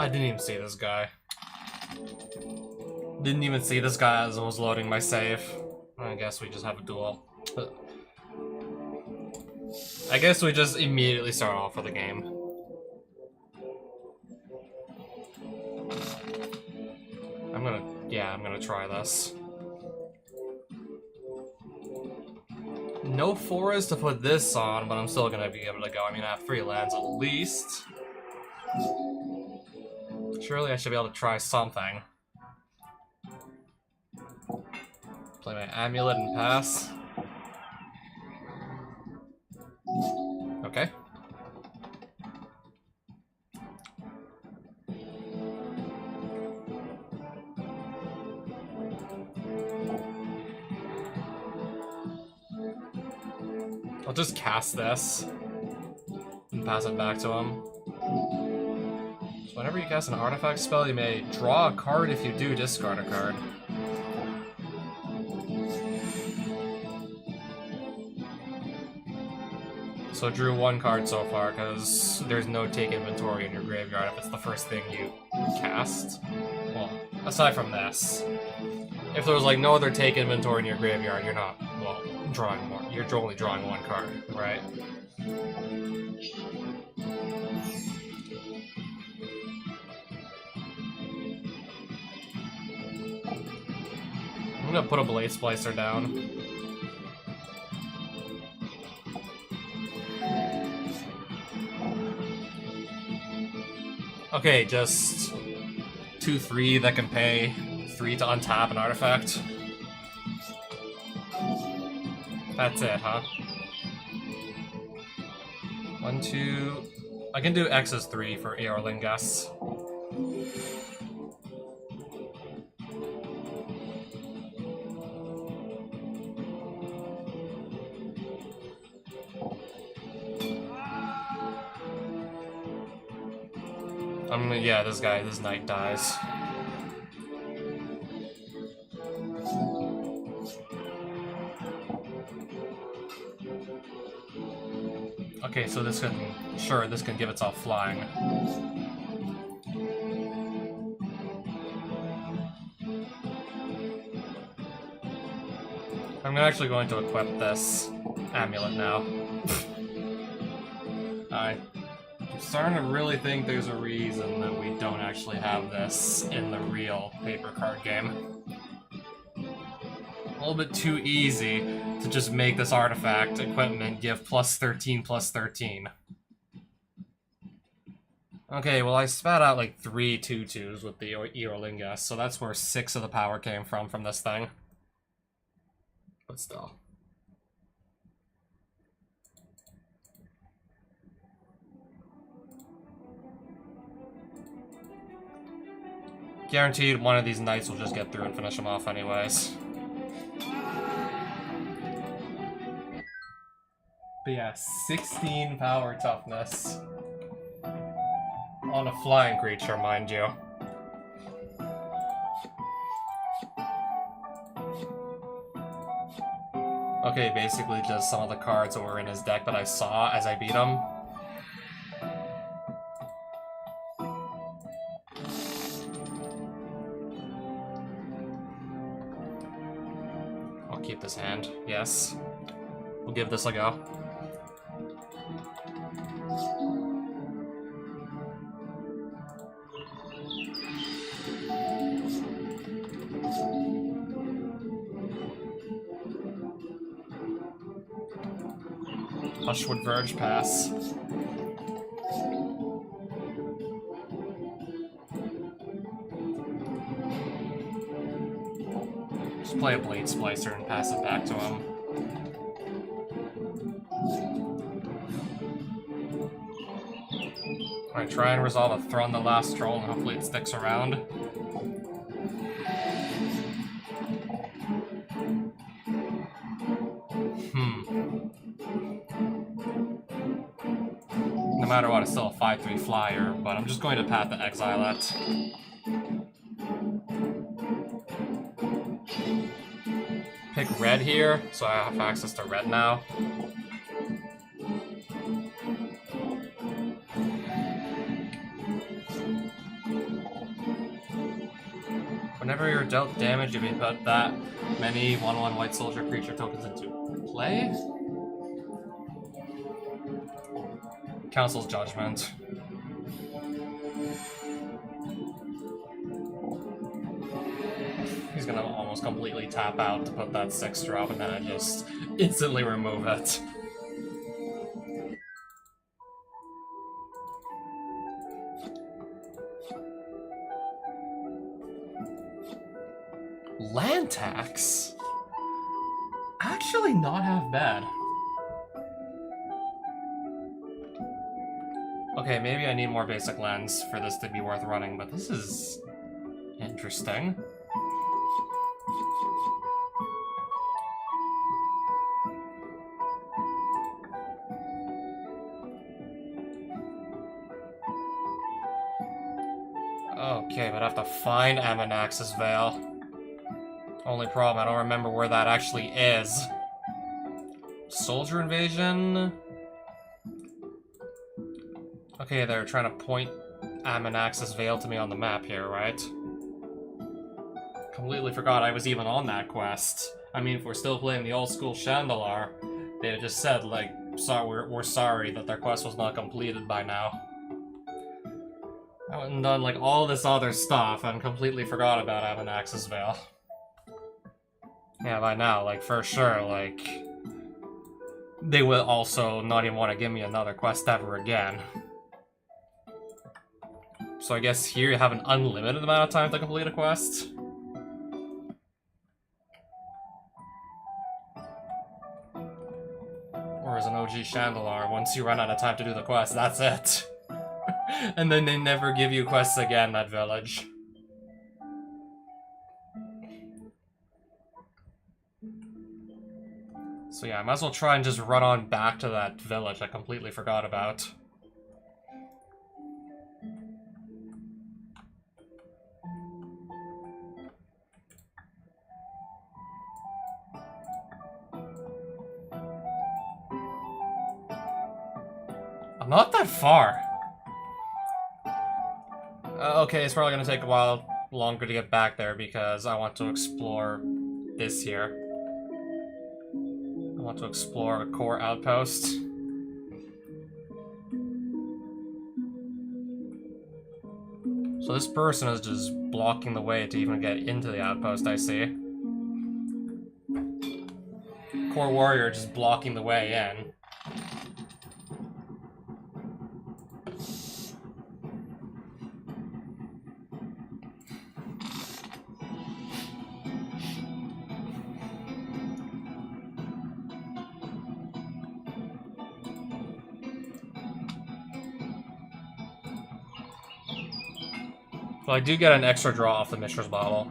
I didn't even see this guy. Didn't even see this guy as I was loading my save. I guess we just have a duel. I guess we just immediately start off with the game. I'm gonna try this. No forest to put this on, but I'm still gonna be able to go. I mean, I have 3 lands at least. Surely I should be able to try something. Play my amulet and pass. Okay. I'll just cast this and pass it back to him. So whenever you cast an artifact spell, you may draw a card. If you do, discard a card. So drew 1 card so far, because there's no take inventory in your graveyard if it's the first thing you cast. Well, aside from this. If there was like no other take inventory in your graveyard, you're not, well, drawing more. You're only drawing 1 card, right? I'm gonna put a Blade Splicer down. Okay, just 2/3 that can pay 3 to untap an artifact. That's it, huh? 1, 2... I can do X as 3 for Eorlingas. Yeah, this knight dies. Okay, so this can give itself flying. I'm actually going to equip this amulet now. I'm starting to really think there's a reason that we don't actually have this in the real paper card game. A little bit too easy to just make this artifact equipment give +13/+13. Okay, well I spat out like 3 2/2s with the Eorlingas, so that's where 6 of the power came from this thing. But still. Guaranteed one of these knights will just get through and finish him off anyways. But yeah, 16 power toughness. On a flying creature, mind you. Okay, basically just some of the cards that were in his deck that I saw as I beat him. I'll keep this hand, yes. We'll give this a go. Hushwood Verge pass. Just play a Blade Splicer and pass it back to him. Alright, try and resolve a Throne the Last Troll and hopefully it sticks around. No matter what, it's still a 5/3 flyer, but I'm just going to Path to Exile it. Pick red here, so I have access to red now. Whenever you're dealt damage, you may put that many 1/1 white soldier creature tokens into play. Council's Judgment. He's gonna almost completely tap out to put that 6-drop and then I just instantly remove it. Land tax? Actually not half bad. Okay, maybe I need more basic lands for this to be worth running, but this is interesting. Okay, but I have to find Ammonax's Veil. Only problem, I don't remember where that actually is. Soldier Invasion? Okay, they're trying to point Ammonax's Veil to me on the map here, right? Completely forgot I was even on that quest. I mean, if we're still playing the old school Chandalar, they just said, like, we're sorry that their quest was not completed by now. I went and done, like, all this other stuff and completely forgot about Ammonax's Veil. Yeah, by now, like, for sure, like, they will also not even want to give me another quest ever again. So I guess here you have an unlimited amount of time to complete a quest. Or as an OG Chandalar, once you run out of time to do the quest, that's it. And then they never give you quests again, that village. So yeah, I might as well try and just run on back to that village I completely forgot about. I'm not that far. Okay, it's probably gonna take a while longer to get back there because I want to explore this here. I want to explore a core outpost. So this person is just blocking the way to even get into the outpost, I see. Core warrior just blocking the way in. Well, I do get an extra draw off the Mishra's Bottle.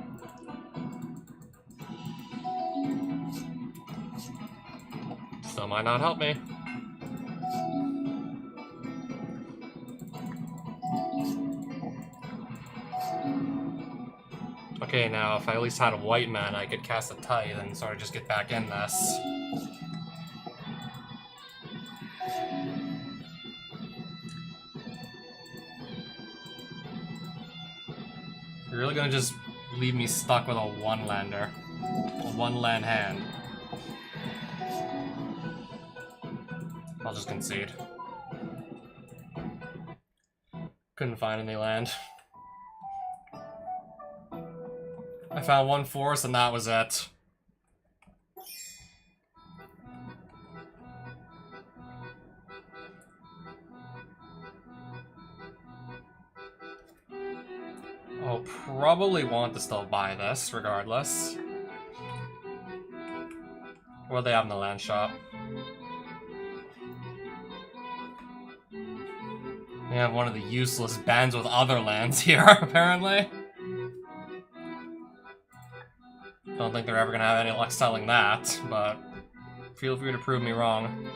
Still might not help me. Okay, now if I at least had a white mana, I could cast a Tithe and sort of just get back in this. You're really gonna just leave me stuck with a one-lander. A one-land hand. I'll just concede. Couldn't find any land. I found one forest and that was it. I'll probably want to still buy this, regardless. What do they have in the land shop? They have one of the useless bands with other lands here, apparently. Don't think they're ever gonna have any luck selling that, but feel free to prove me wrong.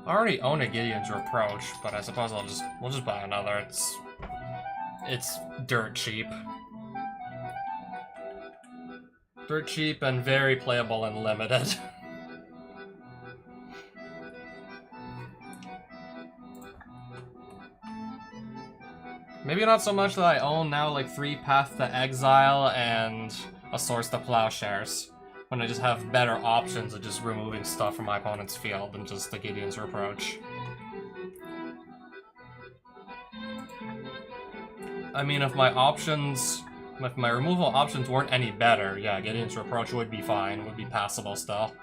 I already own a Gideon's Reproach, but I suppose we'll just buy another. It's dirt cheap. Dirt cheap and very playable and limited. Maybe not so much that I own now like 3 Path to Exile and a Source to Plowshares, when I just have better options of just removing stuff from my opponent's field than just the Gideon's Reproach. I mean, if my removal options weren't any better, yeah, Gideon's Reproach would be fine, would be passable still.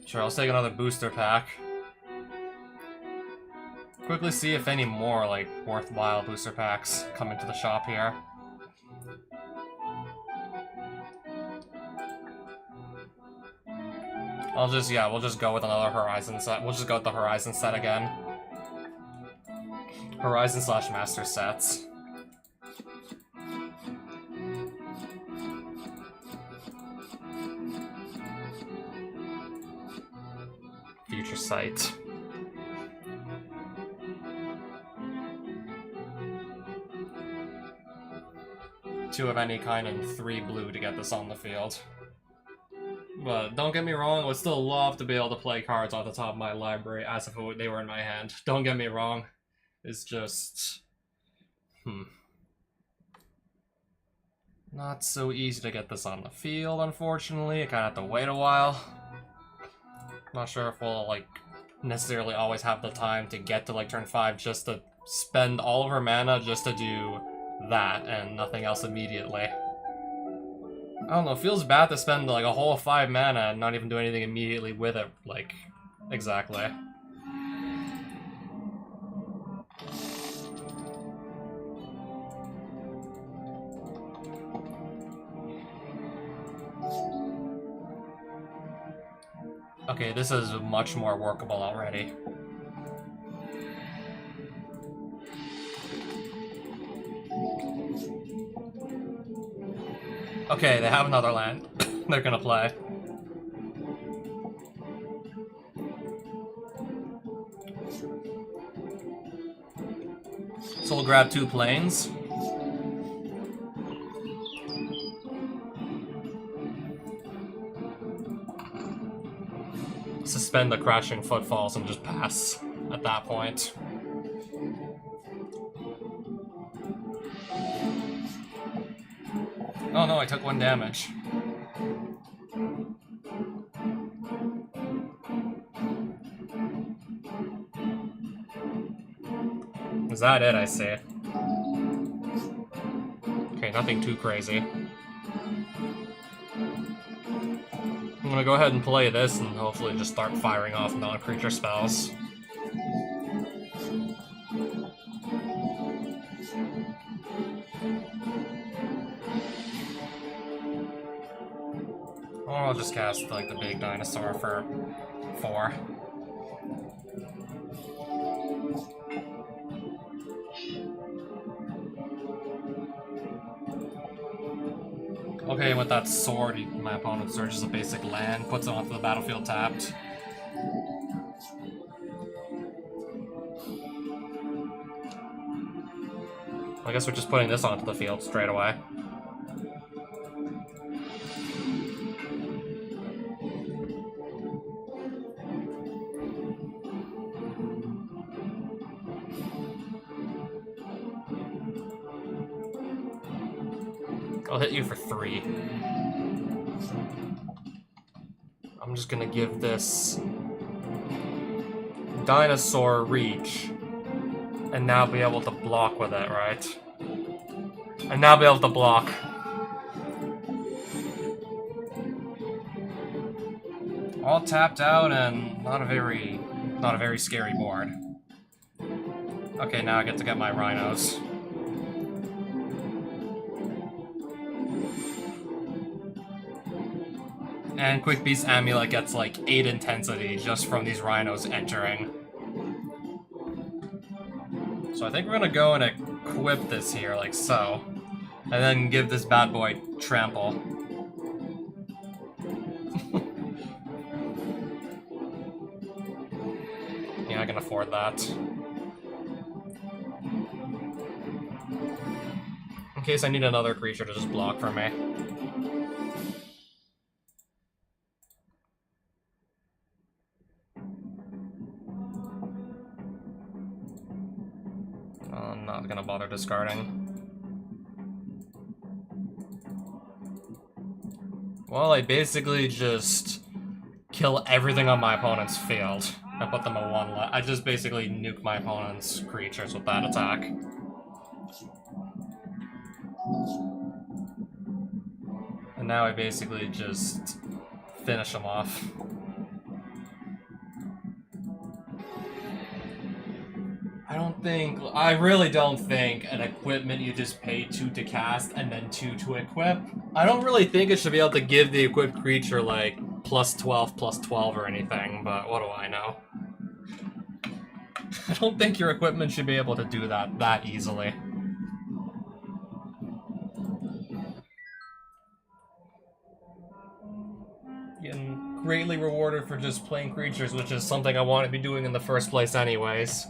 Sure, I'll take another booster pack. Quickly see if any more, like, worthwhile booster packs come into the shop here. We'll just go with another Horizon set. We'll just go with the Horizon set again. Horizon / Master sets. Future Sight. Two of any kind and 3 blue to get this on the field. But don't get me wrong, I would still love to be able to play cards off the top of my library as if they were in my hand. Don't get me wrong. It's just... Not so easy to get this on the field, unfortunately. I kinda have to wait a while. Not sure if we'll, like, necessarily always have the time to get to, like, turn 5 just to spend all of our mana just to do that and nothing else immediately. I don't know, it feels bad to spend, like, a whole 5 mana and not even do anything immediately with it, like, exactly. Okay, this is much more workable already. Okay, they have another land. They're gonna play. So we'll grab 2 planes. Suspend the Crashing Footfalls and just pass at that point. Oh no, I took 1 damage. Is that it, I see? Okay, nothing too crazy. I'm gonna go ahead and play this and hopefully just start firing off non-creature spells. Or I'll just cast, like, the big dinosaur for 4. Okay, with that sword, my opponent searches a basic land, puts it onto the battlefield tapped. I guess we're just putting this onto the field straight away. I'll hit you for 3. I'm just gonna give this dinosaur reach, and now be able to block with it, right? And now be able to block. All tapped out and not a very scary board. Okay, now I get to get my rhinos. And Quick Beast Amulet gets like 8 intensity just from these rhinos entering. So I think we're gonna go and equip this here, like so. And then give this bad boy trample. Yeah, I can afford that. In case I need another creature to just block for me. I'm not gonna bother discarding. Well, I basically just kill everything on my opponent's field. I put them at 1 left. I just basically nuke my opponent's creatures with that attack. And now I basically just finish them off. I really don't think an equipment you just pay 2 to cast and then 2 to equip. I don't really think it should be able to give the equipped creature like +12/+12 or anything, but what do I know? I don't think your equipment should be able to do that easily. Getting greatly rewarded for just playing creatures, which is something I want to be doing in the first place anyways.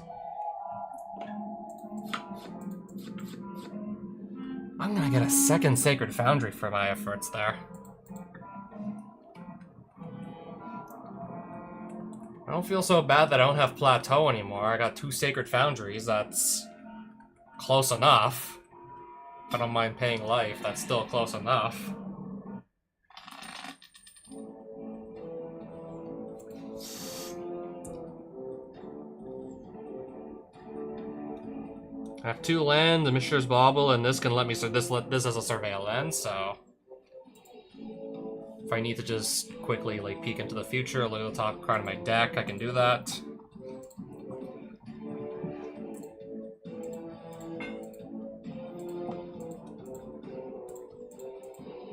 I'm gonna get a second Sacred Foundry for my efforts there. I don't feel so bad that I don't have Plateau anymore. I got 2 Sacred Foundries, that's close enough. I don't mind paying life, that's still close enough. I have 2 land, the Mishra's Bauble, and this can let me this as a Surveil land, so if I need to just quickly like peek into the future, look at the top card of my deck, I can do that.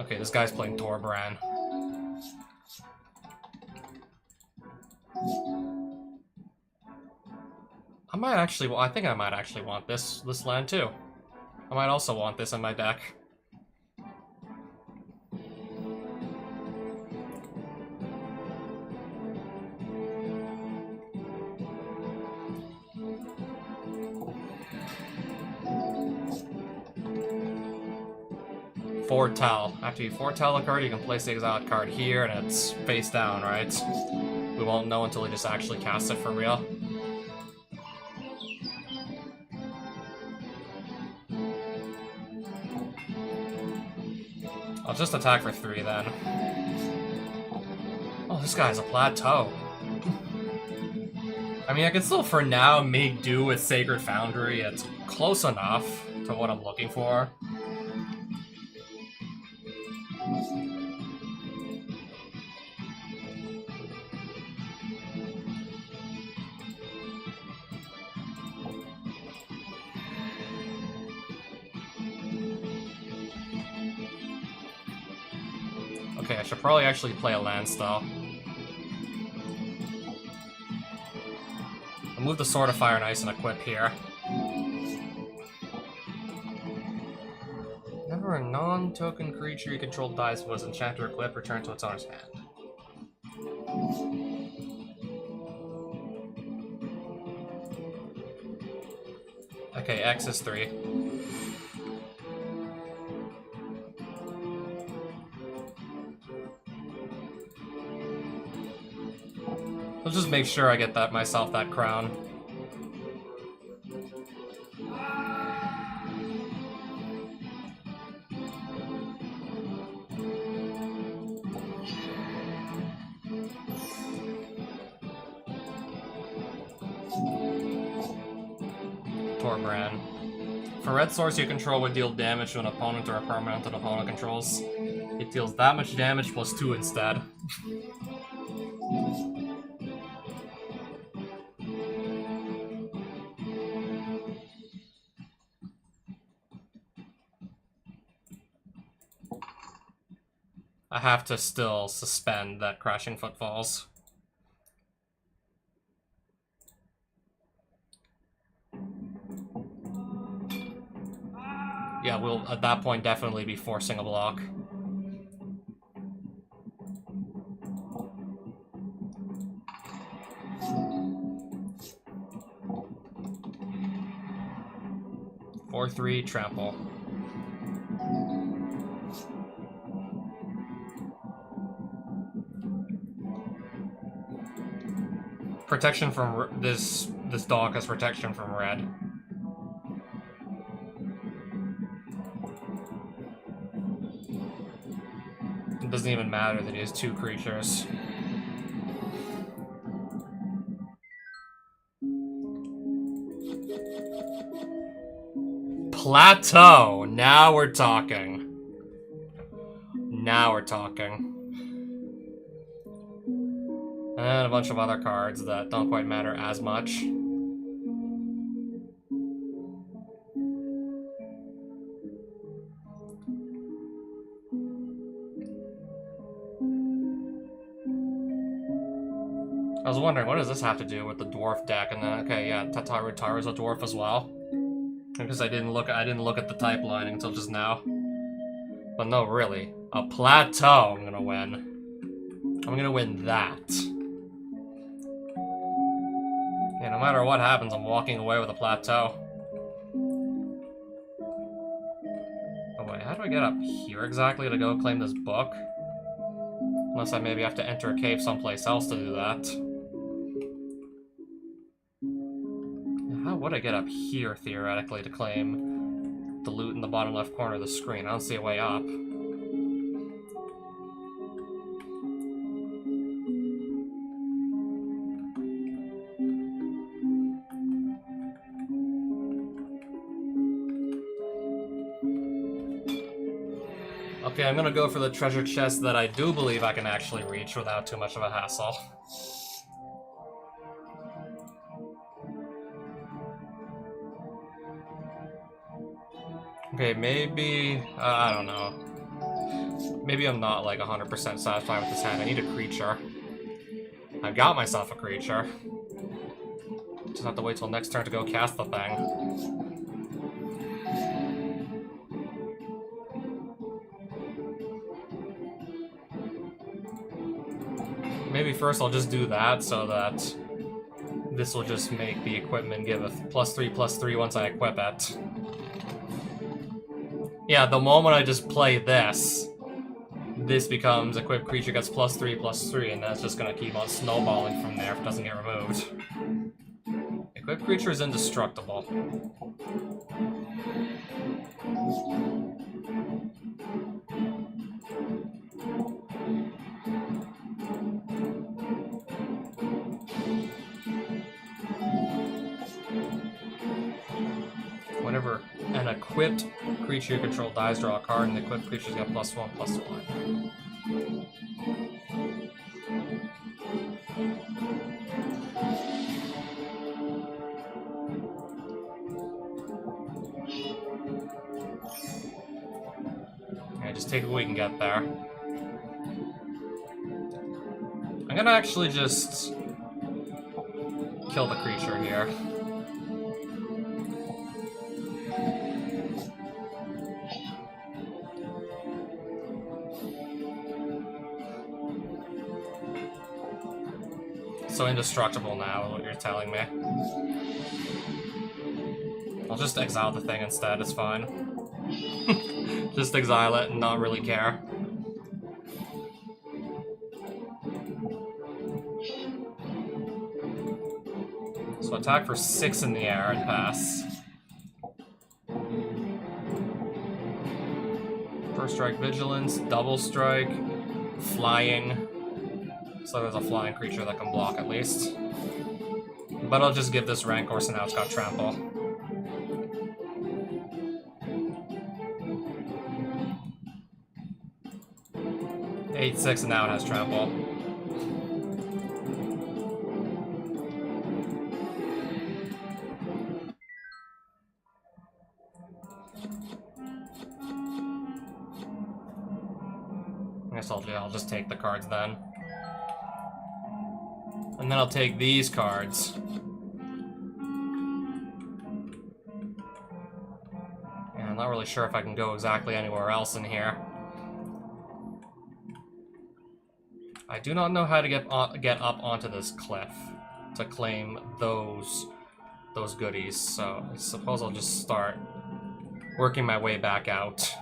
Okay, this guy's playing Torbran. I think I might actually want this land too. I might also want this in my deck. Foretell. After you foretell a card, you can place the exiled card here, and it's face down, right? We won't know until he just actually casts it for real. I'll just attack for 3 then. Oh, this guy's a Plateau. I mean, I can still, for now, make do with Sacred Foundry. It's close enough to what I'm looking for. Okay, I should probably actually play a land style. I'll move the Sword of Fire and Ice and equip here. Whenever a non-token creature you control dies was enchanted or equipped, return to its owner's hand. Okay, X is 3. Let's just make sure I get myself that crown. Torbran. For red source you control would deal damage to an opponent or a permanent an opponent controls. It deals that much damage plus 2 instead. I have to still suspend that Crashing Footfalls. Yeah, we'll at that point definitely be forcing a block. Four, 3, trample. Protection from this dog has protection from red. It doesn't even matter that he has 2 creatures. Plateau! Now we're talking. Now we're talking. And a bunch of other cards that don't quite matter as much. I was wondering, what does this have to do with the dwarf deck? And then, okay, yeah, Tataru Tara's a dwarf as well. Because I didn't look at the type line until just now. But no, really, a plateau. I'm gonna win. I'm gonna win that. Yeah, no matter what happens, I'm walking away with a plateau. Oh wait, how do I get up here exactly to go claim this book? Unless I maybe have to enter a cave someplace else to do that. How would I get up here, theoretically, to claim the loot in the bottom left corner of the screen? I don't see a way up. Okay, I'm gonna go for the treasure chest that I do believe I can actually reach without too much of a hassle. Okay, maybe... I don't know. Maybe I'm not, like, 100% satisfied with this hand. I need a creature. I've got myself a creature. Just have to wait till next turn to go cast the thing. Maybe first I'll just do that so that this will just make the equipment give a +3/+3 once I equip it. Yeah, the moment I just play this, this becomes equipped creature gets +3/+3, and that's just gonna keep on snowballing from there if it doesn't get removed. Equipped creature is indestructible. Whenever an equipped creature you control dies, draw a card, and the equipped creatures get +1/+1. Okay, just take what we can get there. I'm gonna actually just kill the creature here. So indestructible now is what you're telling me. I'll just exile the thing instead, it's fine. Just exile it and not really care. So attack for 6 in the air and pass. First strike vigilance, double strike, flying. So there's a flying creature that can block at least. But I'll just give this Rancor so now it's got trample. Eight, 6, and now it has trample. guess I'll just take the cards then. And then I'll take these cards. And I'm not really sure if I can go exactly anywhere else in here. I do not know how to get up onto this cliff to claim those goodies, so I suppose I'll just start working my way back out.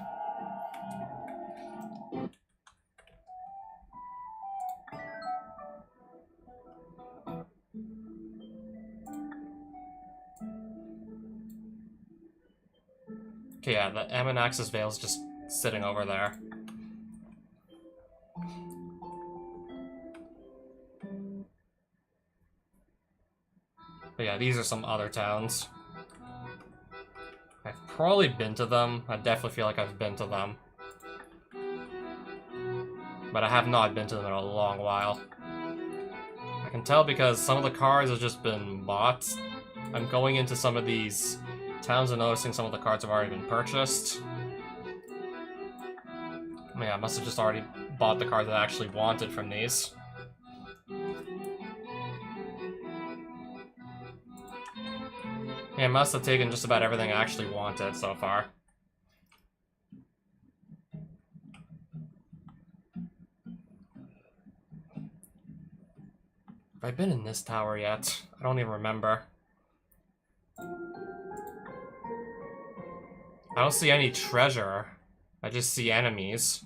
Okay, yeah, the Ammonaxis Veil is just sitting over there. But yeah, these are some other towns. I've probably been to them. I definitely feel like I've been to them. But I have not been to them in a long while. I can tell because some of the cards have just been bought. I'm going into some of these towns and noticing some of the cards have already been purchased. Yeah, I must have just already bought the cards that I actually wanted from these. Yeah, I must have taken just about everything I actually wanted so far. Have I been in this tower yet? I don't even remember. I don't see any treasure. I just see enemies.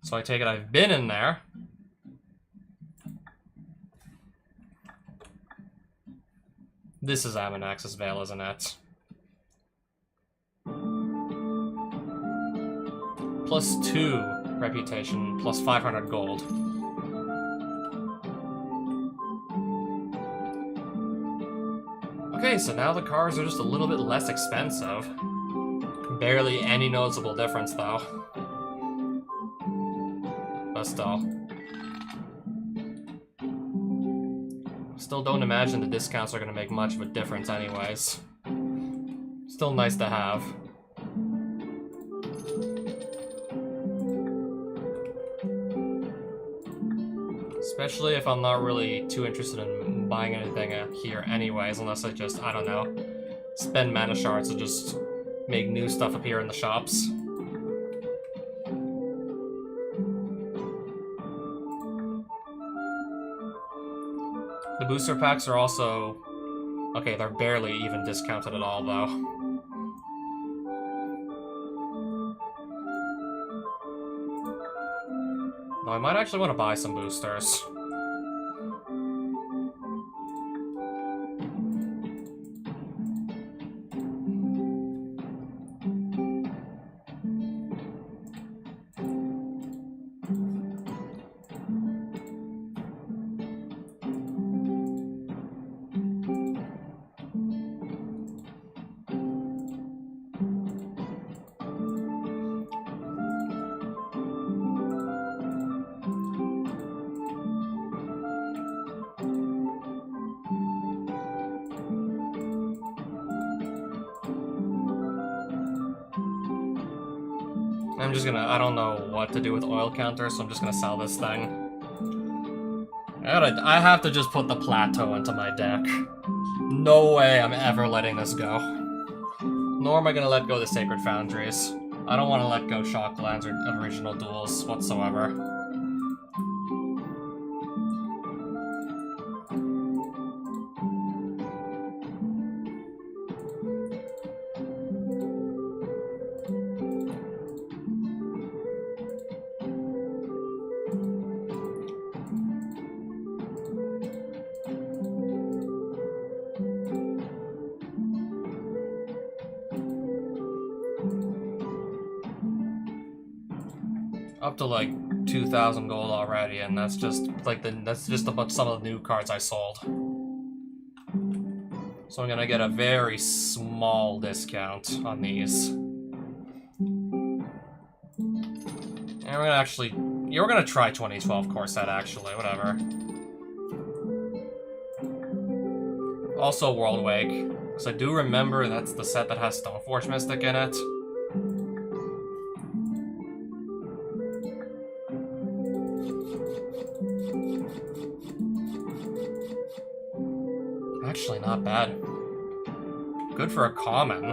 So I take it I've been in there. This is Ammonaxis Veil, isn't it? +2 reputation, plus 500 gold. Okay, so now the cars are just a little bit less expensive. Barely any noticeable difference, though. But still. Still don't imagine the discounts are going to make much of a difference anyways. Still nice to have. Especially if I'm not really too interested in buying anything here anyways, unless I just, I don't know, spend mana shards to just make new stuff appear in the shops. The booster packs are also... okay, they're barely even discounted at all, though. Though I might actually want to buy some boosters. I'm just gonna, I don't know what to do with oil counter, so I'm just gonna sell this thing. I have to just put the plateau into my deck. No way I'm ever letting this go. Nor am I gonna let go of the Sacred Foundries. I don't want to let go Shocklands or Original Duels whatsoever. Up to like 2,000 gold already, and that's just like some of the new cards I sold. So I'm gonna get a very small discount on these. And we're gonna actually, yeah, we're gonna try 2012 core set actually, whatever. Also World Wake, because I do remember that's the set that has Stoneforge Mystic in it. not bad. Good for a common.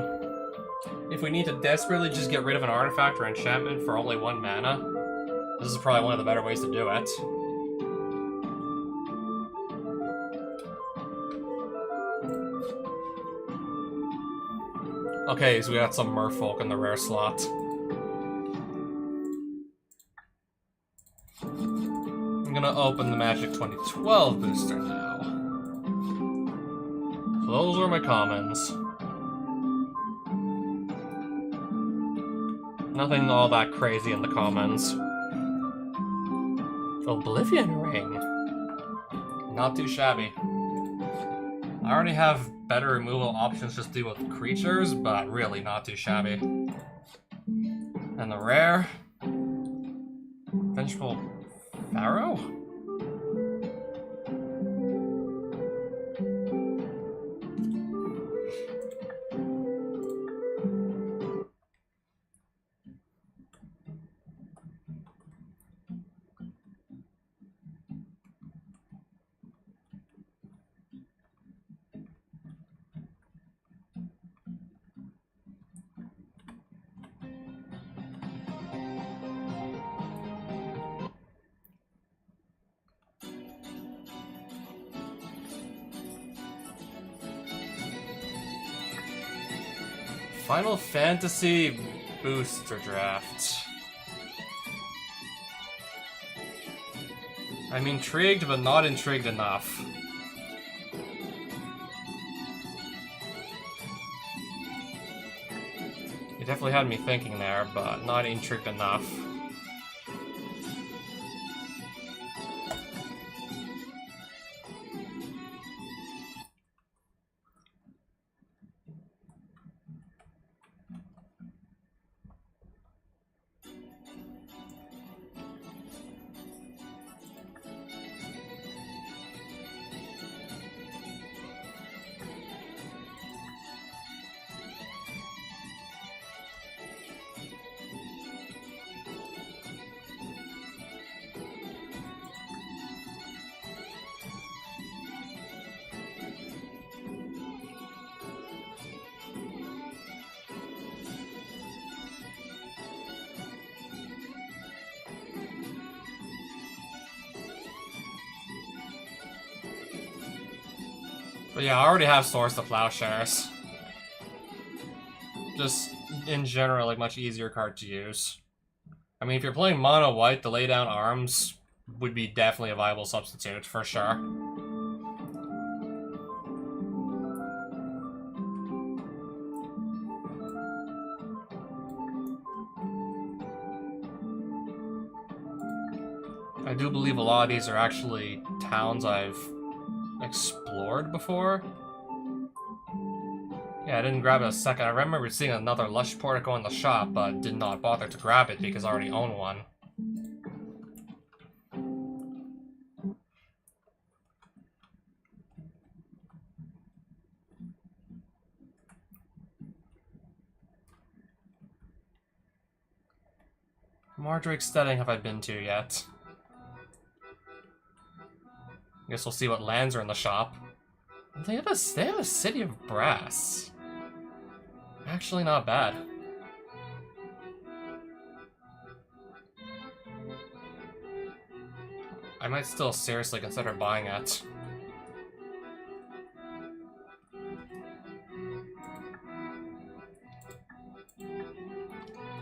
If we need to desperately just get rid of an artifact or enchantment for only 1 mana, this is probably one of the better ways to do it. Okay, so we got some Merfolk in the rare slot. I'm gonna open the Magic 2012 booster now. So those are my commons. Nothing all that crazy in the commons. Oblivion Ring. Not too shabby. I already have better removal options just to deal with creatures, but really not too shabby. And the rare... Vengeful Pharaoh? Final Fantasy booster draft. I'm intrigued, but not intrigued enough. You definitely had me thinking there, but not intrigued enough. But yeah, I already have Swords to Plowshares. Just, in general, a much easier card to use. I mean, if you're playing mono white, the lay down arms would be definitely a viable substitute, for sure. I do believe a lot of these are actually towns I've explored before. Yeah, I didn't grab it a second. I remember seeing another Lush Portico in the shop, but did not bother to grab it because I already own one. Mardrake's Steading have I been to yet? I guess we'll see what lands are in the shop. They have a City of Brass. Actually not bad. I might still seriously consider buying it.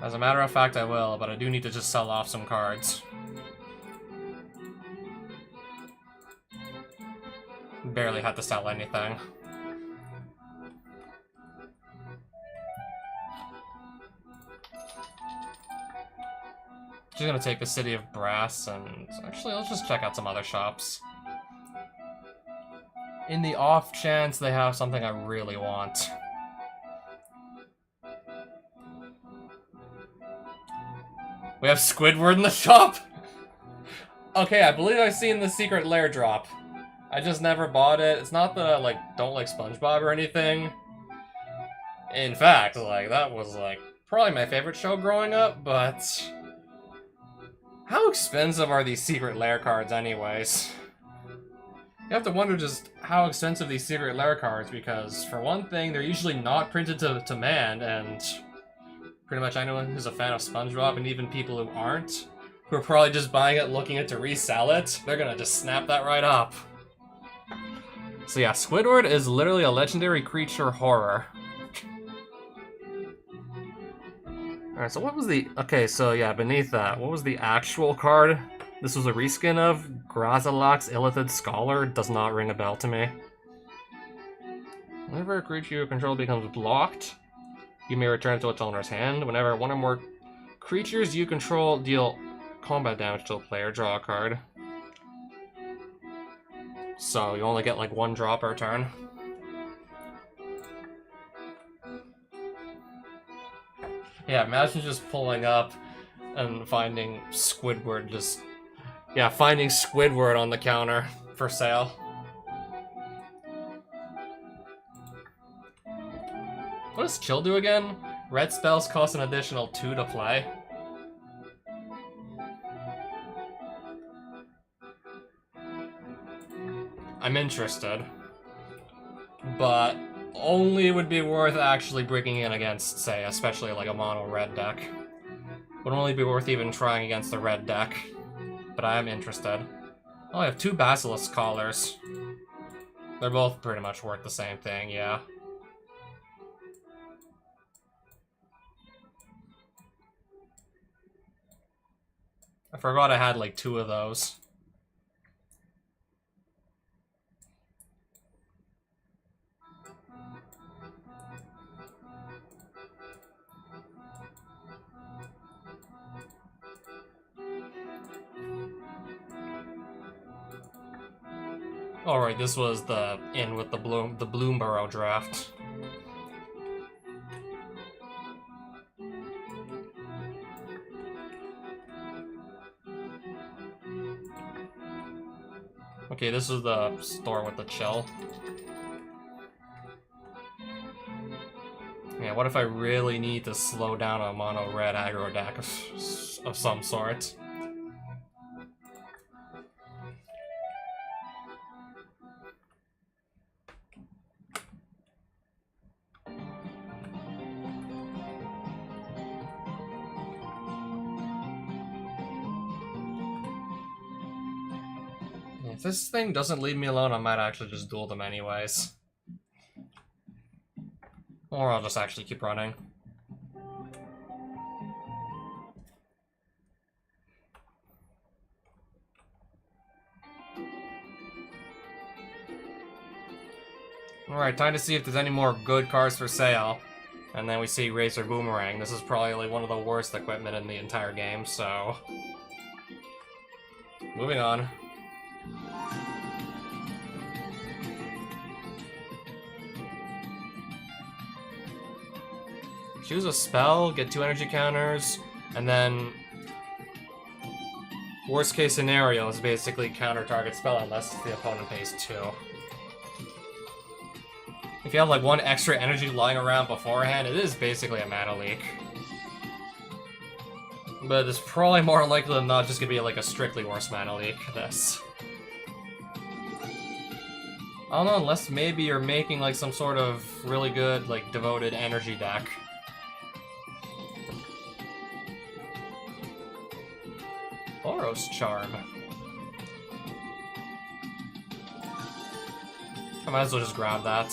As a matter of fact, I will, but I do need to just sell off some cards. Barely had to sell anything. Just gonna take the City of Brass and... Actually, let's just check out some other shops. In the off chance they have something I really want. We have Squidward in the shop? Okay, I believe I've seen the Secret Lair drop. I just never bought it. It's not that I, don't like SpongeBob or anything. In fact, that was, probably my favorite show growing up, but... How expensive are these Secret Lair cards anyways? You have to wonder just how expensive these secret lair cards, because for one thing, they're usually not printed to man, and pretty much anyone who's a fan of SpongeBob, and even people who aren't, who are probably just buying it looking to resell it, they're gonna just snap that right up. So yeah, Squidward is literally a legendary creature horror. Alright, so what was the... Okay, so yeah, beneath that, what was the actual card? This was a reskin of Grazalox Illithid Scholar. Does not ring a bell to me. Whenever a creature you control becomes blocked, you may return it to its owner's hand. Whenever one or more creatures you control deal combat damage to a player, draw a card. So you only get like one draw per turn. Yeah, imagine just pulling up and finding Squidward just... Yeah, finding Squidward on the counter for sale. What does Chill do again? Red spells cost an additional 2 to play. I'm interested. But only would be worth actually bringing in against, say, especially like a mono red deck. Would only be worth even trying against the red deck. But I am interested. Oh, I have 2 Basilisk Collars. They're both pretty much worth the same thing, yeah. I forgot I had like 2 of those. Alright, this was the in with the Bloomborough draft. Okay, this is the store with the Chill. Yeah, what if I really need to slow down a mono red aggro deck of some sort? If this thing doesn't leave me alone, I might actually just duel them anyways. Or I'll just actually keep running. Alright, time to see if there's any more good cards for sale. And then we see Razor Boomerang. This is probably like one of the worst equipment in the entire game, so... Moving on. Choose a spell, get 2 energy counters, and then worst case scenario is basically counter target spell unless the opponent pays 2. If you have like 1 extra energy lying around beforehand, it is basically a mana leak. But it's probably more likely than not just gonna be like a strictly worse mana leak, this. I don't know, unless maybe you're making like some sort of really good, like, devoted energy deck. Boros Charm. I might as well just grab that.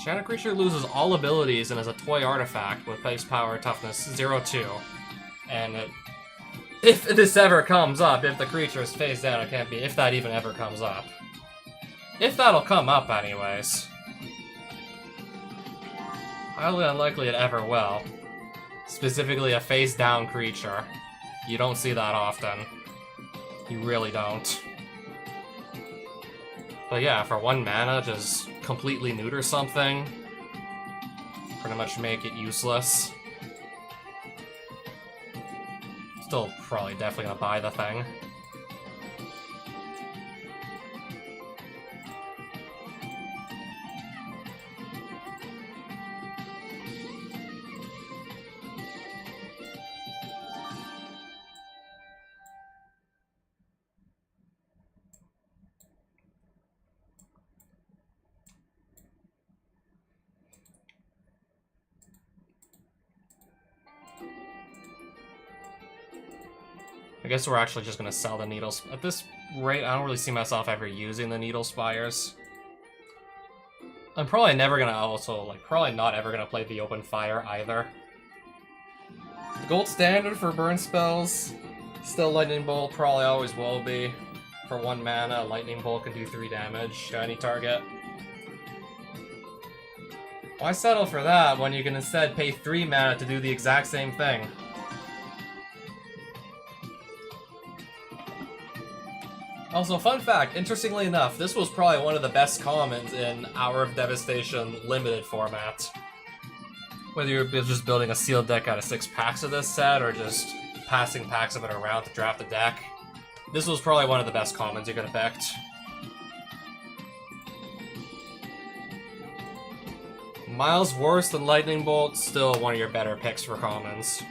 Shadow creature loses all abilities and is a toy artifact with base power, toughness 0-2. And if this ever comes up, if the creature is face down, it can't be. If that even ever comes up. If that'll come up, anyways. Highly unlikely it ever will. Specifically a face down creature. You don't see that often. You really don't. But yeah, for 1 mana, just completely neuter something. Pretty much make it useless. Still probably definitely gonna buy the thing. I guess we're actually just gonna sell the needles. At this rate, I don't really see myself ever using the needle spires. I'm probably never gonna probably not ever gonna play the open fire either. The gold standard for burn spells, still lightning bolt, probably always will be. For 1 mana, lightning bolt can do 3 damage to any target. Why settle for that when you can instead pay 3 mana to do the exact same thing? Also, fun fact, interestingly enough, this was probably one of the best commons in Hour of Devastation limited format. Whether you're just building a sealed deck out of 6 packs of this set, or just passing packs of it around to draft the deck, this was probably one of the best commons you could have picked. Miles worse than Lightning Bolt, still one of your better picks for commons.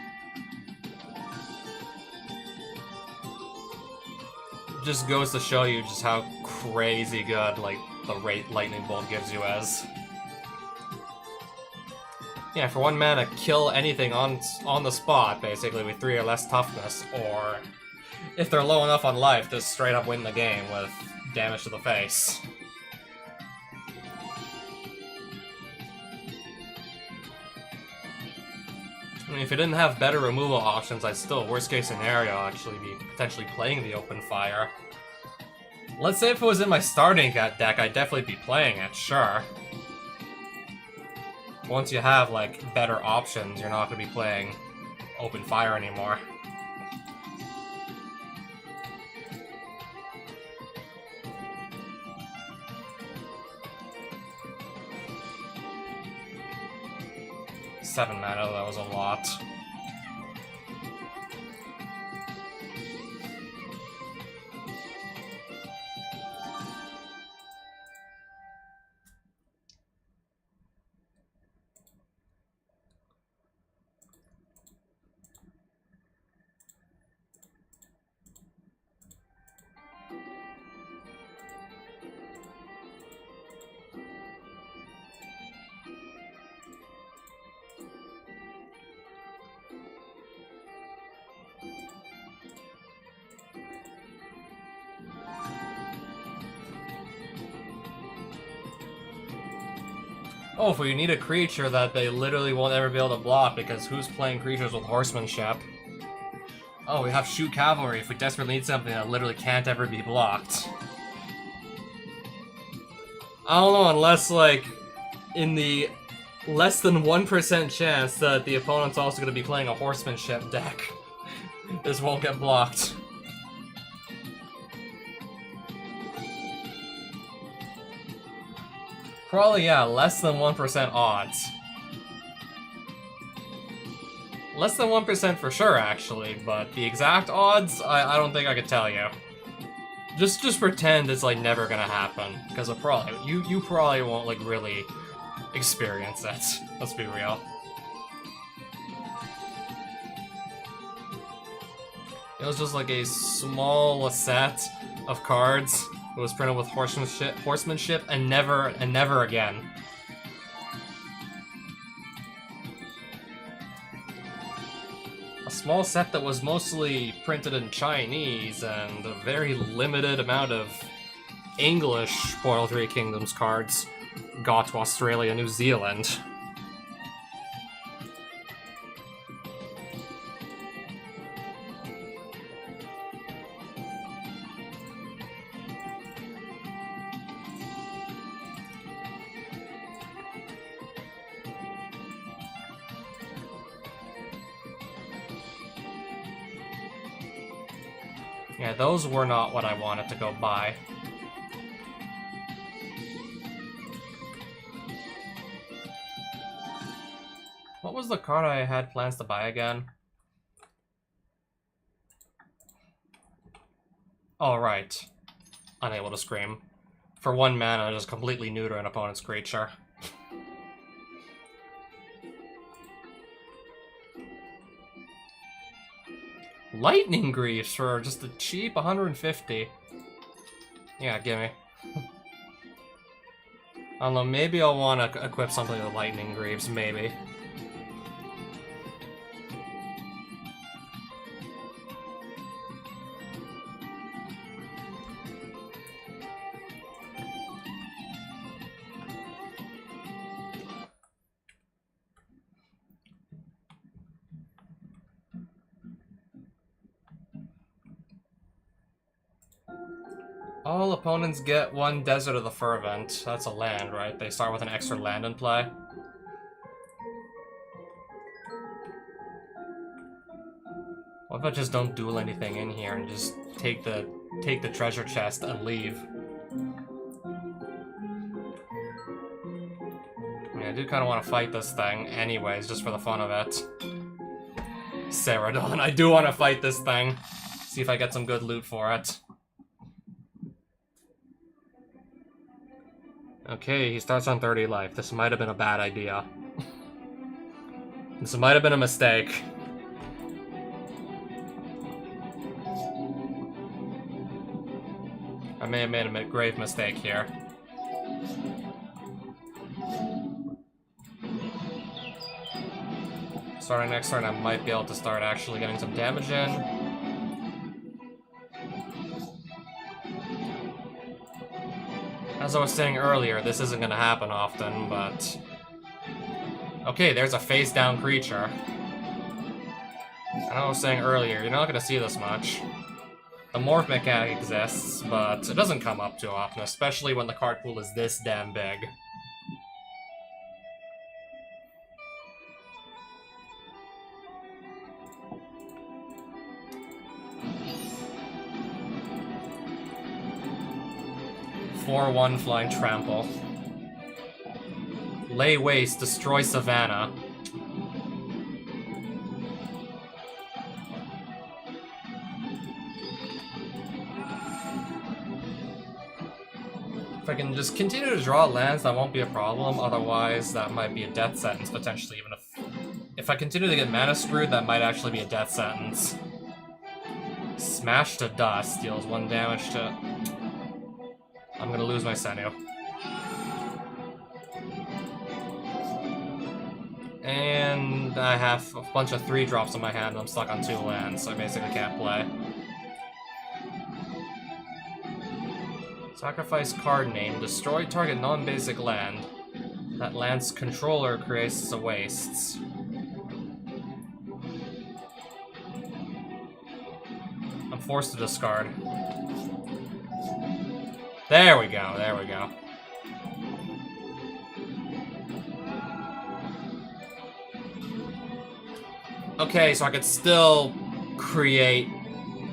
Just goes to show you just how crazy good, like, the rate Lightning Bolt gives you as. Yeah, for 1 mana, kill anything on the spot, basically, with 3 or less toughness, or if they're low enough on life, just straight up win the game with damage to the face. I mean, if you didn't have better removal options, I'd still, worst case scenario, actually be potentially playing the open fire. Let's say if it was in my starting deck, I'd definitely be playing it, sure. Once you have, like, better options, you're not going to be playing open fire anymore. Seven mana, that was a lot. Oh, if we need a creature that they literally won't ever be able to block, because who's playing creatures with horsemanship? Oh, we have Shoot Cavalry if we desperately need something that literally can't ever be blocked. I don't know, unless, like, in the less than 1% chance that the opponent's also going to be playing a horsemanship deck, this won't get blocked. Probably, yeah, less than 1% odds. Less than 1% for sure, actually, but the exact odds, I don't think I could tell you. Just pretend it's, like, never gonna happen, because you probably won't, like, really experience it. Let's be real. It was just, like, a small set of cards. It was printed with horsemanship, and never again. A small set that was mostly printed in Chinese, and a very limited amount of English Portal 3 Kingdoms cards got to Australia and New Zealand. Yeah, those were not what I wanted to go buy. What was the card I had plans to buy again? Oh, right. Unable to scream. For 1 mana, just completely neuter an opponent's creature. Lightning Greaves for just a cheap 150. Yeah, gimme. I don't know, maybe I'll want to equip something with Lightning Greaves, maybe. All opponents get one Desert of the Fervent. That's a land, right? They start with an extra land in play. What if I just don't duel anything in here and just take the treasure chest and leave? I mean, I do kind of want to fight this thing anyways, just for the fun of it. Celadon, I do want to fight this thing. See if I get some good loot for it. Okay, he starts on 30 life. This might have been a bad idea. This might have been a mistake. I may have made a grave mistake here. Starting next turn, I might be able to start actually getting some damage in. As I was saying earlier, this isn't going to happen often, but... Okay, there's a face-down creature. I know I was saying earlier, you're not going to see this much. The morph mechanic exists, but it doesn't come up too often, especially when the card pool is this damn big. (4/1) Flying Trample. Lay Waste, destroy Savannah. If I can just continue to draw lands, that won't be a problem. Otherwise, that might be a death sentence, potentially. Even if I continue to get mana screwed, that might actually be a death sentence. Smash to Dust deals 1 damage to... I'm gonna lose my Senu. And I have a bunch of 3-drops in my hand, and I'm stuck on 2 lands, so I basically can't play. Sacrifice card name. Destroy target non-basic land. That land's controller creates a wastes. I'm forced to discard. There we go, there we go. Okay, so I could still create...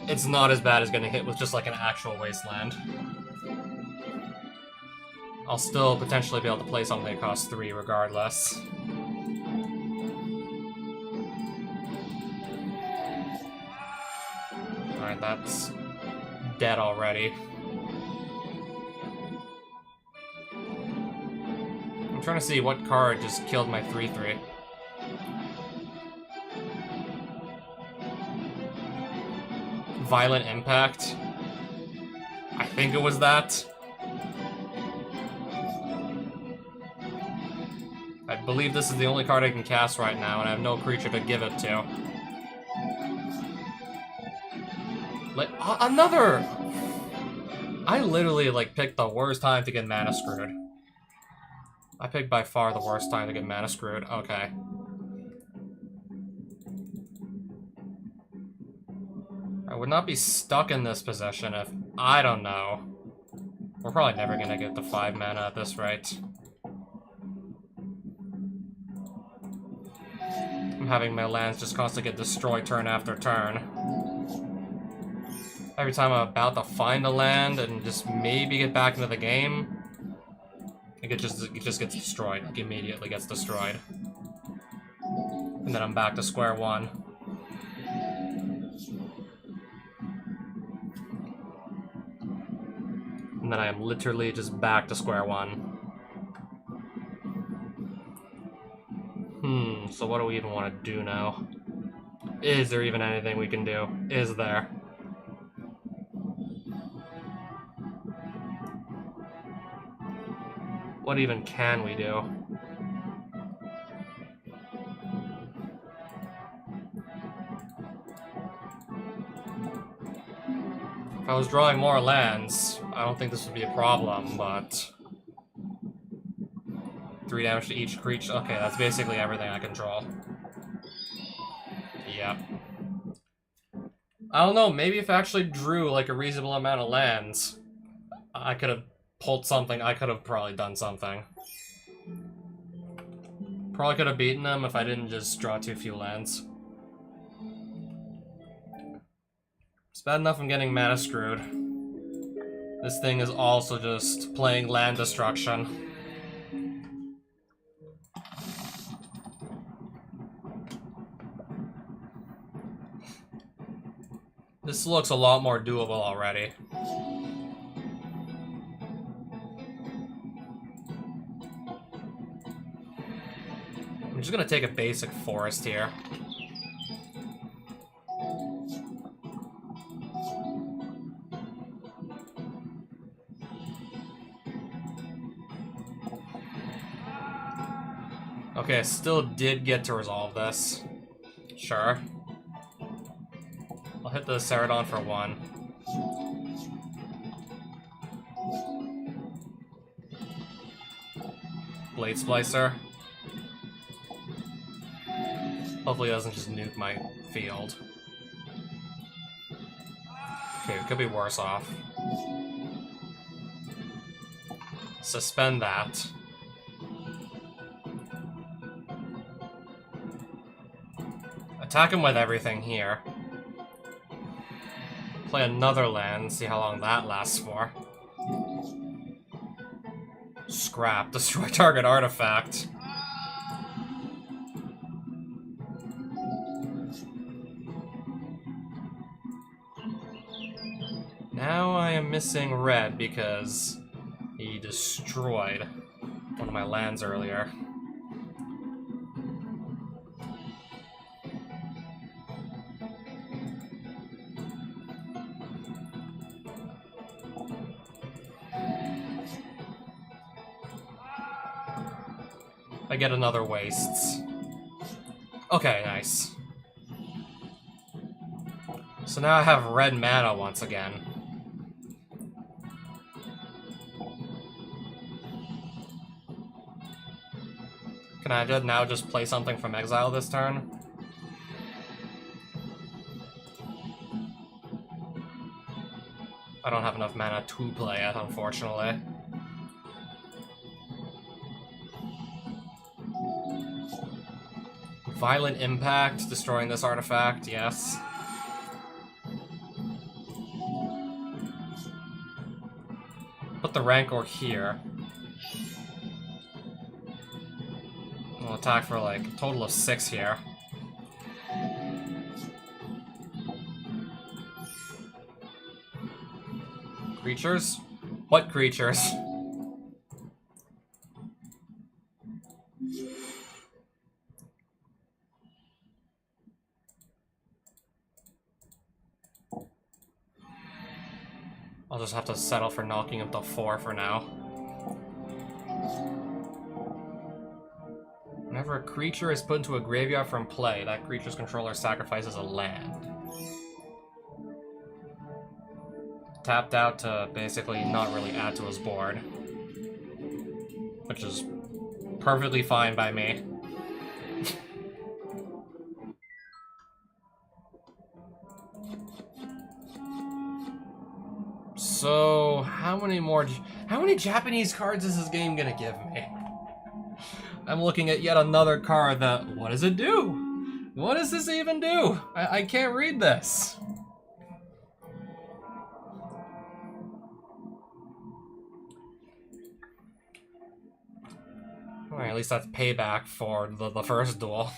It's not as bad as getting hit with just like an actual wasteland. I'll still potentially be able to play something that costs 3 regardless. Alright, that's dead already. I'm trying to see what card just killed my 3/3. Violent Impact? I think it was that. I believe this is the only card I can cast right now, and I have no creature to give it to. Like, another! I literally, like, picked the worst time to get mana screwed. I picked by far the worst time to get mana screwed. Okay. I would not be stuck in this position if... I don't know. We're probably never gonna get the 5 mana at this rate. I'm having my lands just constantly get destroyed turn after turn. Every time I'm about to find a land and just maybe get back into the game, it just gets destroyed. It immediately gets destroyed. And then I'm back to square one. And then I am literally just back to square one. So what do we even want to do now? Is there even anything we can do? Is there? What even can we do? If I was drawing more lands, I don't think this would be a problem, but... 3 damage to each creature. Okay, that's basically everything I can draw. Yep. I don't know, maybe if I actually drew like a reasonable amount of lands, I could have pulled something. I could have probably done something. Probably could have beaten him if I didn't just draw too few lands. It's bad enough I'm getting mana screwed. This thing is also just playing land destruction. This looks a lot more doable already. I'm just gonna take a basic forest here. Okay, I still did get to resolve this. Sure. I'll hit the Ceradon for 1. Blade Splicer. Hopefully it doesn't just nuke my field. Okay, we could be worse off. Suspend that. Attack him with everything here. Play another land, see how long that lasts for. Scrap, destroy target artifact. Now I am missing red because he destroyed one of my lands earlier. I get another wastes. Okay, nice. So now I have red mana once again. Can I now just play something from exile this turn? I don't have enough mana to play it, unfortunately. Violent Impact, destroying this artifact, yes. Put the Rancor here. We'll attack for like a total of 6 here. Creatures? What creatures? I'll just have to settle for knocking him to 4 for now. Whenever a creature is put into a graveyard from play, that creature's controller sacrifices a land. Tapped out to basically not really add to his board. Which is perfectly fine by me. So, how many Japanese cards is this game gonna give me? I'm looking at yet another card that, what does it do? What does this even do? I can't read this. Alright, at least that's payback for the first duel.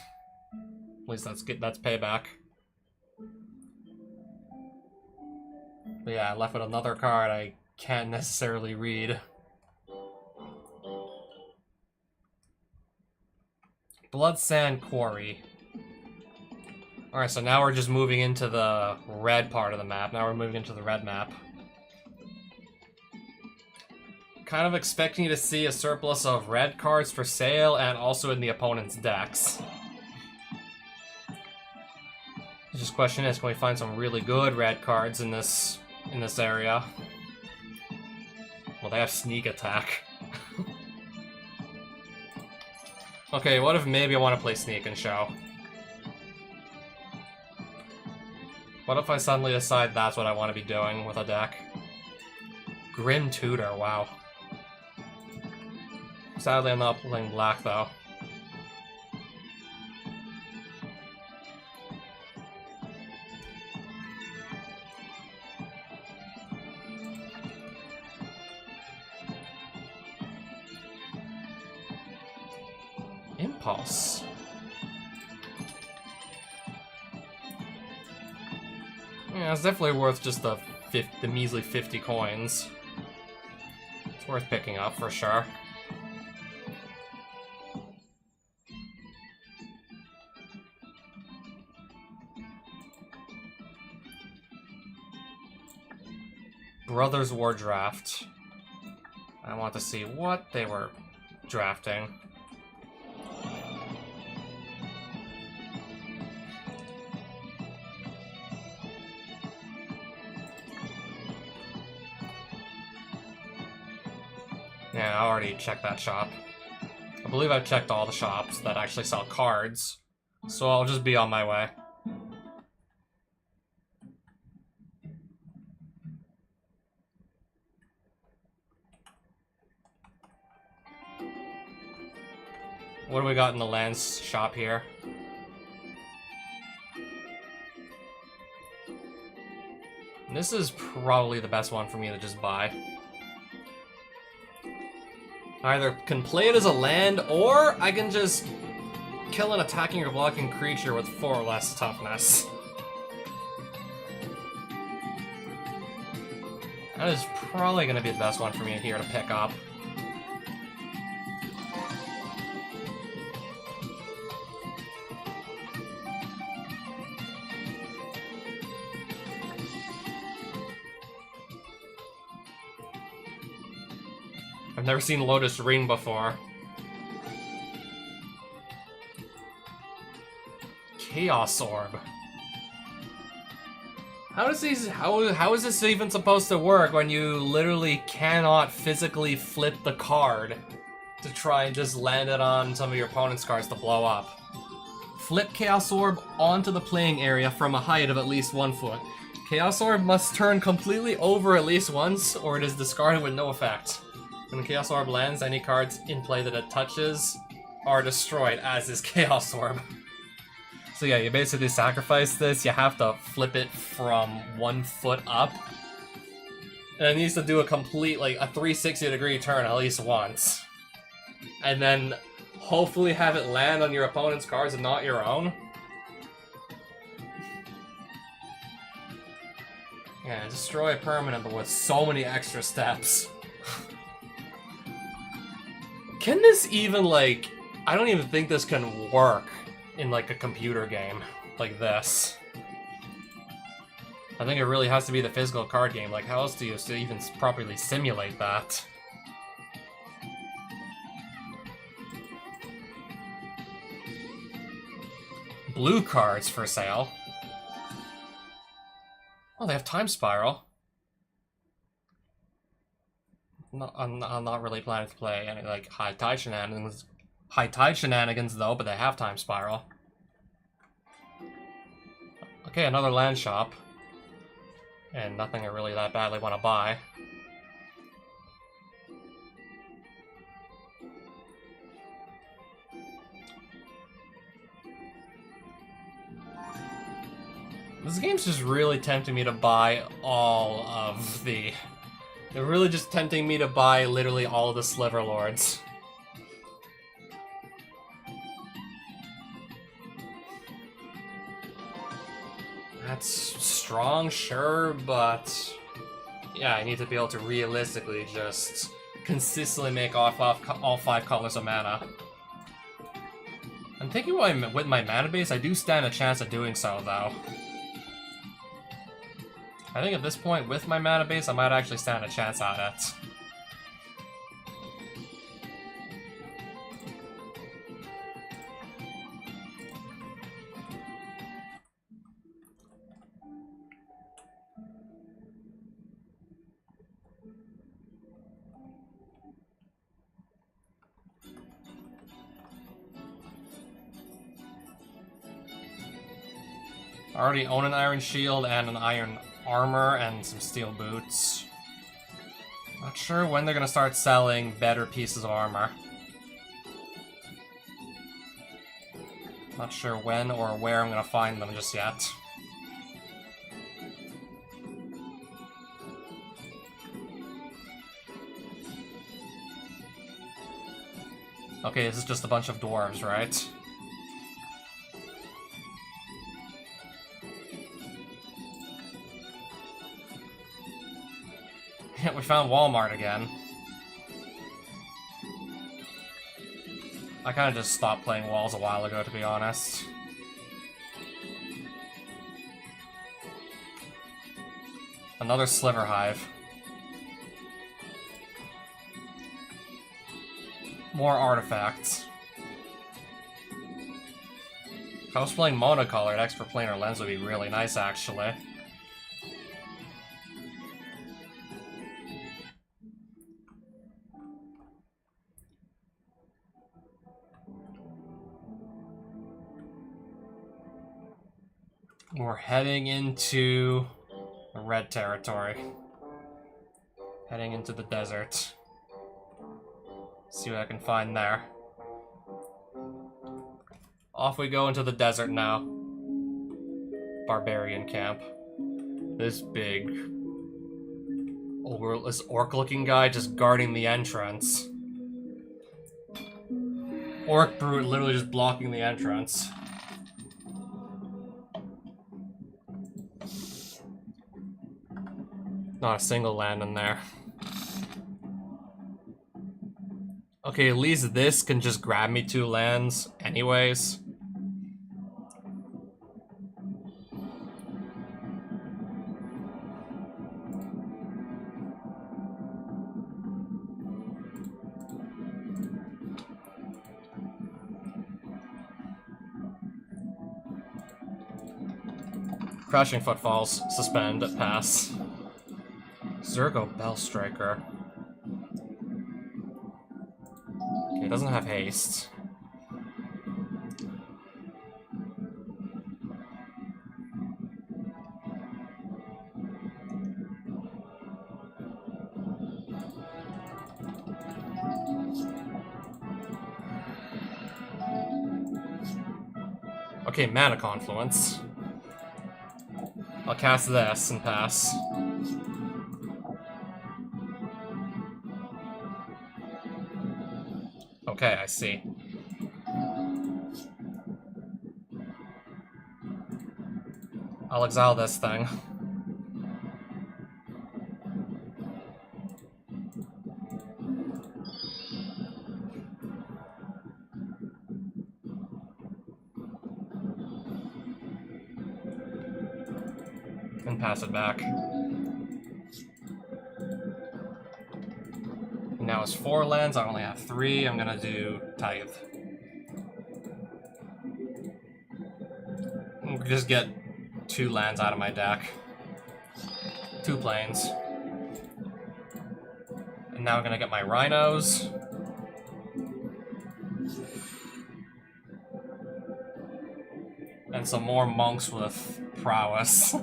At least that's payback. But yeah, I left with another card I can't necessarily read. Bloodsand Quarry. Alright, so now we're just moving into the red part of the map. Now we're moving into the red map. Kind of expecting to see a surplus of red cards for sale and also in the opponent's decks. The just question is, can we find some really good red cards in this area? Well, they have sneak attack. Okay, what if maybe I want to play sneak and show? What if I suddenly decide that's what I want to be doing with a deck? Grim Tutor, wow. Sadly, I'm not playing black, though. Impulse. Yeah, it's definitely worth just the measly 50 coins. It's worth picking up for sure. Brothers War Draft. I want to see what they were drafting. Yeah, I already checked that shop. I believe I've checked all the shops that actually sell cards, so I'll just be on my way. What do we got in the lands shop here? This is probably the best one for me to just buy. I either can play it as a land, or I can just kill an attacking or blocking creature with 4 or less toughness. That is probably going to be the best one for me here to pick up. I've never seen Lotus Ring before. Chaos Orb. How is this even supposed to work when you literally cannot physically flip the card to try and just land it on some of your opponent's cards to blow up? Flip Chaos Orb onto the playing area from a height of at least 1 foot. Chaos Orb must turn completely over at least once, or it is discarded with no effect. When the Chaos Orb lands, any cards in play that it touches are destroyed, as is Chaos Orb. So yeah, you basically sacrifice this, you have to flip it from 1 foot up. And it needs to do a complete, like, a 360-degree turn at least once. And then hopefully have it land on your opponent's cards and not your own. Yeah, destroy a permanent, but with so many extra steps. Can this even, like... I don't even think this can work in, like, a computer game like this. I think it really has to be the physical card game. Like, how else do you even properly simulate that? Blue cards for sale. Oh, they have Time Spiral. No, I'm not really planning to play any, like, High Tide Shenanigans, though, but they have Time Spiral. Okay, another land shop. And nothing I really that badly want to buy. This game's just really tempting me to buy all of the... They're really just tempting me to buy literally all of the Sliver Lords. That's strong, sure, but... Yeah, I need to be able to realistically just consistently make off all 5 colors of mana. I'm thinking with my mana base, I do stand a chance of doing so, though. I think at this point, with my mana base, I might actually stand a chance at it. I already own an Iron Shield and an Iron Armor and some Steel Boots. Not sure when they're gonna start selling better pieces of armor. Not sure when or where I'm gonna find them just yet. Okay, this is just a bunch of dwarves, right? Yeah, we found Walmart again. I kind of just stopped playing Walls a while ago, to be honest. Another Sliver Hive. More artifacts. If I was playing monocolored, extra planar lens would be really nice, actually. We're heading into the red territory. Heading into the desert. See what I can find there. Off we go into the desert now. Barbarian camp. This big, this orc-looking guy just guarding the entrance. Orc brute literally just blocking the entrance. Not a single land in there. Okay, at least this can just grab me 2 lands anyways. Crashing Footfalls, suspend, pass. Zergo Bellstriker. Okay, it doesn't have haste. Okay, Mana Confluence. I'll cast this and pass. Okay, I see. I'll exile this thing. And pass it back. Now it's 4 lands, I only have 3. I'm gonna do Tithe. Just get 2 lands out of my deck. 2 planes. And now I'm gonna get my Rhinos. And some more monks with prowess.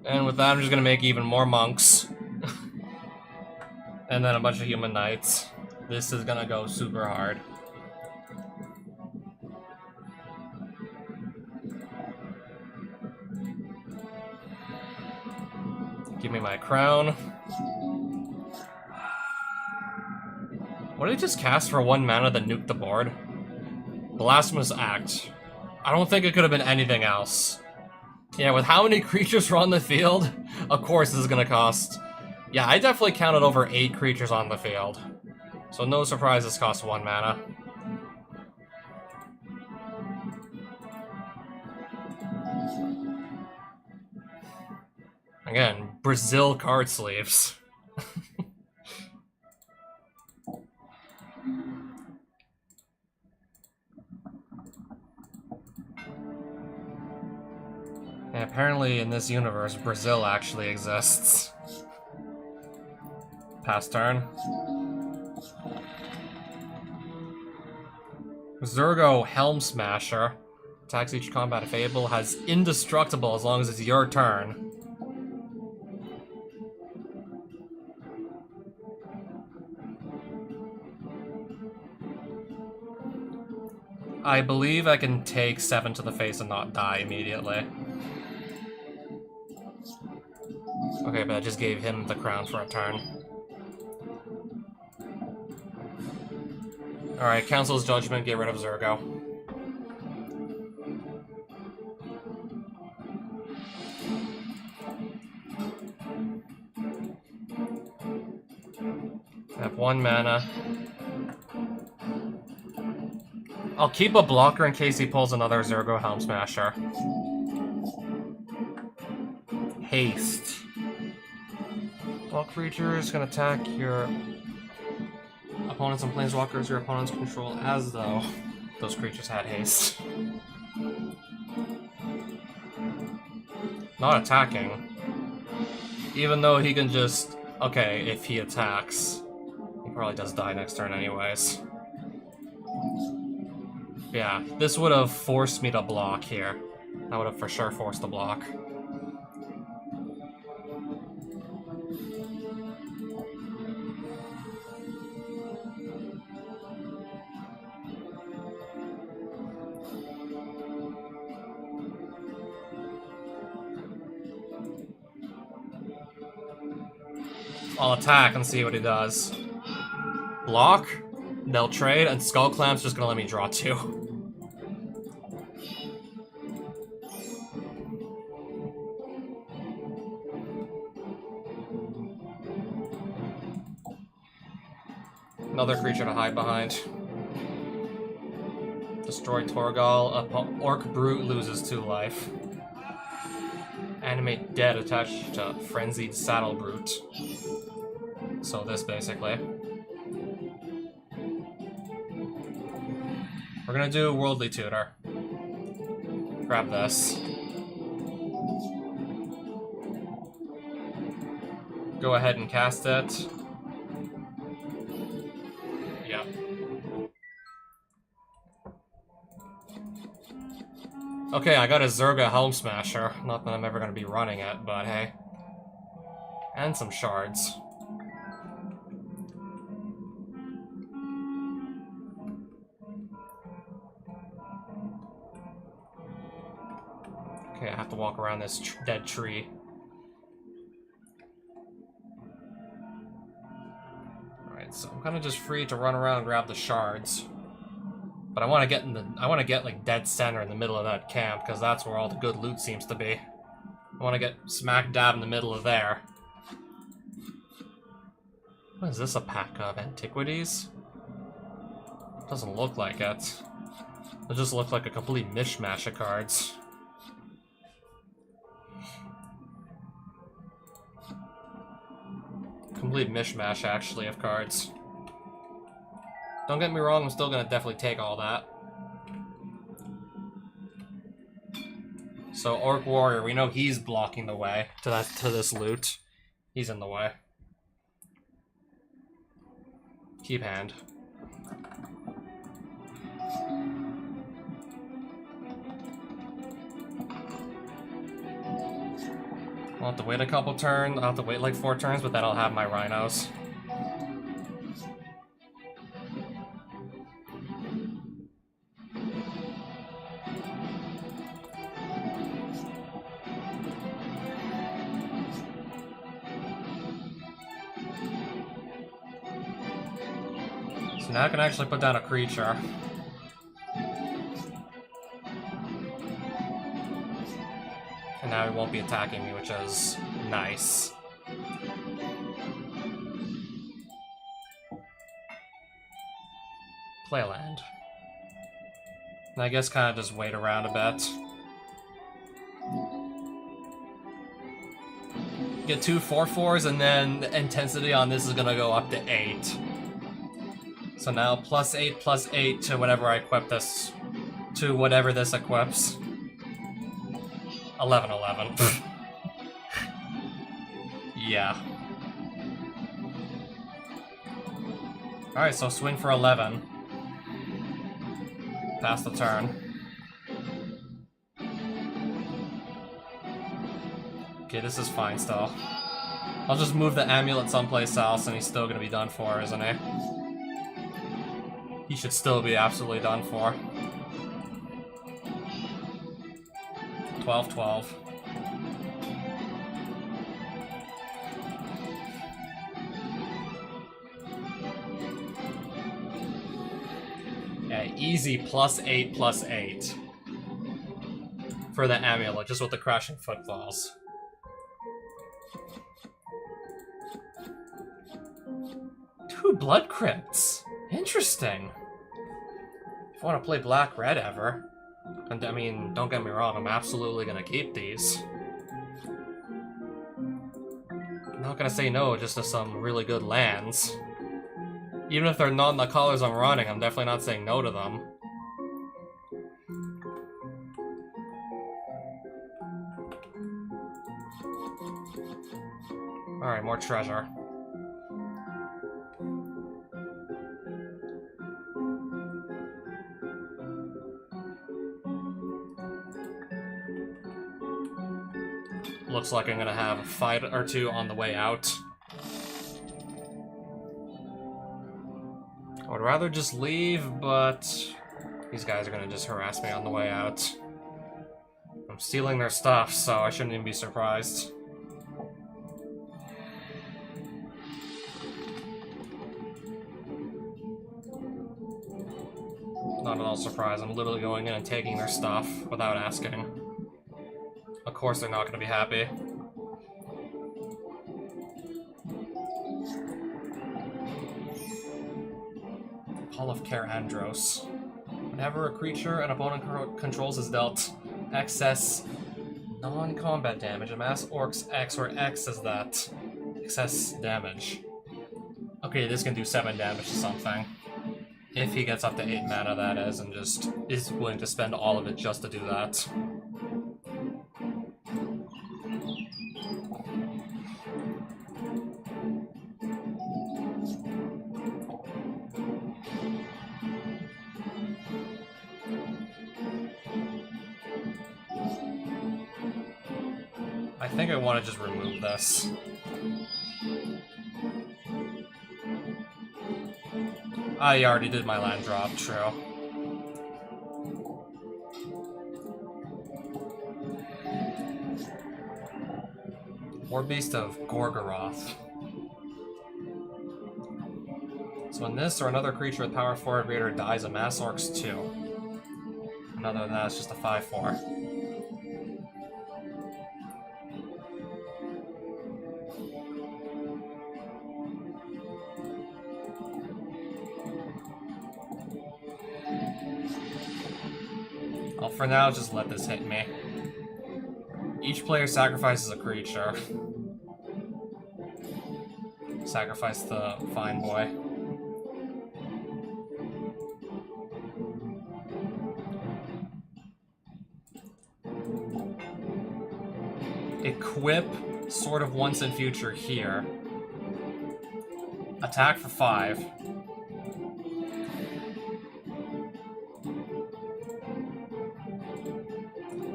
And with that, I'm just gonna make even more monks. And then a bunch of human knights. This is gonna go super hard. Give me my crown. What did I just cast for 1 mana that nuked the board? Blasphemous Act. I don't think it could have been anything else. Yeah, with how many creatures were on the field, of course this is gonna cost. Yeah, I definitely counted over 8 creatures on the field. So no surprise this costs 1 mana. Again, Brazil card sleeves. And apparently in this universe, Brazil actually exists. Pass turn. Zergo Helm Smasher. Attacks each combat if able. Has indestructible as long as it's your turn. I believe I can take 7 to the face and not die immediately. Okay, but I just gave him the crown for a turn. Alright, Council's Judgment, get rid of Zergo. I have 1 mana. I'll keep a blocker in case he pulls another Zergo Helm Smasher. Haste. All creatures can attack your opponents and planeswalkers your opponents control as though those creatures had haste. Not attacking. Even though he can just... Okay, if he attacks. He probably does die next turn anyways. Yeah, this would have forced me to block here. That would have for sure forced the block. I'll attack and see what he does. Block, they'll trade, and Skull Clamp's just gonna let me draw 2. Another creature to hide behind. Destroy Torgal. Orc Brute loses 2 life. Animate Dead attached to Frenzied Saddle Brute. So this, basically. We're gonna do Worldly Tutor. Grab this. Go ahead and cast it. Yep. Okay, I got a Zerga Helm Smasher. Not that I'm ever gonna be running it, but hey. And some shards. Okay, I have to walk around this dead tree. Alright, so I'm kind of just free to run around and grab the shards. But I want to get like dead center in the middle of that camp, because that's where all the good loot seems to be. I want to get smack dab in the middle of there. What is this, a pack of antiquities? Doesn't look like it. It just looks like a complete mishmash of cards. Complete mishmash, actually, of cards. Don't get me wrong, I'm still gonna definitely take all that. So, Orc Warrior, we know he's blocking the way to this loot. He's in the way. Keep hand. I'll have to wait a couple turns. I'll have to wait like 4 turns, but then I'll have my rhinos. So now I can actually put down a creature. And now he won't be attacking me, which is nice. Play land. And I guess kind of just wait around a bit. Get 2 4/4s, and then the intensity on this is gonna go up to 8. So now +8/+8 to whatever I equip this, to whatever this equips. 11/11. Yeah. Alright, so swing for 11. Pass the turn. Okay, this is fine still. I'll just move the amulet someplace else and he's still gonna be done for, isn't he? He should still be absolutely done for. 12-12. Yeah, easy +8/+8. For the amulet, just with the crashing footfalls. Two blood crypts. Interesting. If I want to play black-red ever, and I mean, don't get me wrong, I'm absolutely gonna keep these. I'm not gonna say no just to some really good lands. Even if they're not in the colors I'm running, I'm definitely not saying no to them. Alright, more treasure. Looks like I'm gonna have a fight or two on the way out. I would rather just leave, but these guys are gonna just harass me on the way out. I'm stealing their stuff, so I shouldn't even be surprised. Not at all surprised. I'm literally going in and taking their stuff without asking. Of course they're not going to be happy. Hall of Care Andros. Whenever a creature an opponent controls is dealt excess non-combat damage, amass Orcs X, where X is that excess damage. Okay, this can do 7 damage to something. If he gets up to 8 mana, that is, and just is willing to spend all of it just to do that. I think I want to just remove this. I already did my land drop, true. War Beast of Gorgoroth. So when this or another creature with power 4 or greater dies, amass Orcs 2. And other than that, it's just a 5/4. I'll for now just let this hit me. Each player sacrifices a creature. Sacrifice the fine boy. Equip Sword of Once and Future here. Attack for 5.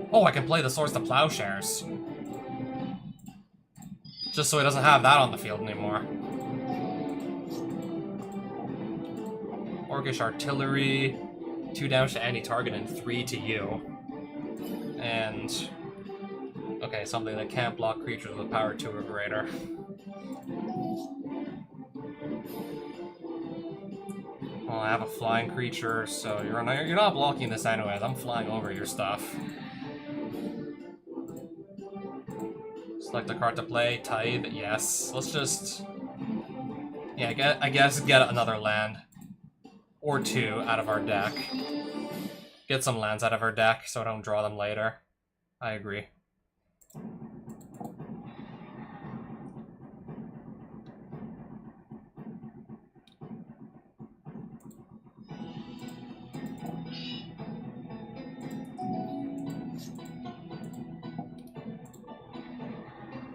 Oh, I can play the Swords to Plowshares. Just so he doesn't have that on the field anymore. Orcish Artillery. 2 damage to any target and 3 to you. And... okay, something that can't block creatures with power 2 or greater. Well, I have a flying creature, so you're not blocking this anyways. I'm flying over your stuff. Select a card to play. Tithe, yes. Let's just... yeah, I guess get another land. Or 2 out of our deck. Get some lands out of our deck so I don't draw them later. I agree.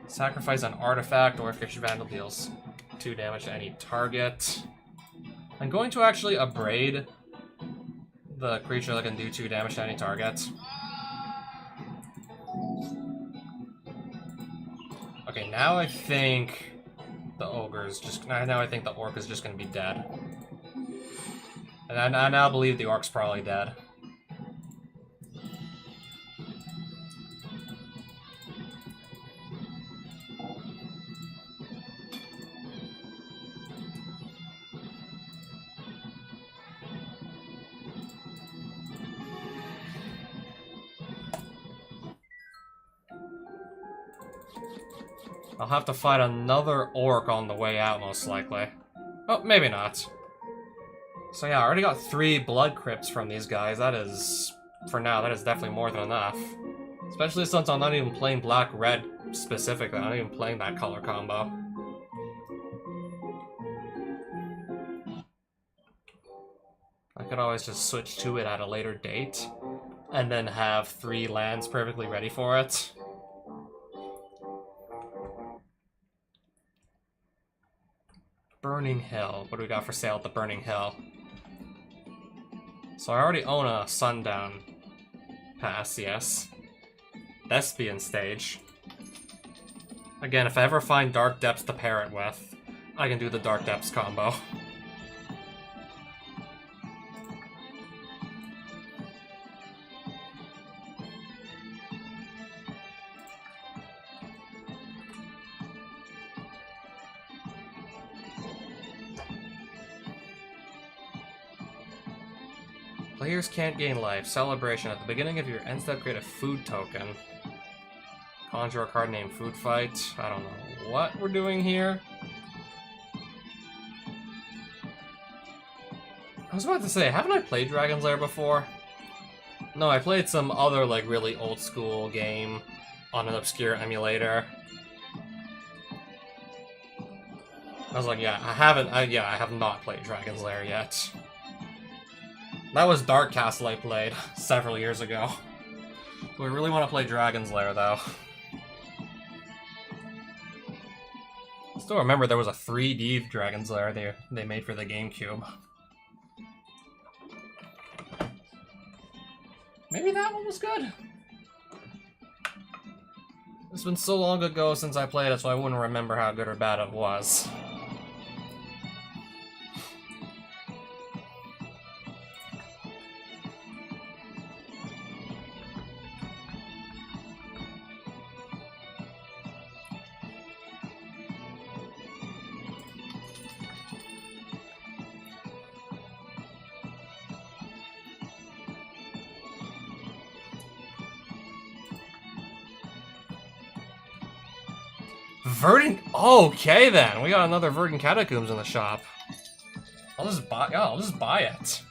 Sacrifice an artifact, or if Orcish Vandal deals 2 damage to any target. I'm going to actually abrade the creature that can do 2 damage to any target. Okay, now I think the ogre's just... Now I think the orc is just gonna be dead. And I now believe the orc's probably dead. I'll have to fight another orc on the way out, most likely. Oh, maybe not. So yeah, I already got 3 blood crypts from these guys. That is, for now, that is definitely more than enough. Especially since I'm not even playing black-red specifically. I'm not even playing that color combo. I could always just switch to it at a later date, and then have 3 lands perfectly ready for it. Burning Hill. What do we got for sale at the Burning Hill? So I already own a Sundown pass, yes. Thespian stage. Again, if I ever find Dark Depths to pair it with, I can do the Dark Depths combo. Players can't gain life. Celebration. At the beginning of your end step, create a food token. Conjure a card named Food Fight. I don't know what we're doing here. I was about to say, haven't I played Dragon's Lair before? No, I played some other, like, really old school game on an obscure emulator. I was like, yeah, I have not played Dragon's Lair yet. That was Dark Castle I played several years ago. Do I really want to play Dragon's Lair, though? I still remember there was a 3D Dragon's Lair they made for the GameCube. Maybe that one was good? It's been so long ago since I played it, so I wouldn't remember how good or bad it was. Verdant. Okay then, we got another Verdant Catacombs in the shop. I'll just buy it.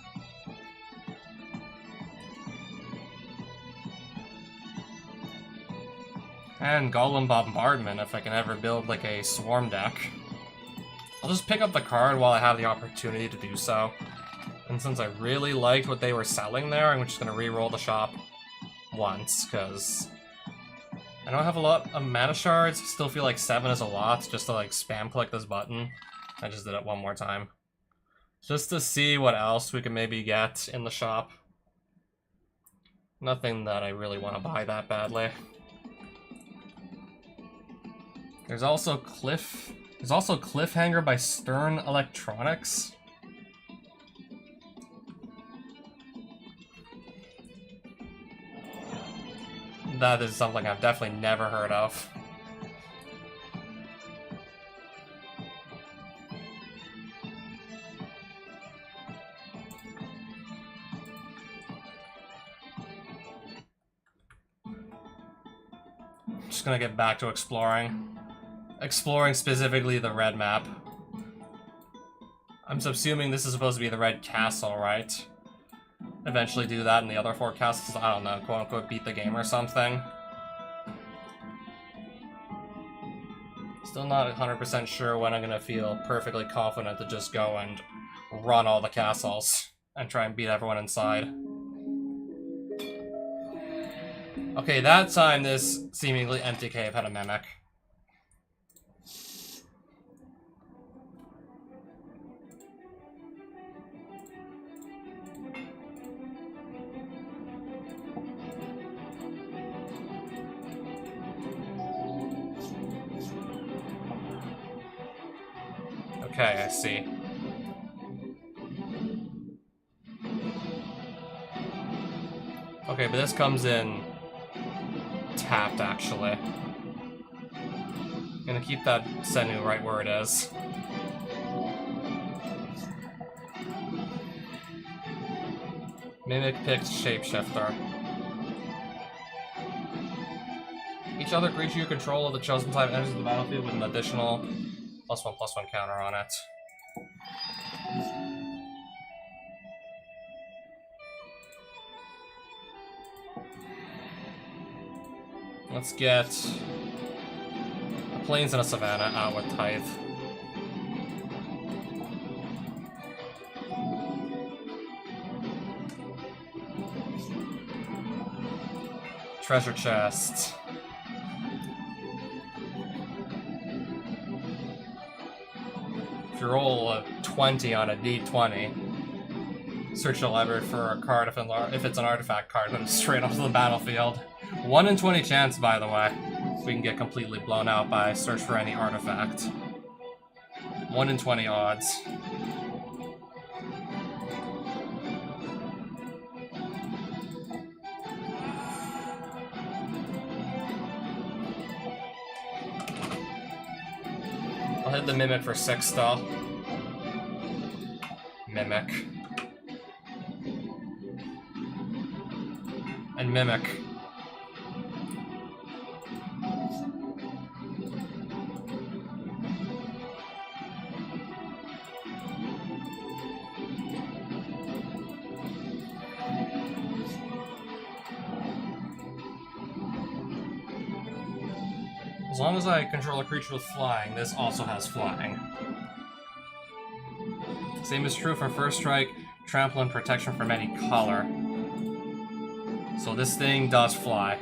And Golem Bombardment if I can ever build like a swarm deck. I'll just pick up the card while I have the opportunity to do so. And since I really liked what they were selling there, I'm just gonna re-roll the shop once, because I don't have a lot of mana shards. Still feel like 7 is a lot just to like spam click this button. I just did it one more time. Just to see what else we can maybe get in the shop. Nothing that I really want to buy that badly. There's also Cliffhanger by Stern Electronics. That is something I've definitely never heard of. Just gonna get back to exploring. Exploring specifically the red map. I'm subsuming this is supposed to be the red castle, right? Eventually do that in the other 4 castles, I don't know, quote-unquote beat the game or something. Still not 100% sure when I'm gonna feel perfectly confident to just go and run all the castles and try and beat everyone inside. Okay, that time this seemingly empty cave had a mimic. Okay, I see. Okay, but this comes in tapped, actually. I'm gonna keep that Senu right where it is. Mimic picked Shapeshifter. Each other creature you control of the chosen type enters the battlefield with an additional +1/+1 counter on it. Let's get a Plains and a Savannah out with Tithe. Treasure chest. If you roll a 20 on a d20, search your library for a card if it's an artifact card, then straight off to the battlefield. 1 in 20 chance, by the way. We can get completely blown out by search for any artifact. 1 in 20 odds. I'll hit the Mimic for 6 still. Mimic. And Mimic. As long as I control a creature with flying, this also has flying. Same is true for First Strike, Trample, and Protection from any color. So this thing does fly.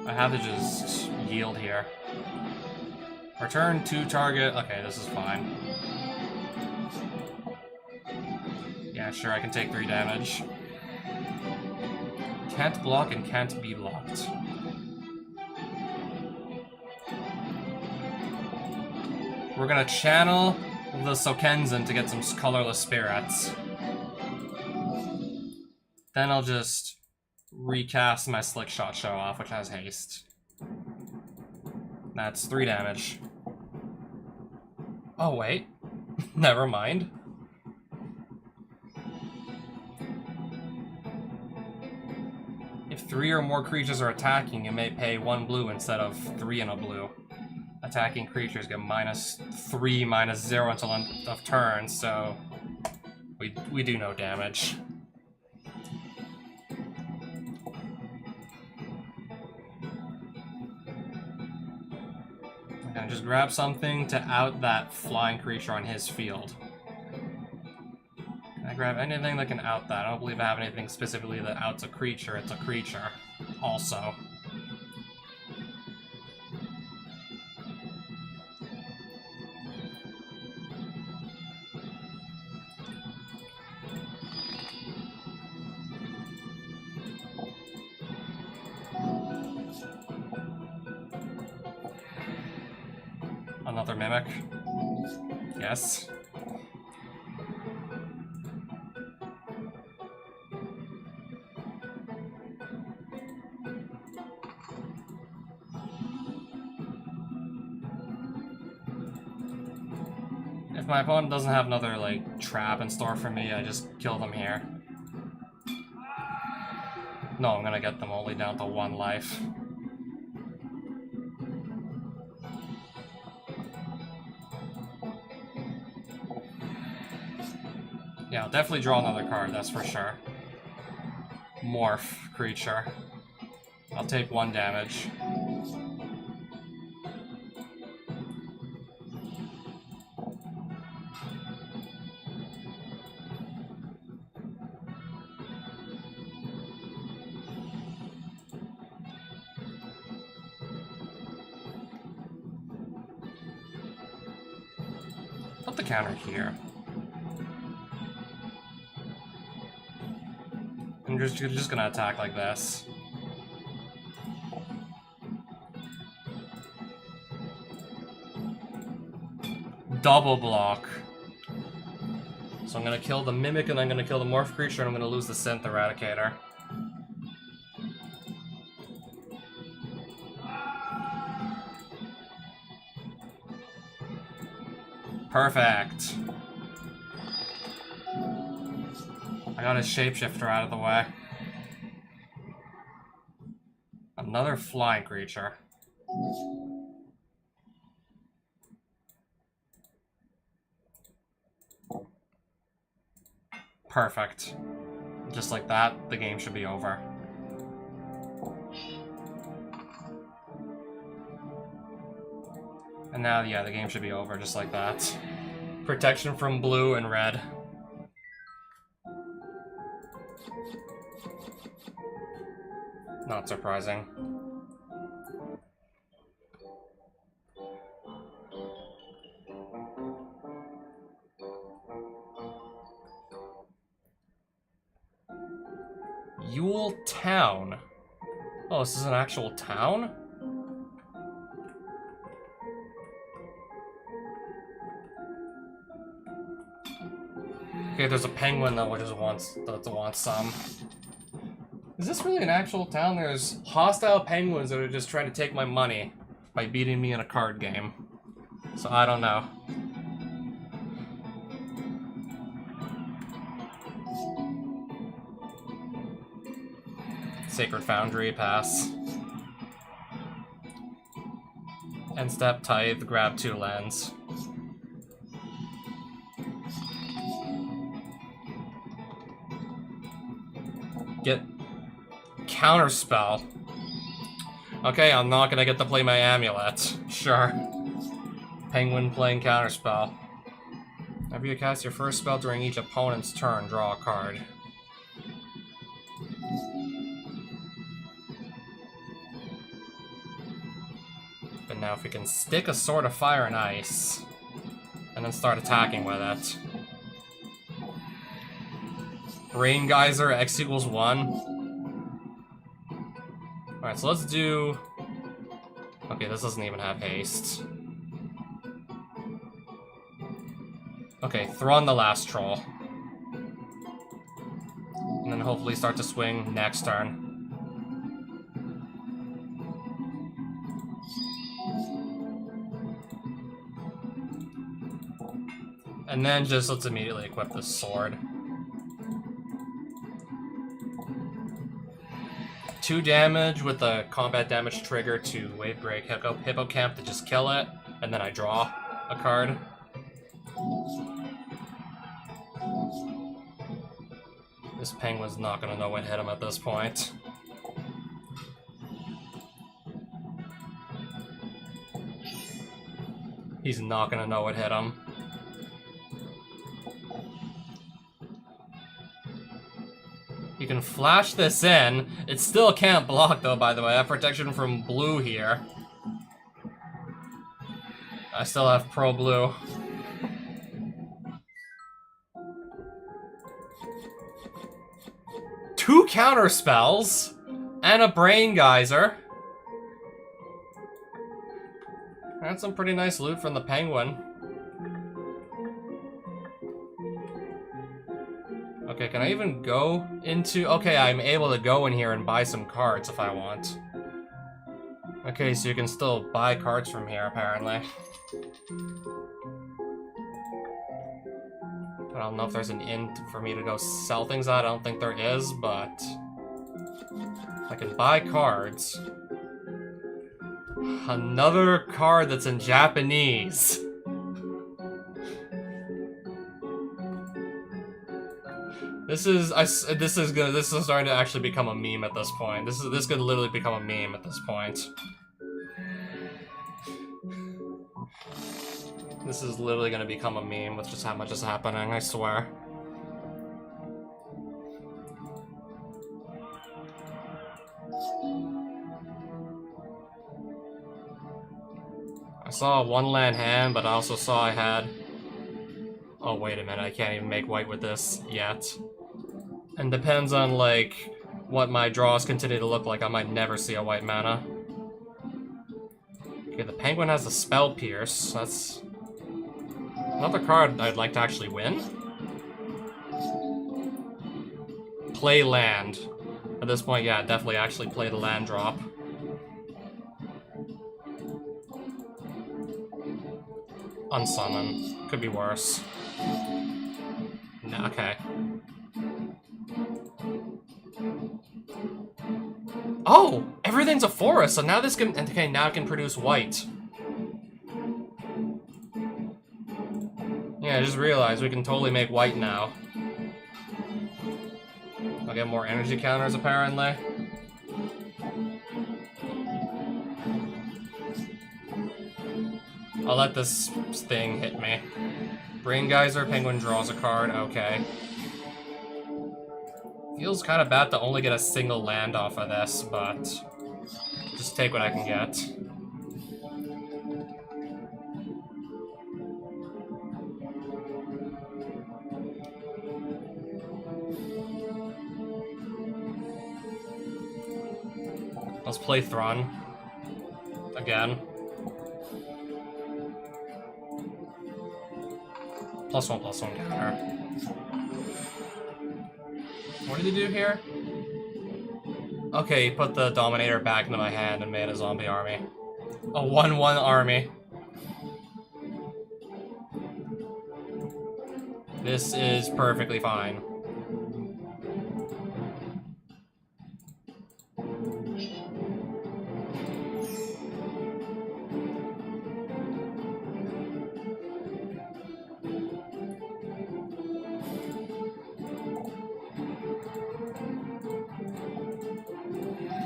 I have to just yield here. Return to target. Okay, this is fine. Yeah, sure, I can take 3 damage. Can't block and can't be blocked. We're gonna channel the Sokenzan to get some colorless spirits. Then I'll just recast my Slick Shot Show Off, which has haste. That's 3 damage. Oh, wait. Never mind. If 3 or more creatures are attacking, you may pay 1 blue instead of 3 and a blue. Attacking creatures get -3, -0 until end of turn, so we do no damage. I'm gonna just grab something to out that flying creature on his field. Can I grab anything that can out that? I don't believe I have anything specifically that outs a creature. It's a creature, also. Another Mimic. Yes. If my opponent doesn't have another, like, trap in store for me, I just kill them here. No, I'm gonna get them only down to 1 life. Yeah, I'll definitely draw another card, that's for sure. Morph creature. I'll take 1 damage. Put the counter here. I'm just gonna attack like this. Double block. So I'm gonna kill the Mimic and I'm gonna kill the Morph Creature and I'm gonna lose the Synth Eradicator. Perfect. I got his Shapeshifter out of the way. Another flying creature. Perfect. Just like that, the game should be over. And now, yeah, the game should be over just like that. Protection from blue and red. Not surprising. Yule Town. Oh, this is an actual town? Okay, there's a penguin that just wants some. Is this really an actual town? There's hostile penguins that are just trying to take my money by beating me in a card game. So I don't know. Sacred Foundry, pass. End step, Tithe, grab 2 lands. Get Counterspell. Okay, I'm not gonna get to play my Amulet. Sure. Penguin playing Counterspell. Whenever you cast your first spell during each opponent's turn, draw a card. But now if we can stick a Sword of Fire and Ice, and then start attacking with it. Rain Geyser, X equals 1. Alright, so let's do... Okay, this doesn't even have haste. Okay, throw on the last troll. And then hopefully start to swing next turn. And then just let's immediately equip the sword. 2 damage with the combat damage trigger to Wave Break Hippocamp to just kill it, and then I draw a card. This penguin's not gonna know what hit him at this point. He's not gonna know what hit him. You can flash this in. It still can't block though, by the way. I have protection from blue here. I still have pro blue. Two counter spells and a Brain Geyser. That's some pretty nice loot from the penguin. Okay, can I even go into... Okay, I'm able to go in here and buy some cards if I want. Okay, so you can still buy cards from here, apparently. I don't know if there's an inn for me to go sell things at. I don't think there is, but... I can buy cards. Another card that's in Japanese. This is starting to actually become a meme at this point. This could literally become a meme at this point. This is literally gonna become a meme with just how much is happening, I swear. I saw a 1-land hand, but I also saw I had... Oh, wait a minute, I can't even make white with this yet. And depends on, like, what my draws continue to look like. I might never see a white mana. Okay, the Penguin has a Spell Pierce. That's another card I'd like to actually win. Play land. At this point, yeah, definitely actually play the land drop. Unsummon. Could be worse. Nah, okay. Oh! Everything's a forest, so now this can... Okay, now it can produce white. Yeah, I just realized we can totally make white now. I'll get more energy counters, apparently. I'll let this thing hit me. Brain Geyser, Penguin draws a card, okay. Feels kind of bad to only get a single land off of this, but just take what I can get. Let's play Thron. Again. +1/+1 counter. What did he do here? Okay, he put the Dominator back into my hand and made a zombie army. A 1/1 army. This is perfectly fine.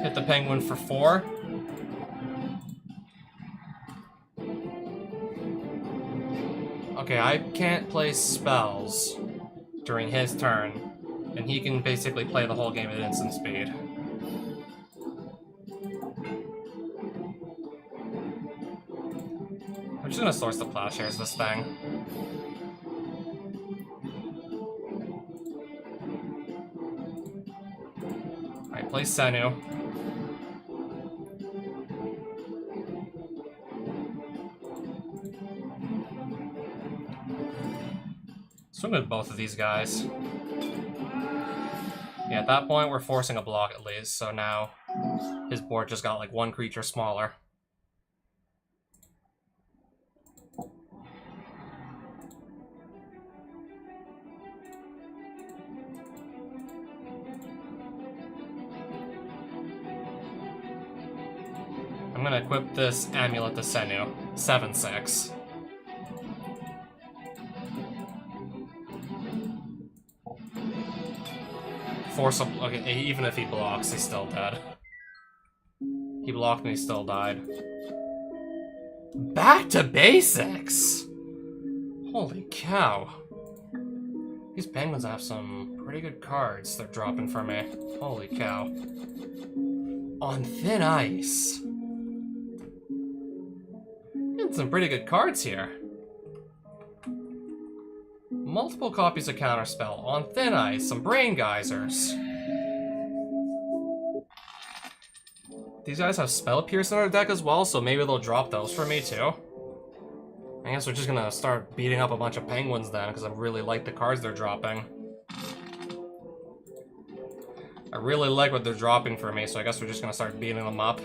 Hit the Penguin for 4. Okay, I can't play spells during his turn, and he can basically play the whole game at instant speed. I'm just gonna source the Plowshares this thing. Alright, play Senu. Swing with both of these guys. Yeah, at that point, we're forcing a block at least, so now his board just got like one creature smaller. I'm gonna equip this Amulet to Senu. 7/6. Force up. Okay, even if he blocks, he's still dead. He blocked and he still died. Back to basics! Holy cow. These Penguins have some pretty good cards they're dropping for me. Holy cow. On Thin Ice. Getting some pretty good cards here. Multiple copies of Counterspell, On Thin Ice, some Brain Geysers. These guys have Spell Pierce in their deck as well, so maybe they'll drop those for me too. I guess we're just gonna start beating up a bunch of Penguins then, because I really like the cards they're dropping. I really like what they're dropping for me, so I guess we're just gonna start beating them up.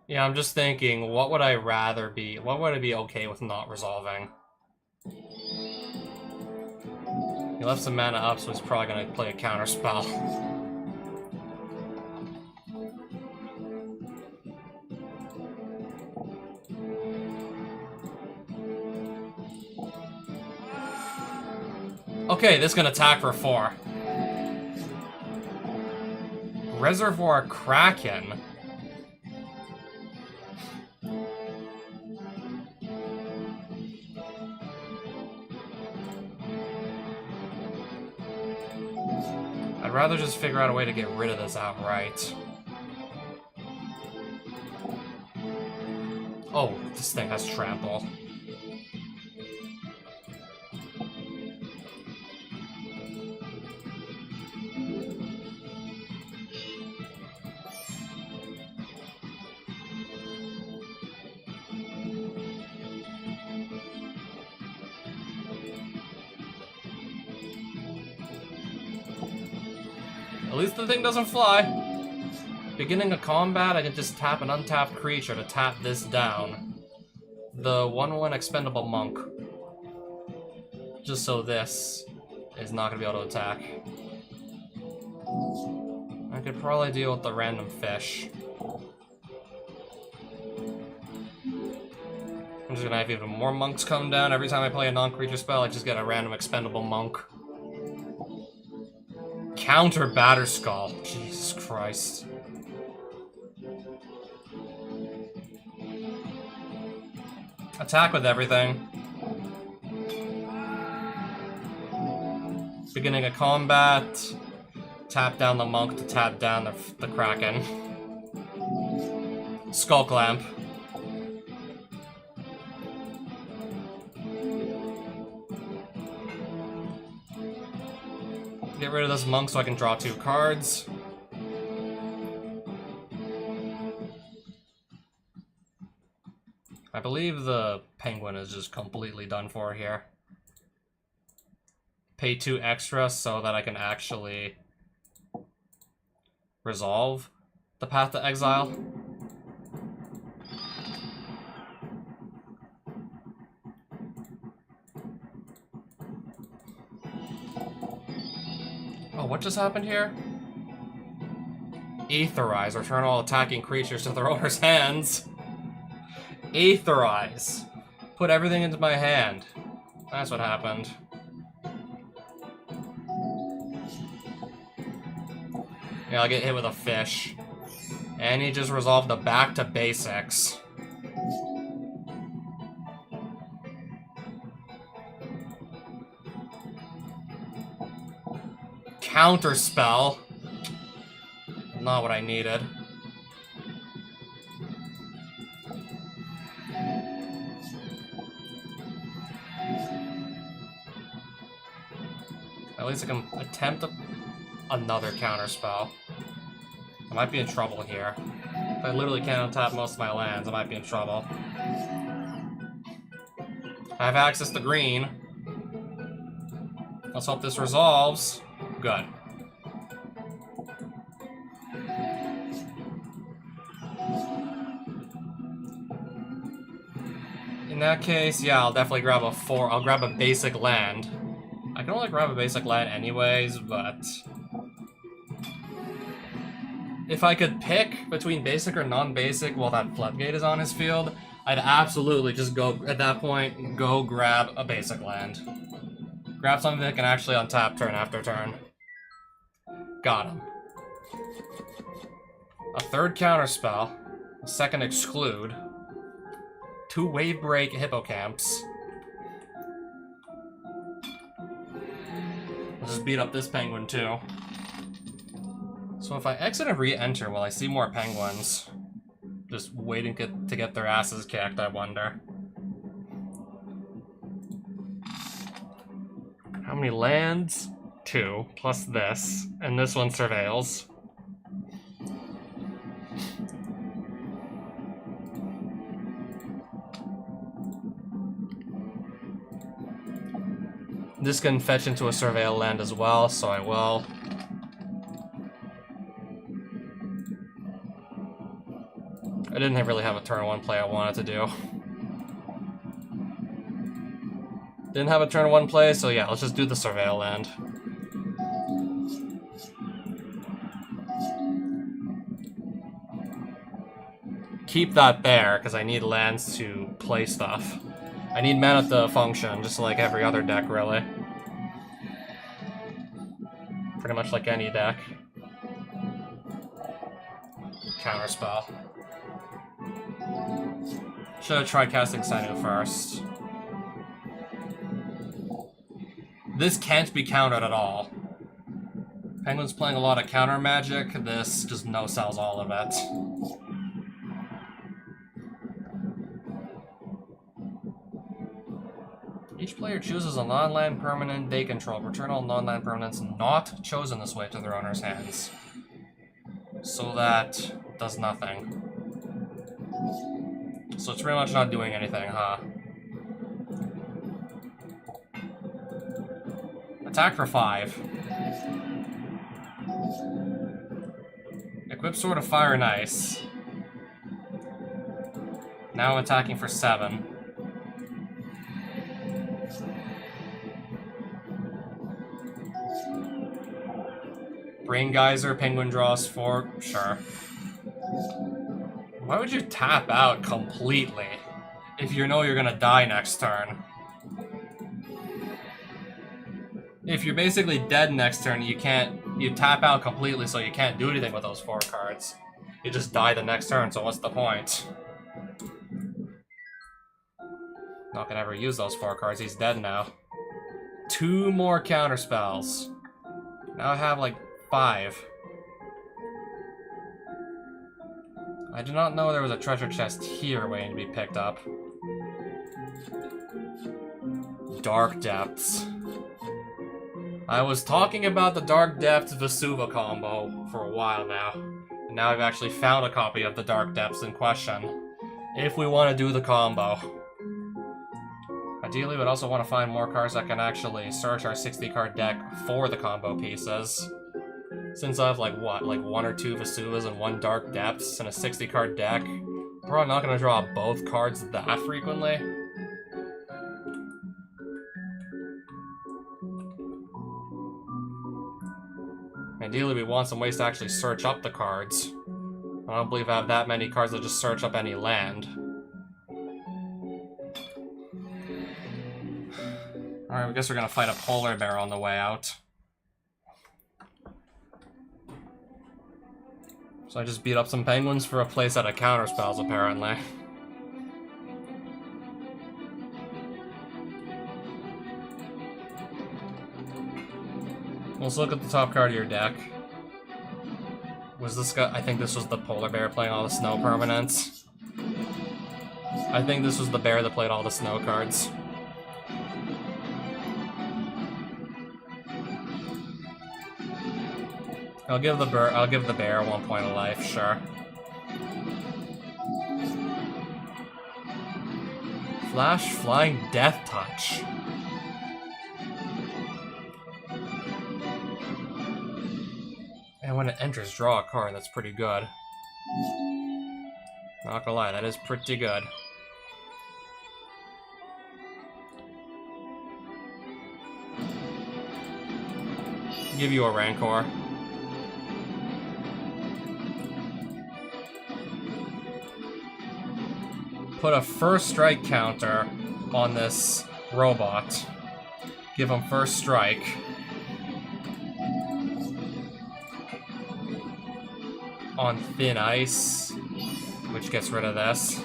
Yeah, I'm just thinking, what would I rather be? What would I be okay with not resolving? He left some mana up, so he's probably gonna play a counter spell. Okay, this can attack for 4. Reservoir Kraken. I'd rather just figure out a way to get rid of this outright. Oh, this thing has trample. At least the thing doesn't fly. Beginning a combat, I can just tap an untapped creature to tap this down. The 1/1 expendable monk. Just so this is not going to be able to attack. I could probably deal with the random fish. I'm just going to have even more monks come down. Every time I play a non-creature spell, I just get a random expendable monk. Counter Batterskull. Jesus Christ. Attack with everything. Beginning a combat. Tap down the monk to tap down the Kraken. Skull Clamp. Get rid of this monk so I can draw 2 cards. I believe the penguin is just completely done for here. Pay 2 extra so that I can actually resolve the Path to Exile. Oh, what just happened here? Aetherize. Return all attacking creatures to their owner's hands. Aetherize. Put everything into my hand. That's what happened. Yeah, I'll get hit with a fish. And he just resolved the back to basics. Counterspell. Not what I needed. At least I can attempt another counterspell. I might be in trouble here. If I literally can't untap most of my lands, I might be in trouble. I have access to green. Let's hope this resolves. Good. In that case, yeah, I'll definitely grab a 4. I'll grab a basic land. I can only grab a basic land anyways, but if I could pick between basic or non-basic while that floodgate is on his field, I'd absolutely just go, at that point, go grab a basic land. Grab something that can actually untap turn after turn. Got him. A 3rd counterspell, a 2nd exclude, 2 wave break hippocamps. Let's just beat up this penguin too. So if I exit and re-enter, will I see more penguins? Just waiting to get their asses kicked, I wonder. How many lands? 2, plus this. And this one surveils. This can fetch into a surveil land as well, so I will. I didn't really have a turn 1 play I wanted to do. Didn't have a turn 1 play, so yeah, let's just do the surveil land. Keep that there, because I need lands to play stuff. I need mana to function, just like every other deck, really. Pretty much like any deck. Counterspell. Should have tried casting Sinu first. This can't be countered at all. Penguin's playing a lot of counter magic. This just no-sells all of it. Each player chooses a non-land permanent they control. Return all non-land permanents not chosen this way to their owner's hands. So that does nothing. So it's pretty much not doing anything, huh? Attack for 5. Equip Sword of Fire and Ice. Now attacking for 7. Brain Geyser, Penguin draws 4. Sure. Why would you tap out completely if you know you're gonna die next turn? If you're basically dead next turn, you tap out completely, so you can't do anything with those 4 cards. You just die the next turn, so what's the point? Not gonna ever use those 4 cards, he's dead now. 2 more counter spells. Now I have like 5. I did not know there was a treasure chest here waiting to be picked up. Dark Depths. I was talking about the Dark Depths Vesuva combo for a while now. And now I've actually found a copy of the Dark Depths in question. If we want to do the combo. Ideally, we'd also want to find more cards that can actually search our 60-card deck for the combo pieces. Since I have, like, what? Like 1 or 2 Vesuvas and 1 Dark Depths and a 60-card deck? I'm probably not going to draw both cards that frequently. Ideally, we want some ways to actually search up the cards. I don't believe I have that many cards that just search up any land. Alright, I guess we're gonna fight a polar bear on the way out. So I just beat up some penguins for a place out of counter spells, apparently. Let's look at the top card of your deck. Was this guy? I think this was the polar bear playing all the snow permanents. I think this was the bear that played all the snow cards. I'll give the bear 1 point of life, sure. Flash Flying Death Touch. And when it enters, draw a card. That's pretty good. Not gonna lie, that is pretty good. Give you a Rancor. Put a first strike counter on this robot. Give him first strike. On Thin Ice, which gets rid of this.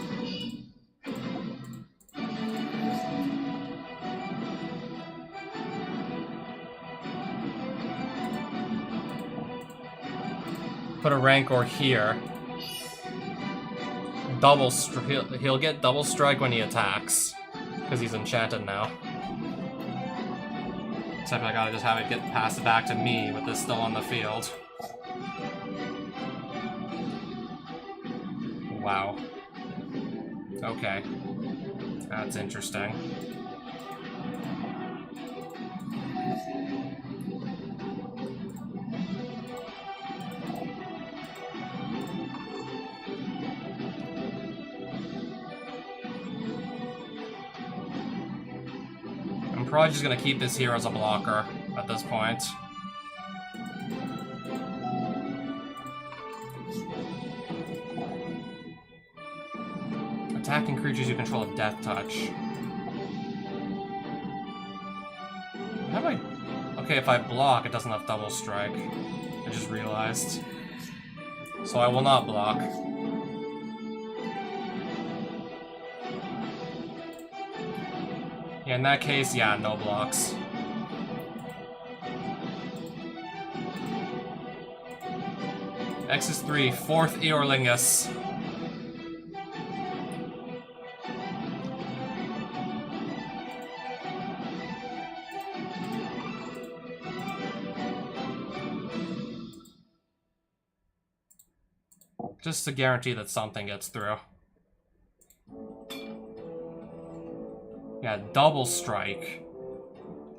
Put a Rancor here. He'll get double strike when he attacks, because he's enchanted now. Except I gotta just have it get passed back to me with this still on the field. Wow. Okay. That's interesting. I'm probably just gonna keep this here as a blocker at this point. Attacking creatures you control have Death Touch. How do I... Okay, if I block, it doesn't have double strike. I just realized. So I will not block. Yeah, in that case, yeah, no blocks. X is 3, 4th Eorlingus. Just to guarantee that something gets through. Yeah, double strike.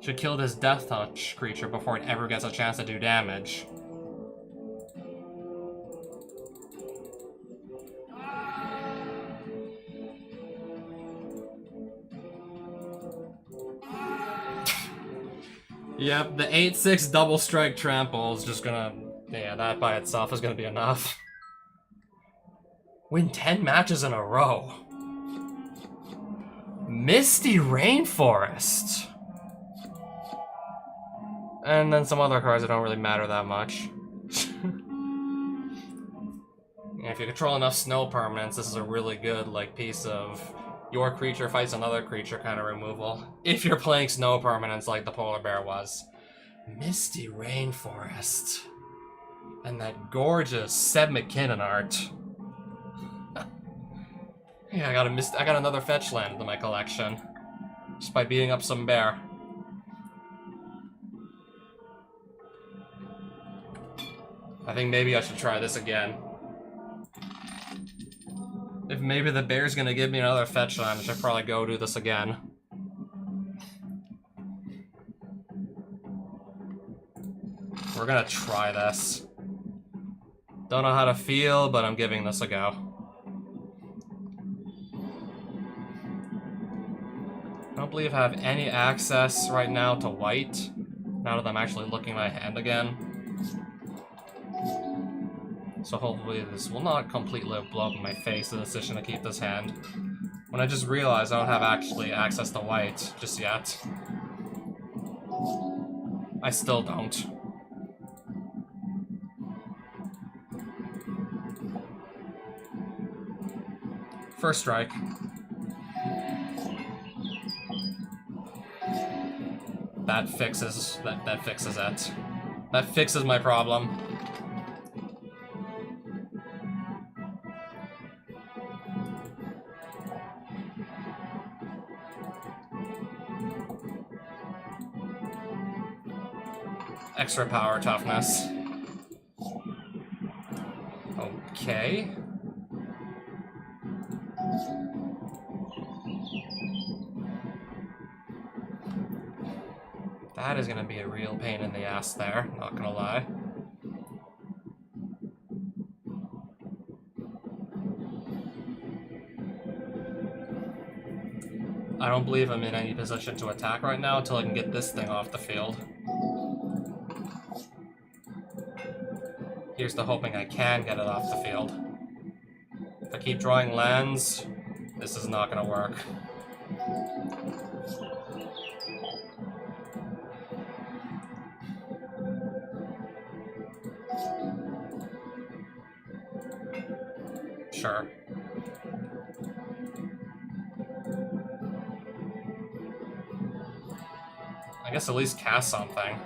Should kill this Death Touch creature before it ever gets a chance to do damage. Yep, the 8/6 double strike trample is just gonna... Yeah, that by itself is gonna be enough. Win 10 matches in a row. Misty Rainforest. And then some other cards that don't really matter that much. Yeah, if you control enough snow permanents, this is a really good like piece of your creature fights another creature kind of removal. If you're playing snow permanents like the Polar Bear was. Misty Rainforest. And that gorgeous Seb McKinnon art. Yeah, I got another fetch land in my collection. Just by beating up some bear. I think maybe I should try this again. If maybe the bear's gonna give me another fetch land, I should probably go do this again. We're gonna try this. Don't know how to feel, but I'm giving this a go. I don't believe I have any access right now to white, now that I'm actually looking at my hand again. So hopefully this will not completely blow up in my face, the decision to keep this hand. When I just realized I don't have actually access to white just yet. I still don't. First strike. That fixes it. That fixes my problem. Extra power toughness. Okay. That is gonna be a real pain in the ass there, not gonna lie. I don't believe I'm in any position to attack right now until I can get this thing off the field. Here's to hoping I can get it off the field. If I keep drawing lands, this is not gonna work. Sure. I guess at least cast something.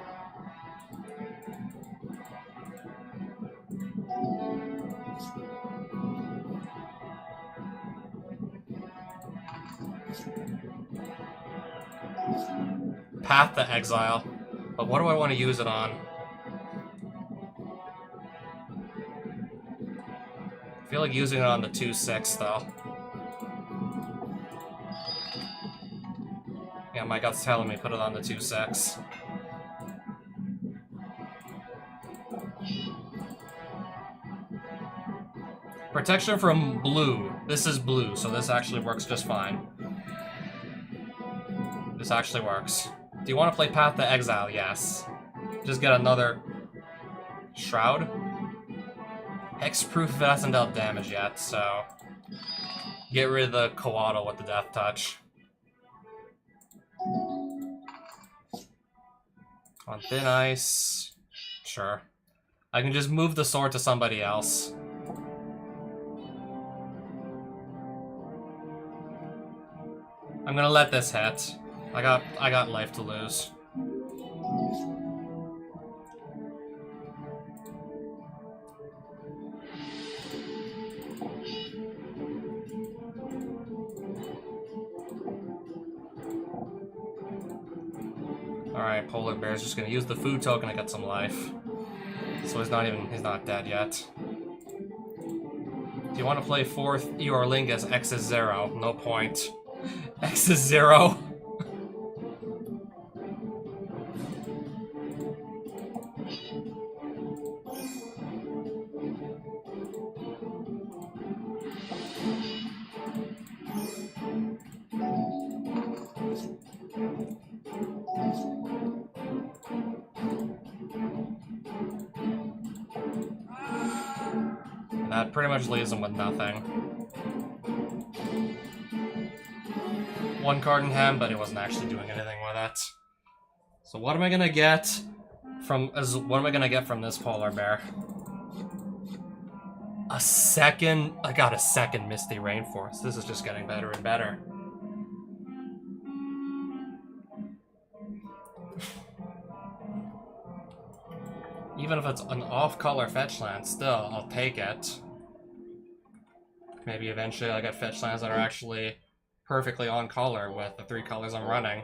Path to Exile. But what do I want to use it on? I feel like using it on the 2/6 though. Yeah, my gut's telling me put it on the 2/6. Protection from blue. This is blue, so this actually works just fine. This actually works. Do you want to play Path to Exile? Yes. Just get another Shroud. Hexproof if it hasn't dealt damage yet, so get rid of the Coatl with the Death Touch. On Thin Ice, sure. I can just move the sword to somebody else. I'm gonna let this hit. I got life to lose. Alright, Polar Bear's just gonna use the food token to get some life. So he's not dead yet. Do you want to play 4th Eeyore Link as X is 0? No point. X is 0. That pretty much leaves him with nothing. One card in hand, but he wasn't actually doing anything with it. So what am I gonna get from this Polar Bear? I got a second Misty Rainforest. This is just getting better and better. Even if it's an off-color fetch land, still, I'll take it. Maybe eventually I'll get fetch lands that are actually perfectly on color with the 3 colors I'm running.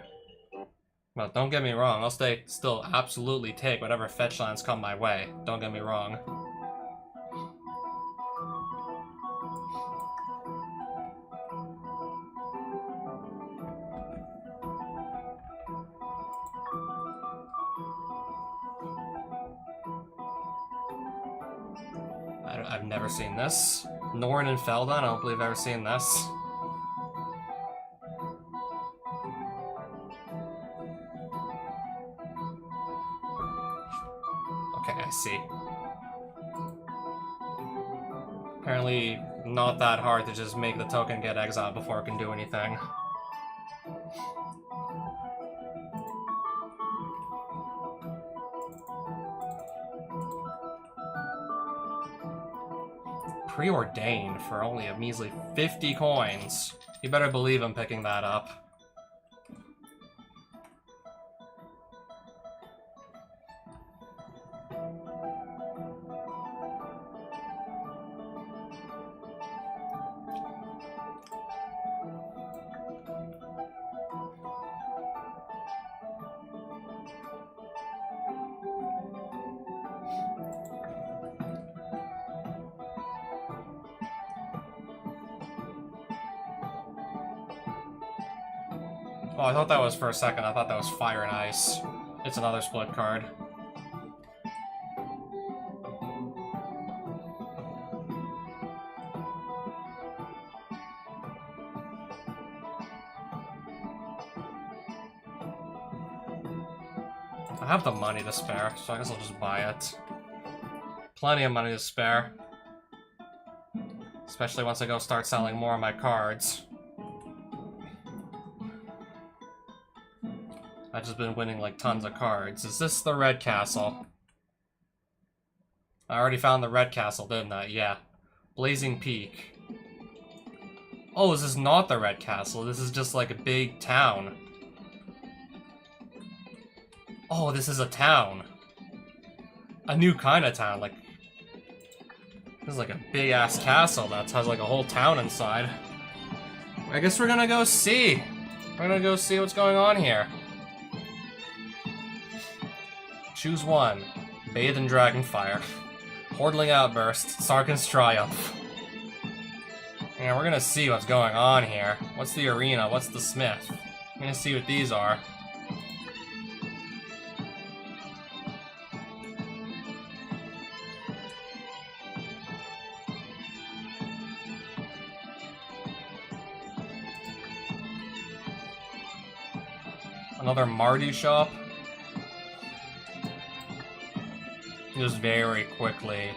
But don't get me wrong, I'll still absolutely take whatever fetch lands come my way. Don't get me wrong. I've never seen this. Norn and Feldon, I don't believe I've ever seen this. Okay, I see. Apparently not that hard to just make the token get exiled before it can do anything. Preordained for only a measly 50 coins. You better believe I'm picking that up. Oh, I thought that was for a second. I thought that was Fire and Ice. It's another split card. I have the money to spare, so I guess I'll just buy it. Plenty of money to spare. Especially once I go start selling more of my cards. I've just been winning like tons of cards. Is this the Red Castle? I already found the Red Castle, didn't I? Yeah. Blazing Peak. Oh, this is not the Red Castle. This is just like a big town. Oh, this is a town. A new kind of town. Like, this is like a big ass castle that has like a whole town inside. I guess we're gonna go see. We're gonna go see what's going on here. Choose one. Bathe in Dragonfire. Hordling Outburst. Sarkhan's Triumph. Yeah, we're gonna see what's going on here. What's the Arena? What's the Smith? I'm gonna see what these are. Another Mardu shop. Just very quickly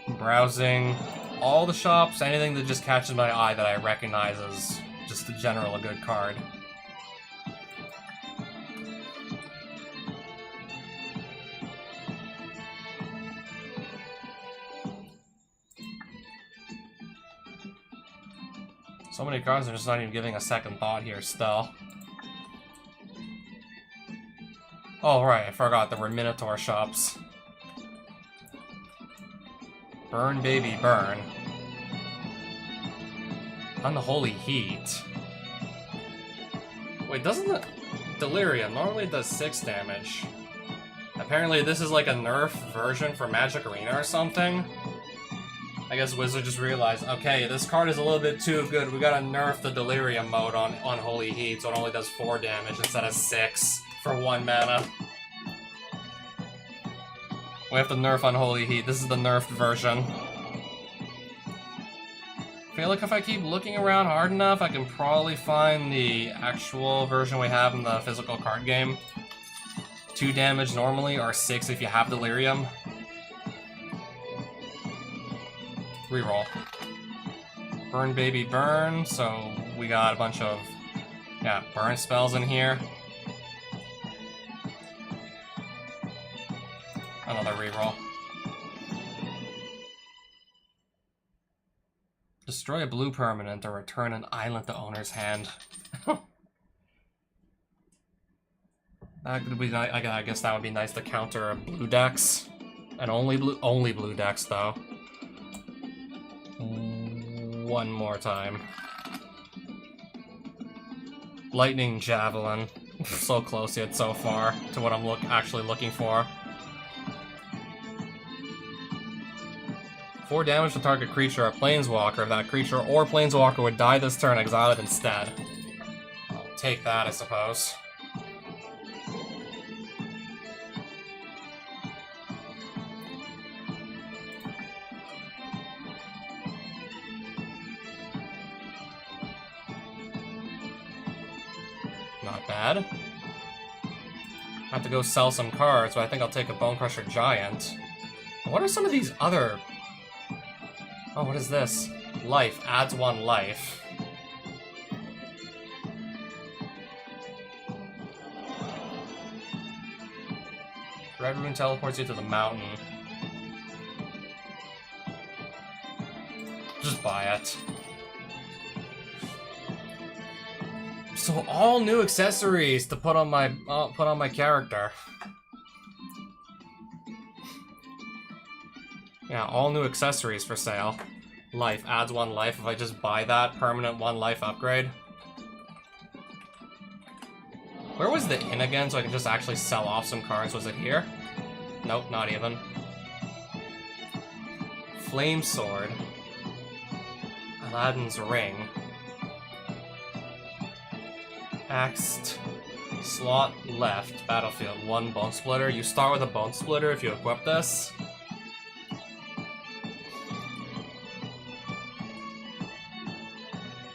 browsing all the shops, anything that just catches my eye that I recognize as just in general a good card. So many cards are just not even giving a second thought here still. Oh right, I forgot there were Minotaur shops. Burn, baby, burn. Unholy Heat. Wait, doesn't Delirium. Normally it does 6 damage. Apparently this is like a nerf version for Magic Arena or something. I guess Wizard just realized, okay, this card is a little bit too good. We gotta nerf the Delirium mode on Holy Heat, so it only does 4 damage instead of 6 for 1 mana. We have to nerf Unholy Heat. This is the nerfed version. I feel like if I keep looking around hard enough, I can probably find the actual version we have in the physical card game. 2 damage normally, or 6 if you have Delirium. Reroll. Burn Baby Burn, so we got a bunch of, yeah, burn spells in here. Another reroll. Destroy a blue permanent or return an island to owner's hand. That could be nice. I guess that would be nice to counter blue decks, and only blue decks though. One more time. Lightning Javelin. So close yet so far to what I'm actually looking for. 4 damage to target creature or planeswalker. If that creature or planeswalker would die this turn, exile it instead. I'll take that, I suppose. Not bad. I have to go sell some cards, but I think I'll take a Bonecrusher Giant. What are some of these other... Oh, what is this? Life. Adds 1 life. Red Rune teleports you to the mountain. Just buy it. So all new accessories to put on my character. Yeah, all new accessories for sale. Life adds 1 life if I just buy that permanent 1 life upgrade. Where was the inn again so I can just actually sell off some cards? Was it here? Nope, not even. Flame Sword. Aladdin's Ring. Axed. Slot left. Battlefield. 1 Bone Splitter. You start with a Bone Splitter if you equip this.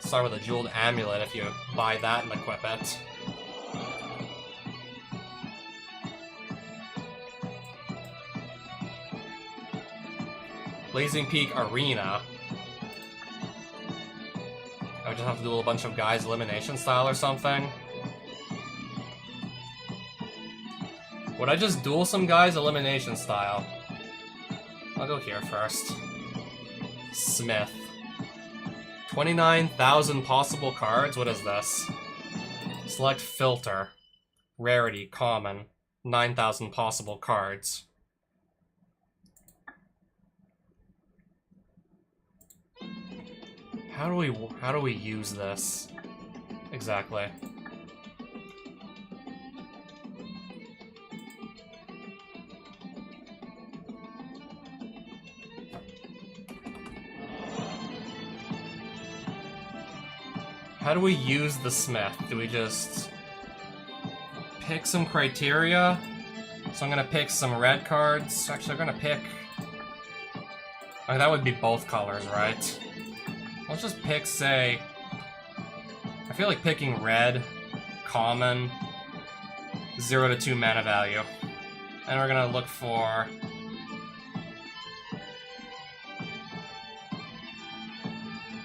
Start with a Jeweled Amulet if you buy that and equip it. Blazing Peak Arena. I would just have to do a bunch of guys elimination style or something. Would I just duel some guys elimination style? I'll go here first. Smith. 29,000 possible cards? What is this? Select filter. Rarity, common. 9,000 possible cards. How do we use this? Exactly. How do we use the Smith? Do we just pick some criteria? So I'm gonna pick some red cards. Actually, I'm gonna pick... Oh, that would be both colors, right? Let's just pick, say... I feel like picking red, common, 0 to 2 mana value. And we're gonna look for...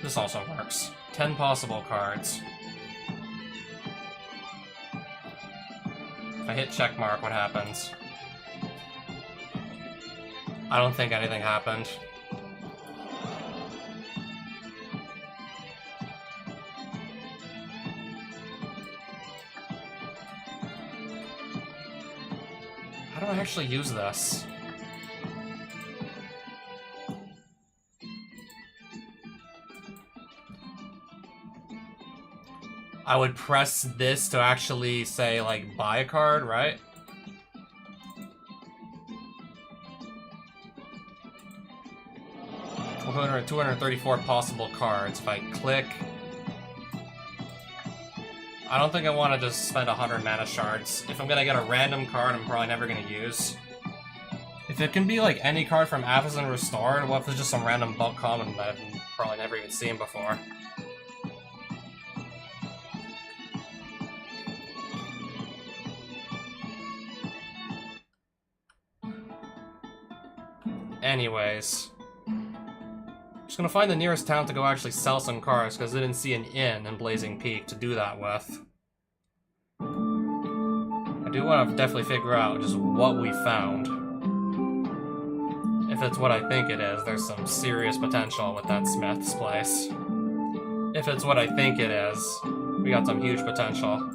This also works. 10 possible cards. If I hit check mark, what happens? I don't think anything happened. How do I actually use this? I would press this to actually say, like, buy a card, right? $200, 234 possible cards. If I click... I don't think I want to just spend 100 mana shards. If I'm gonna get a random card I'm probably never gonna use. If it can be like any card from Avacyn Restored, what if it's just some random bulk common that I've probably never even seen before? Anyways. Just gonna find the nearest town to go actually sell some cards, because I didn't see an inn in Blazing Peak to do that with. I do want to definitely figure out just what we found. If it's what I think it is, there's some serious potential with that Smith's place. If it's what I think it is, we got some huge potential.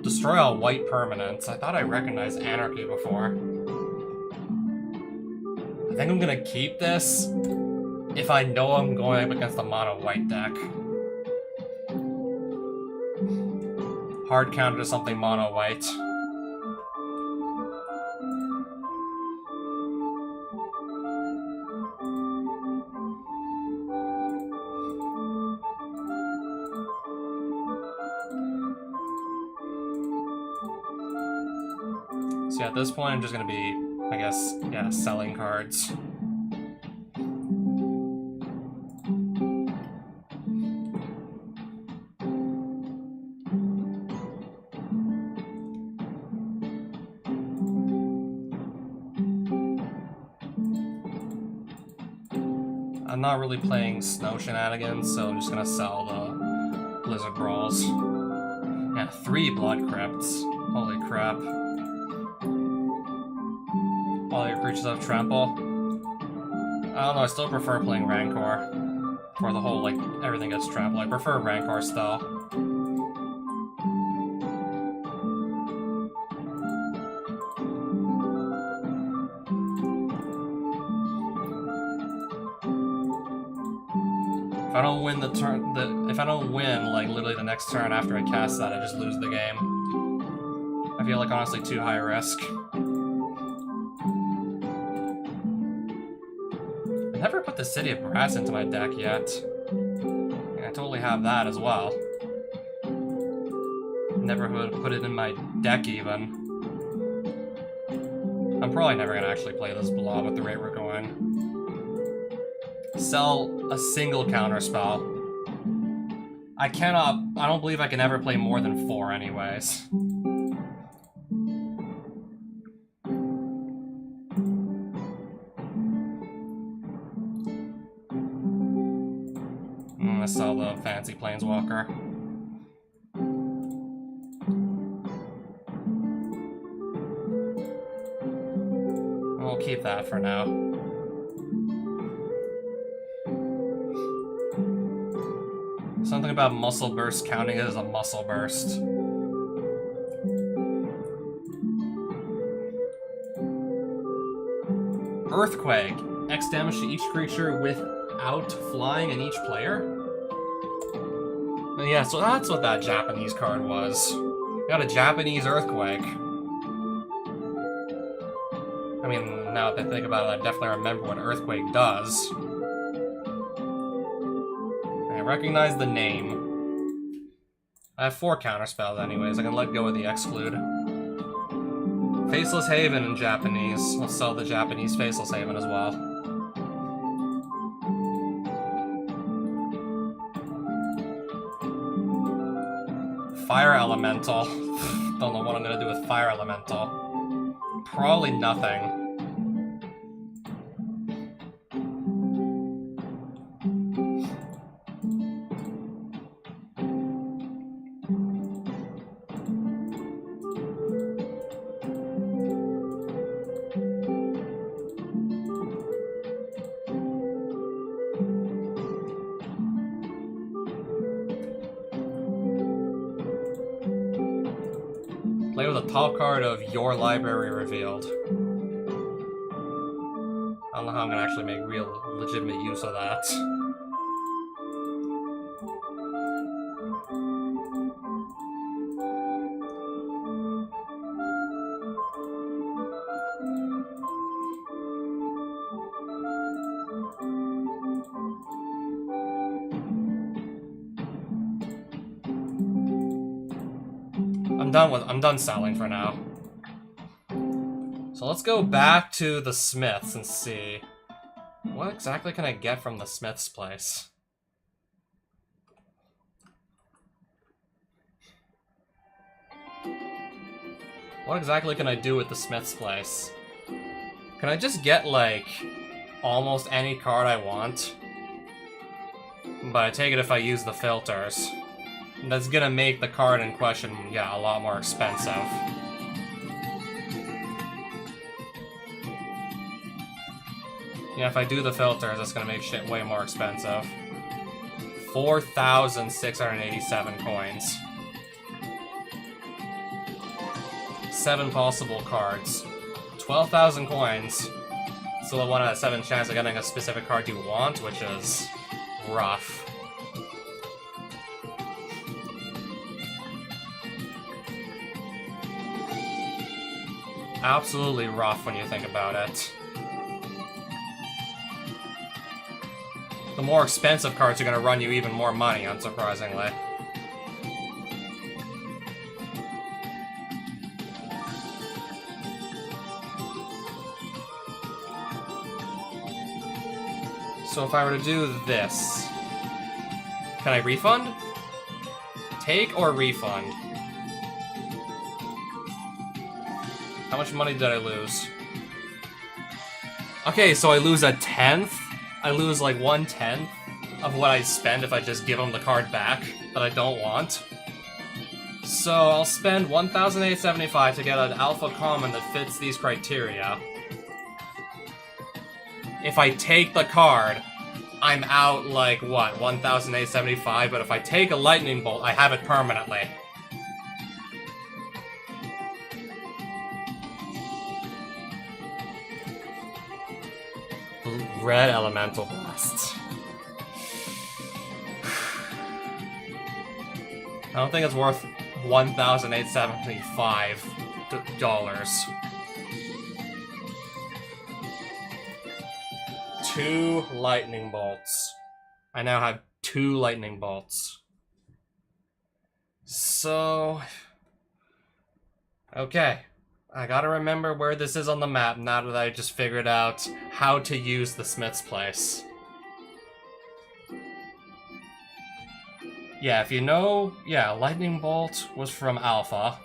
Destroy all white permanents. I thought I recognized Anarchy before. I think I'm gonna keep this if I know I'm going up against a mono white deck. Hard counter to something mono white. So at this point, I'm just gonna be, I guess, yeah, selling cards. I'm not really playing Snow Shenanigans, so I'm just gonna sell the Blizzard Brawls. Yeah, 3 Blood Crypts. Holy crap. All your creatures have trample. I don't know, I still prefer playing Rancor. For the whole, like, everything gets trampled. I prefer Rancor still. If I don't win the turn, if I don't win, like, literally the next turn after I cast that, I just lose the game. I feel like, honestly, too high risk. I never put the City of Brass into my deck yet. And I totally have that as well. Never put it in my deck, even. I'm probably never gonna actually play this blob at the rate we're going. Sell a single counterspell. I don't believe I can ever play more than 4 anyways. I'm gonna sell the fancy Planeswalker. We'll keep that for now. Something about Muscle Burst counting it as a Muscle Burst. Earthquake. X damage to each creature without flying and each player? And yeah, so that's what that Japanese card was. Got a Japanese Earthquake. I mean, now that I think about it, I definitely remember what Earthquake does. I recognize the name. I have 4 counterspells anyways, I can let go of the Exclude. Faceless Haven in Japanese. Let's sell the Japanese Faceless Haven as well. Fire Elemental. Don't know what I'm gonna do with Fire Elemental. Probably nothing. Play with the top card of your library revealed. I don't know how I'm gonna actually make real legitimate use of that. I'm done selling for now. So let's go back to the Smiths and see what exactly can I get from the Smiths place. What exactly can I do with the Smiths place? Can I just get like almost any card I want? But I take it if I use the filters. That's gonna make the card in question, yeah, a lot more expensive. Yeah, if I do the filters, that's gonna make shit way more expensive. 4,687 coins. 7 possible cards. 12,000 coins. Still a 1 out of 7 chance of getting a specific card you want, which is rough. Absolutely rough when you think about it. The more expensive cards are going to run you even more money, unsurprisingly. So if I were to do this, can I refund? Take or refund? How much money did I lose? Okay, so I lose a tenth? I lose like 1/10 of what I spend if I just give them the card back that I don't want. So I'll spend 1,875 to get an alpha common that fits these criteria. If I take the card, I'm out like, what, 1,875? But if I take a lightning bolt, I have it permanently. Red Elemental Blast. I don't think it's worth $1,875. 2 lightning bolts. I now have 2 lightning bolts. So... okay. I gotta remember where this is on the map now that I just figured out how to use the Smith's place. Yeah, if you know... yeah, Lightning Bolt was from Alpha.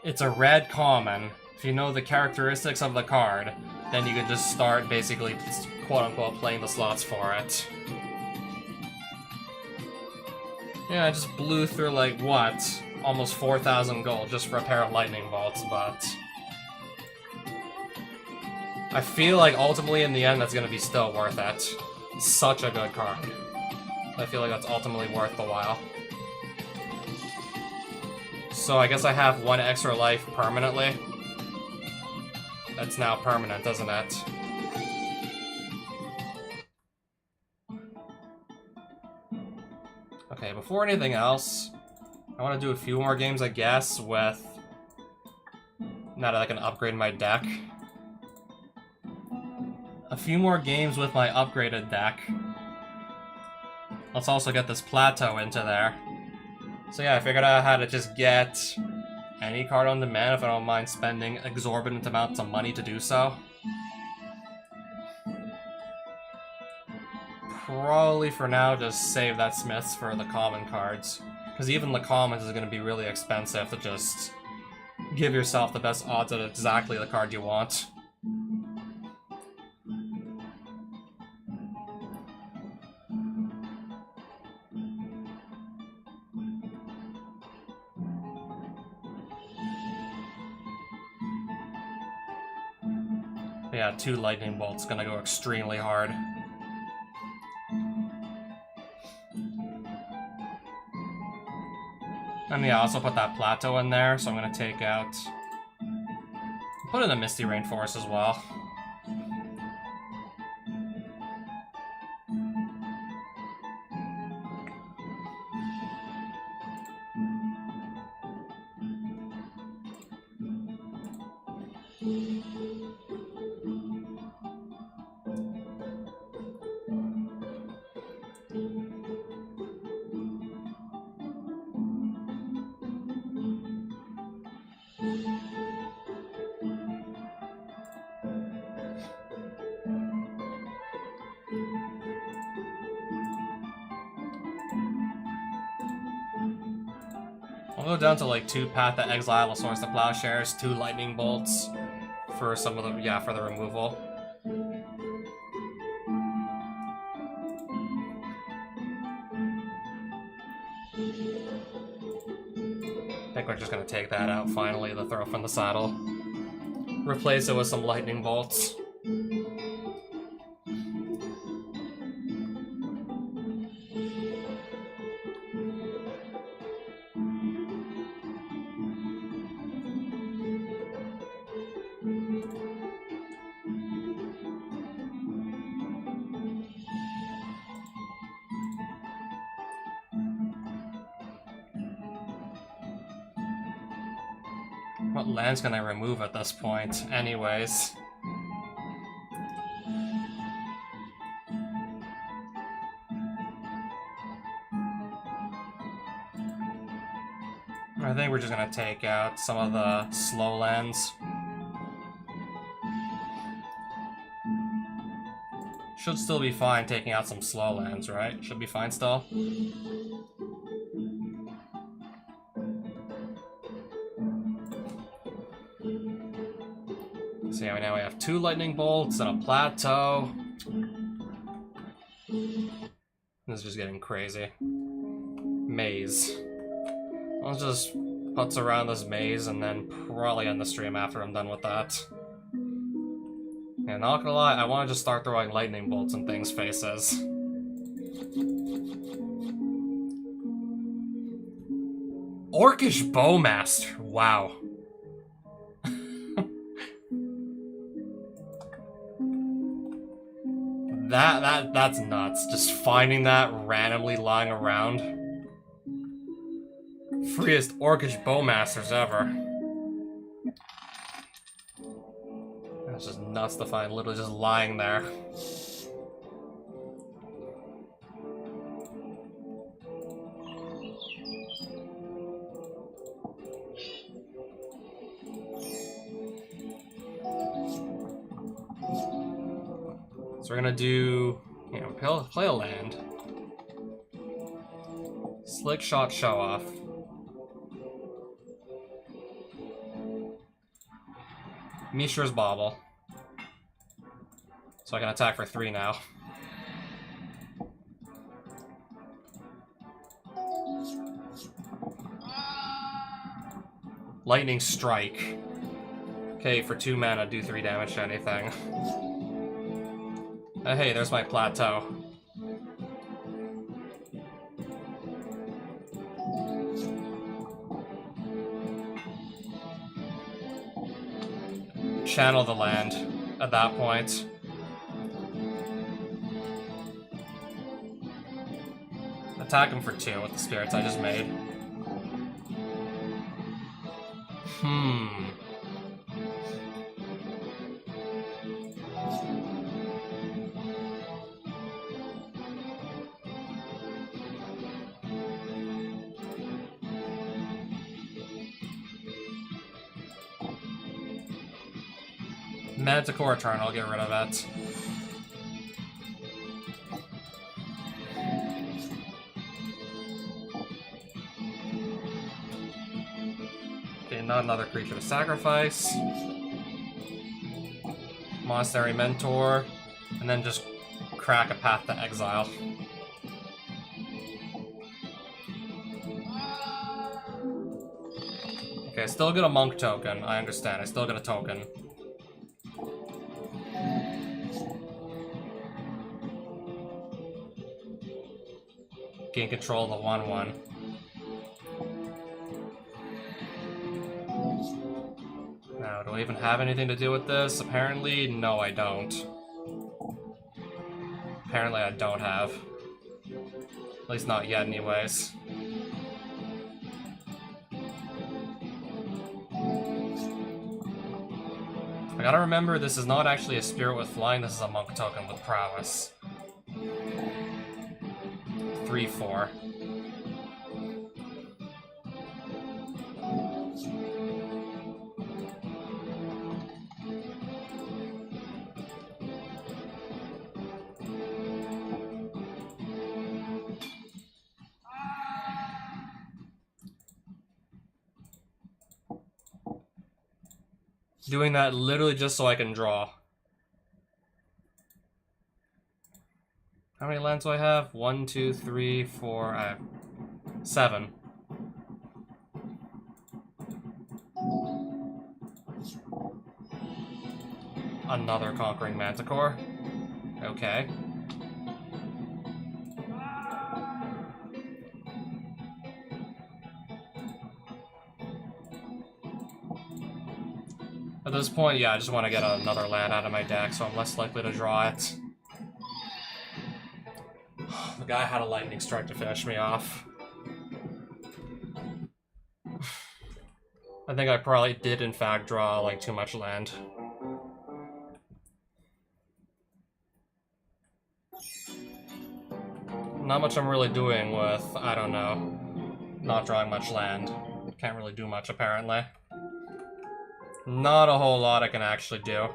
It's a red common. If you know the characteristics of the card, then you can just start basically, quote-unquote, playing the slots for it. Yeah, I just blew through, like, what? Almost 4,000 gold just for a pair of lightning bolts, but... I feel like ultimately in the end that's gonna be still worth it. Such a good card. I feel like that's ultimately worth the while. So I guess I have 1 extra life permanently. That's now permanent, isn't it? Okay, before anything else, I want to do a few more games, I guess, with... now that I can upgrade my deck. A few more games with my upgraded deck. Let's also get this plateau into there. So yeah, I figured out how to just get any card on demand if I don't mind spending exorbitant amounts of money to do so. Probably for now just save that Smiths for the common cards. Because even the commons is going to be really expensive to just give yourself the best odds at exactly the card you want. Yeah, 2 lightning bolts gonna go extremely hard. And yeah, I also put that plateau in there, so I'm gonna take out... Put in the Misty Rainforest as well. I'll go down to like 2 Path to Exile, a Source of Plowshares, 2 Lightning Bolts for some of the, yeah, for the removal. I think we're just gonna take that out finally, the throw from the saddle. Replace it with some Lightning Bolts. What lands can I remove at this point, anyways? I think we're just gonna take out some of the slow lands. Should still be fine taking out some slow lands, right? Should be fine still. So yeah, now we have 2 Lightning Bolts and a Plateau. This is just getting crazy. Maze. I'll just putz around this maze and then probably end the stream after I'm done with that. And not gonna lie, I want to just start throwing Lightning Bolts in things' faces. Orcish Bowmaster, wow. That's nuts. Just finding that randomly lying around. Freest Orcish Bowmasters ever. That's just nuts to find, literally just lying there. So we're gonna do, you know, play a land. Slick Shot Show Off. Mishra's Bauble. So I can attack for 3 now. Lightning Strike. Okay, for 2 mana, do 3 damage to anything. Hey, there's my Plateau. Channel the land at that point. Attack him for 2 with the spirits I just made. Manticore turn, I'll get rid of it. Okay, not another creature to sacrifice. Monastery Mentor, and then just crack a Path to Exile. Okay, still get a Monk token, I understand, I still get a token. Gain control of the 1/1. Do I even have anything to do with this? Apparently, no, I don't. Apparently, I don't have. At least not yet, anyways. I gotta remember, this is not actually a spirit with flying, this is a monk token with prowess. 3-4. Doing that literally just so I can draw. How many lands do I have? 1, 2, 3, 4, I have 7. Another Conquering Manticore. Okay. At this point, yeah, I just want to get another land out of my deck, so I'm less likely to draw it. The guy had a Lightning Strike to finish me off. I think I probably did, in fact, draw, like, too much land. Not much I'm really doing with, I don't know, not drawing much land. Can't really do much, apparently. Not a whole lot I can actually do.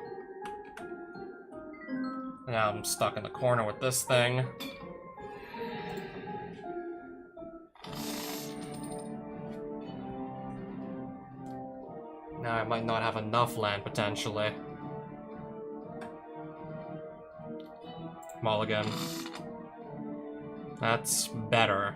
Now I'm stuck in the corner with this thing. Now I might not have enough land, potentially. Mulligan. That's better.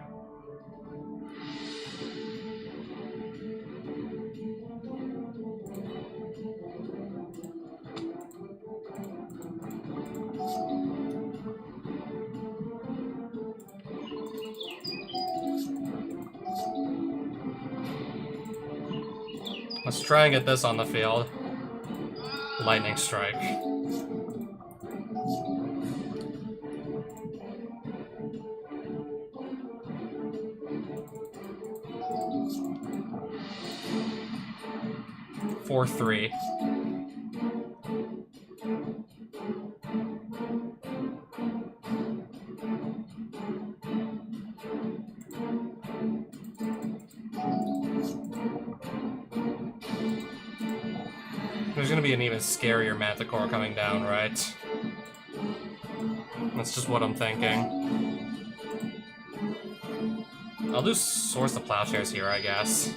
Let's try and get this on the field. Lightning Strike. For 3. There's gonna be an even scarier Manticore coming down, right? That's just what I'm thinking. I'll do Source of Plowshares here, I guess.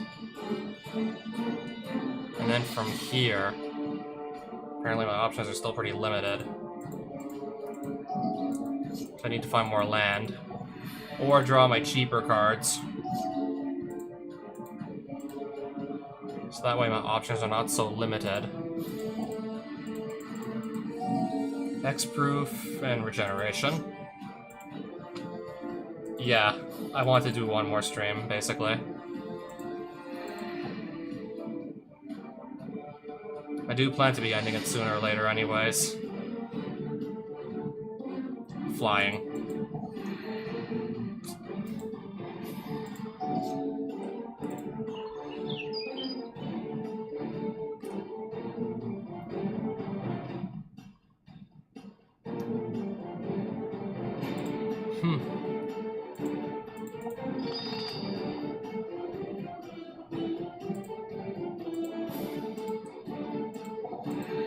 And then from here, apparently my options are still pretty limited. So I need to find more land. Or draw my cheaper cards. So that way my options are not so limited. Hexproof and Regeneration. Yeah, I want to do one more stream, basically. I do plan to be ending it sooner or later anyways. Flying.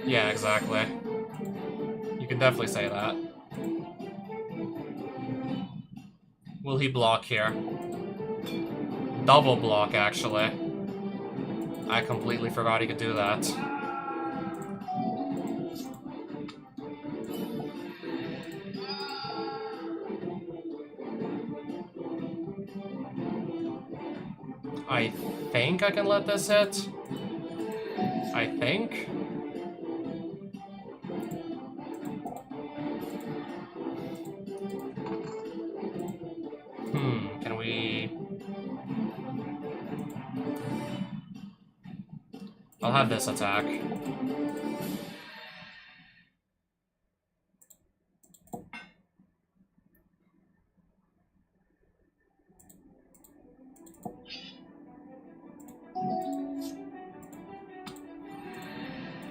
Yeah, exactly. You can definitely say that. Will he block here? Double block, actually. I completely forgot he could do that. I think I can let this hit. I think. Can we... I'll have this attack.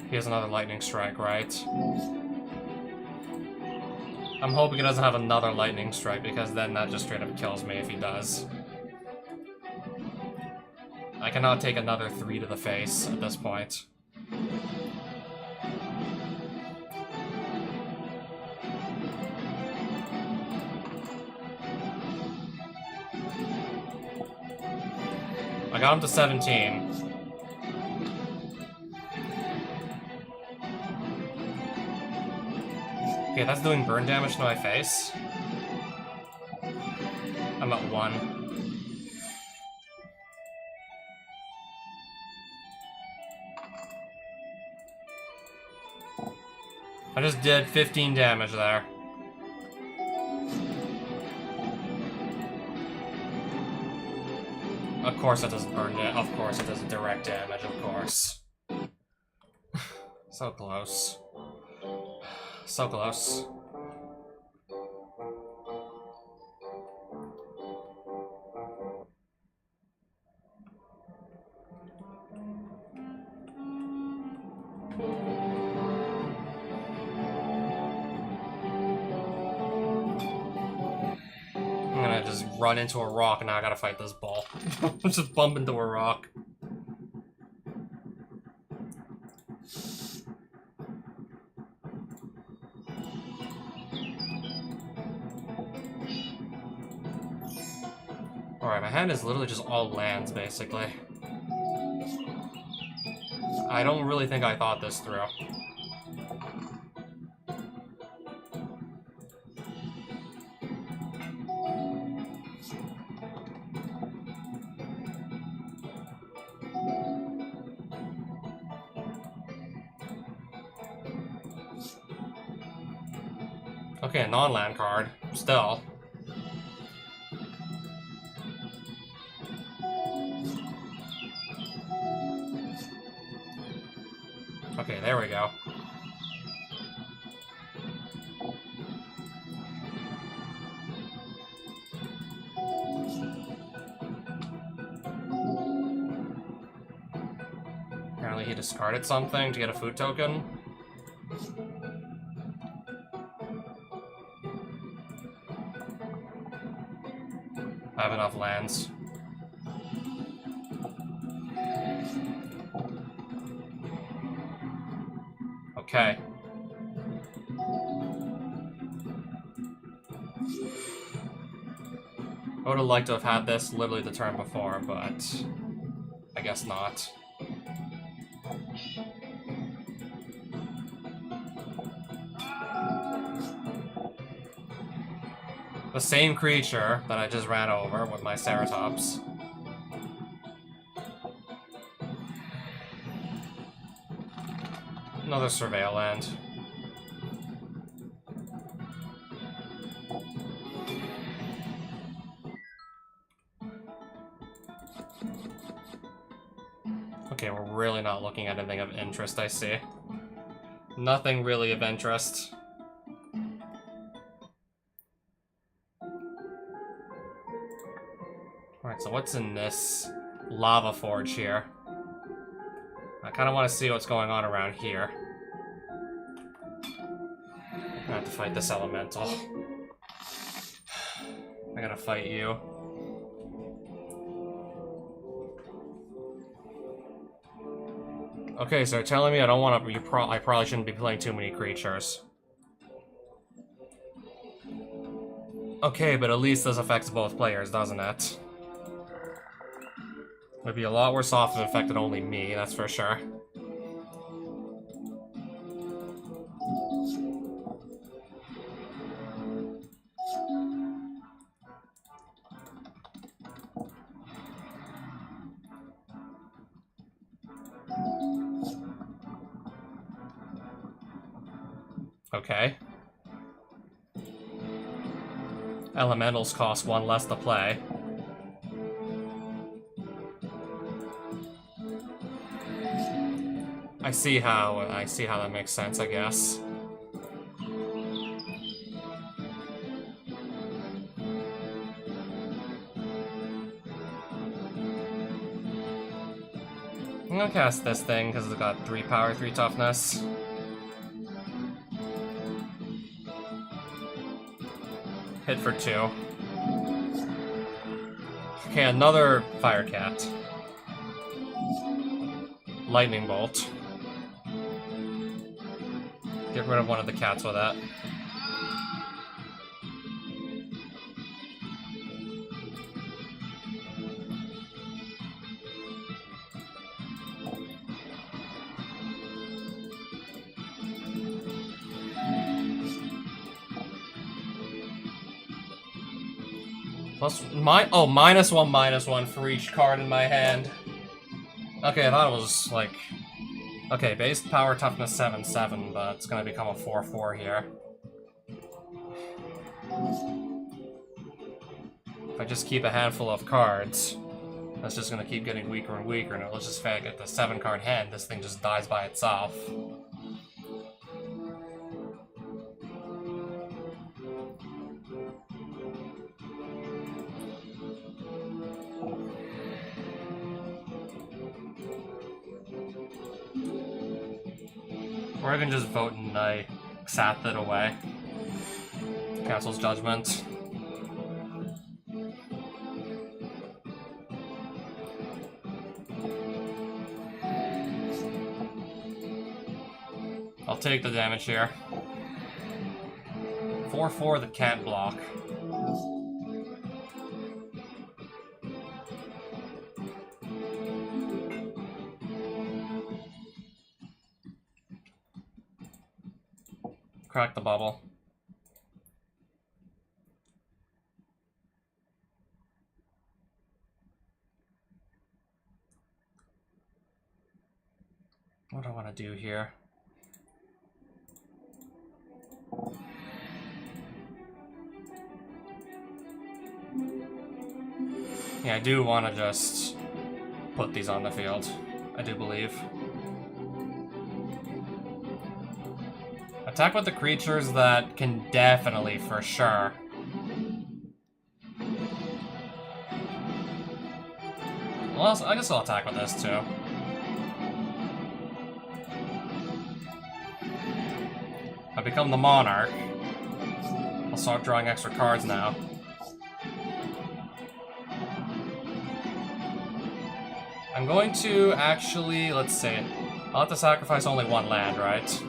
He has another lightning strike, right? I'm hoping he doesn't have another lightning strike, because then that just straight up kills me if he does. I cannot take another 3 to the face at this point. I got him to 17. Okay, that's doing burn damage to my face. I'm at 1. I just did 15 damage there. Of course it doesn't burn it. Of course it does direct damage, of course. So close. So close. I'm gonna just run into a rock and now I gotta fight this ball. Just bump into a rock. Alright, my hand is literally just all lands, basically. I don't really think I thought this through. Okay, a non-land card. Still. Okay, there we go. Apparently he discarded something to get a food token. I have enough lands. Okay. I would have liked to have had this literally the turn before, but I guess not. The same creature that I just ran over with my Ceratops. Another Surveil land. Okay, we're really not looking at anything of interest, I see. Nothing really of interest. Alright, so what's in this lava forge here? I kind of want to see what's going on around here. I have to fight this elemental. I gotta fight you. Okay, so you're telling me I don't want to. I probably shouldn't be playing too many creatures. Okay, but at least this affects both players, doesn't it? Would be a lot worse off if it affected only me, that's for sure. Okay. Elementals cost 1 less to play. I see how that makes sense, I guess. I'm gonna cast this thing because it's got 3 power, 3 toughness. Hit for 2. Okay, another Fire Cat. Lightning Bolt. Get rid of one of the cats with that. -1/-1 for each card in my hand. Okay, I thought it was like... Okay, base power toughness 7/7, but it's gonna become a 4/4 here. If I just keep a handful of cards, that's just gonna keep getting weaker and weaker, and it'll just fail get the 7-card hand, this thing just dies by itself. Or I can just vote and I sat that away. Castle's Judgment. I'll take the damage here. 4/4 that can't block. Crack the bubble. What do I want to do here? Yeah, I do want to just put these on the field. I do believe. Attack with the creatures that can definitely, for sure. Well, I guess I'll attack with this too. I become the Monarch. I'll start drawing extra cards now. I'm going to actually, let's see. I'll have to sacrifice only 1 land, right?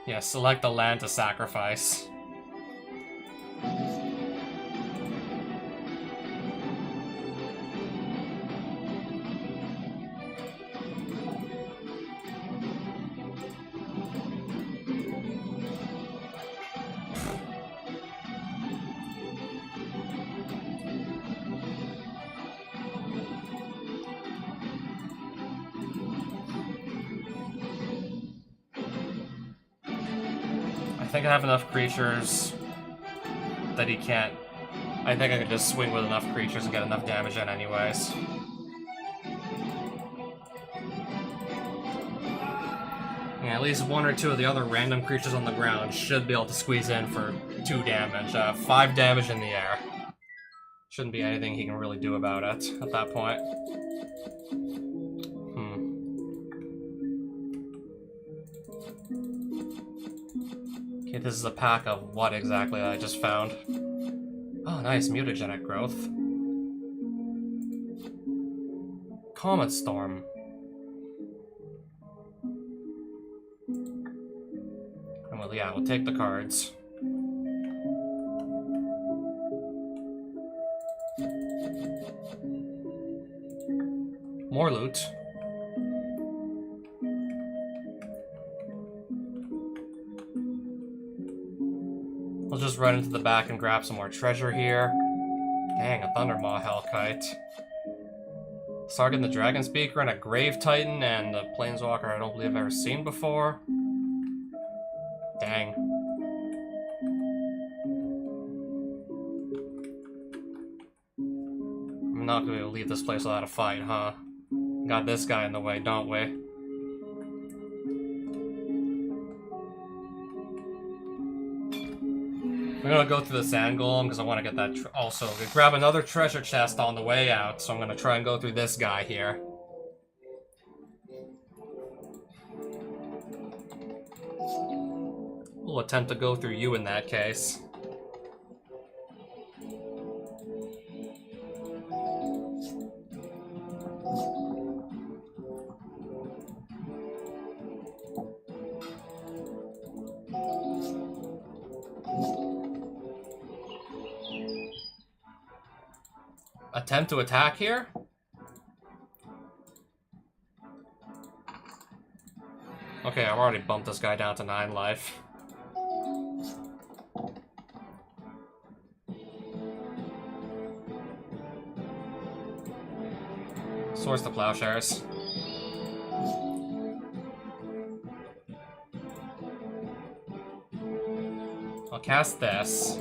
Yeah, select the land to sacrifice. I think I have enough creatures that he can't... I think I can just swing with enough creatures and get enough damage in anyways. Yeah, at least 1 or 2 of the other random creatures on the ground should be able to squeeze in for 2 damage. 5 damage in the air. Shouldn't be anything he can really do about it at that point. Okay, this is a pack of what exactly that I just found. Oh, nice, mutagenic growth. Comet Storm. Well, yeah, we'll take the cards. More loot. We'll just run into the back and grab some more treasure here. Dang, a Thundermaw Hellkite. Sargon the Dragon Speaker and a Grave Titan and a Planeswalker I don't believe I've ever seen before. Dang. not gonna be able to leave this place without a fight, huh? Got this guy in the way, don't we? I'm gonna go through the sand golem because I want to get that. Also, grab another treasure chest on the way out, so I'm gonna try and go through this guy here. We'll attempt to go through you in that case. Attempt to attack here? Okay, I've already bumped this guy down to 9 life. Source the plowshares. I'll cast this.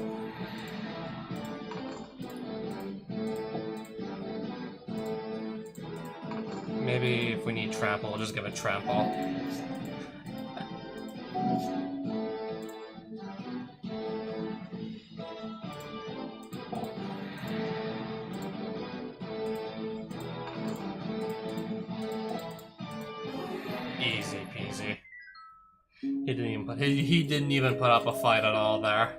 Maybe if we need trample, we'll just give it trample. Easy peasy. He didn't even put up a fight at all there.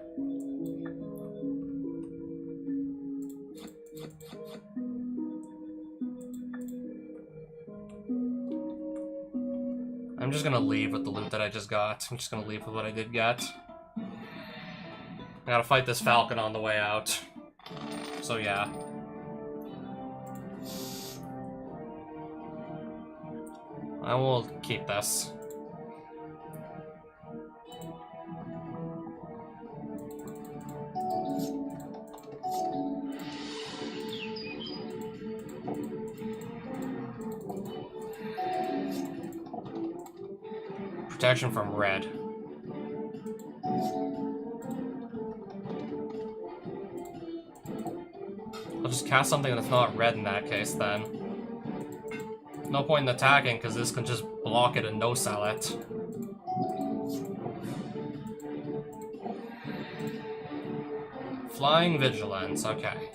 I'm just gonna leave with the loot that I just got. I'm just gonna leave with what I did get. I gotta fight this falcon on the way out. So yeah. I will keep this. Protection from red. I'll just cast something that's not red in that case then. No point in attacking because this can just block it and no-sell it. Flying Vigilance, okay.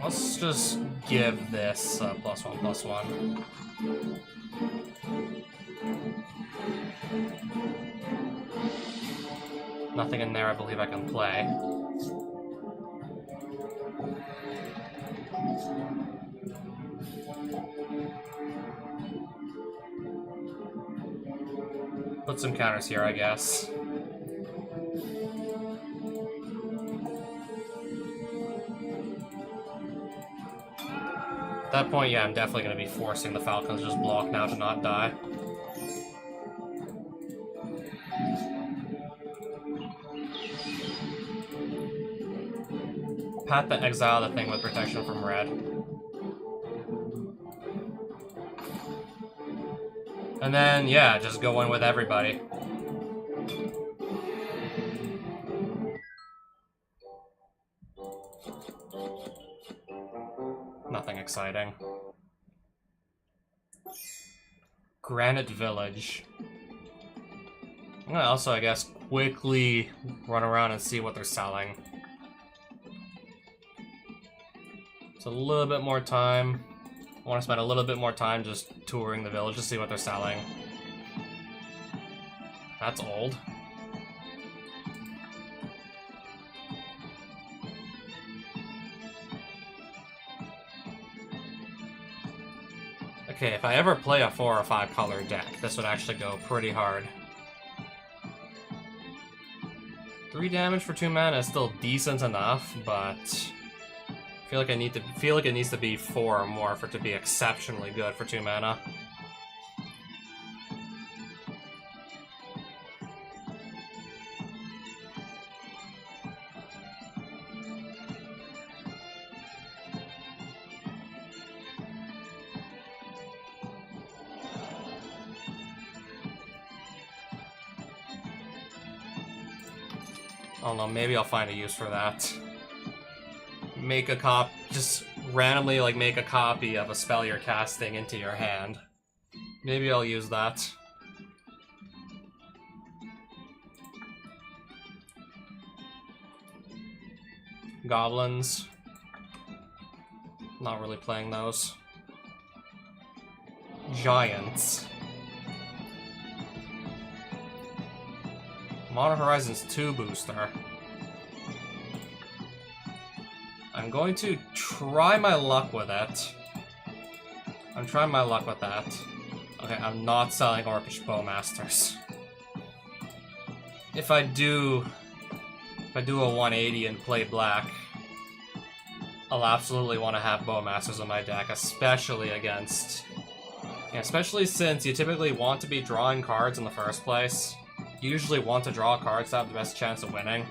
Let's just give this +1/+1. Nothing in there I believe I can play. Put some counters here, I guess. At that point, yeah, I'm definitely going to be forcing the Falcons to just block now to not die. Pat the exile the thing with protection from red. And then, yeah, just go in with everybody. Nothing exciting. Granite Village. I'm gonna also, I guess, quickly run around and see what they're selling. It's a little bit more time. I want to spend a little bit more time just touring the village to see what they're selling. That's old. Okay, if I ever play a 4 or 5 color deck, this would actually go pretty hard. 3 damage for 2 mana is still decent enough, but I feel like it needs to be 4 or more for it to be exceptionally good for 2 mana. Oh no, maybe I'll find a use for that. Just randomly like make a copy of a spell you're casting into your hand. Maybe I'll use that. Goblins. Not really playing those. Giants. Modern Horizons 2 booster. I'm going to try my luck with it. I'm trying my luck with that. Okay, I'm not selling Orcish Bowmasters. If I do a 180 and play black, I'll absolutely want to have Bowmasters in my deck, especially against... especially since you typically want to be drawing cards in the first place. You usually want to draw cards to have the best chance of winning.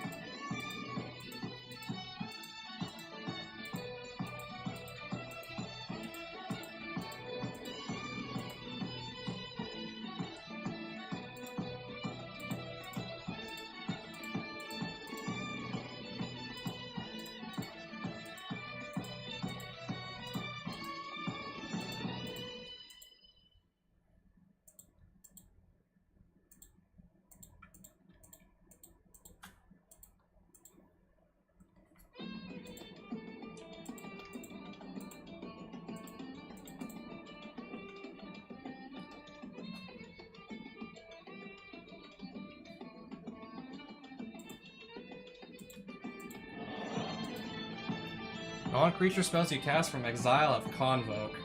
Non-creature spells you cast from Exile of Convoke.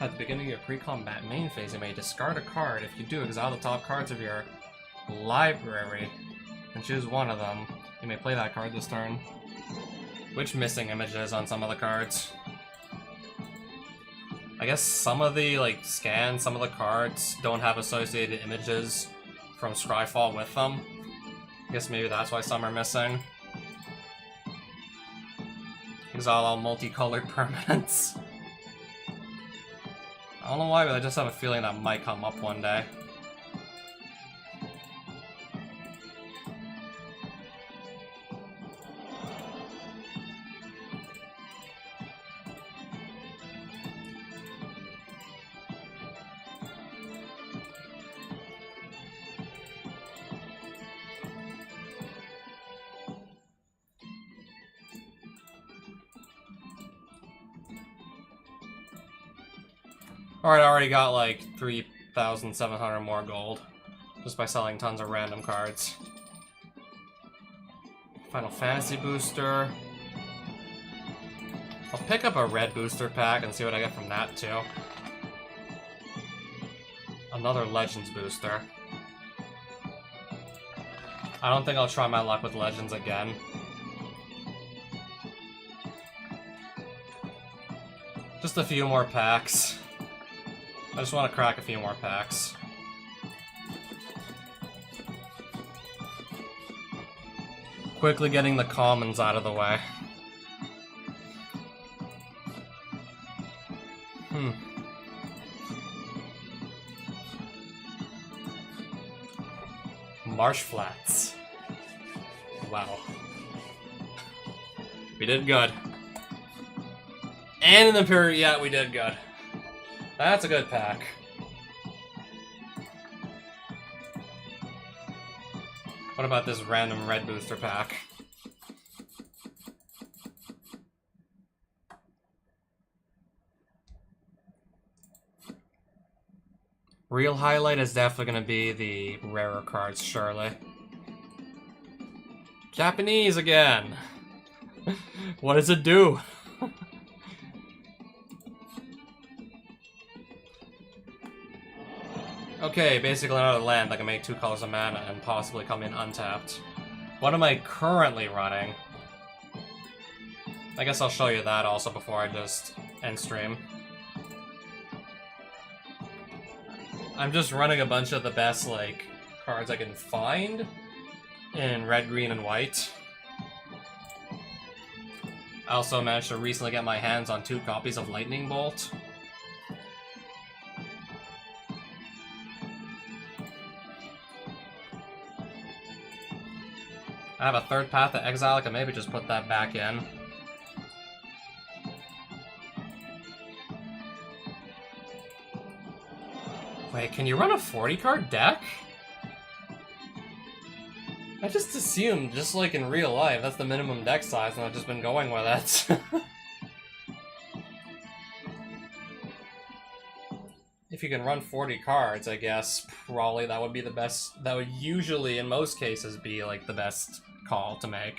At the beginning of your pre-combat main phase, you may discard a card. If you do, exile the top cards of your library and choose one of them. You may play that card this turn. Which missing images on some of the cards? I guess some of the, like, scans, some of the cards don't have associated images from Scryfall with them. I guess maybe that's why some are missing. Exile all multicolored permanents. I don't know why, but I just have a feeling that might come up one day. Alright, I already got like 3,700 more gold just by selling tons of random cards. Final Fantasy booster. I'll pick up a red booster pack and see what I get from that too. Another Legends booster. I don't think I'll try my luck with Legends again. Just a few more packs. I just want to crack a few more packs. Quickly getting the commons out of the way. Marsh Flats. Wow. We did good. And in the period, yeah, we did good. That's a good pack. What about this random red booster pack? Real highlight is definitely going to be the rarer cards, surely. Japanese again! What does it do? Okay, basically another land that can make 2 colors of mana and possibly come in untapped. What am I currently running? I guess I'll show you that also before I just end stream. I'm just running a bunch of the best, like, cards I can find in red, green, and white. I also managed to recently get my hands on 2 copies of Lightning Bolt. I have a third path to exile, I can maybe just put that back in. Wait, can you run a 40-card deck? I just assumed, just like in real life, that's the minimum deck size, and I've just been going with it. If you can run 40 cards, I guess, probably that would be the best, that would usually, in most cases, be, like, the best call to make.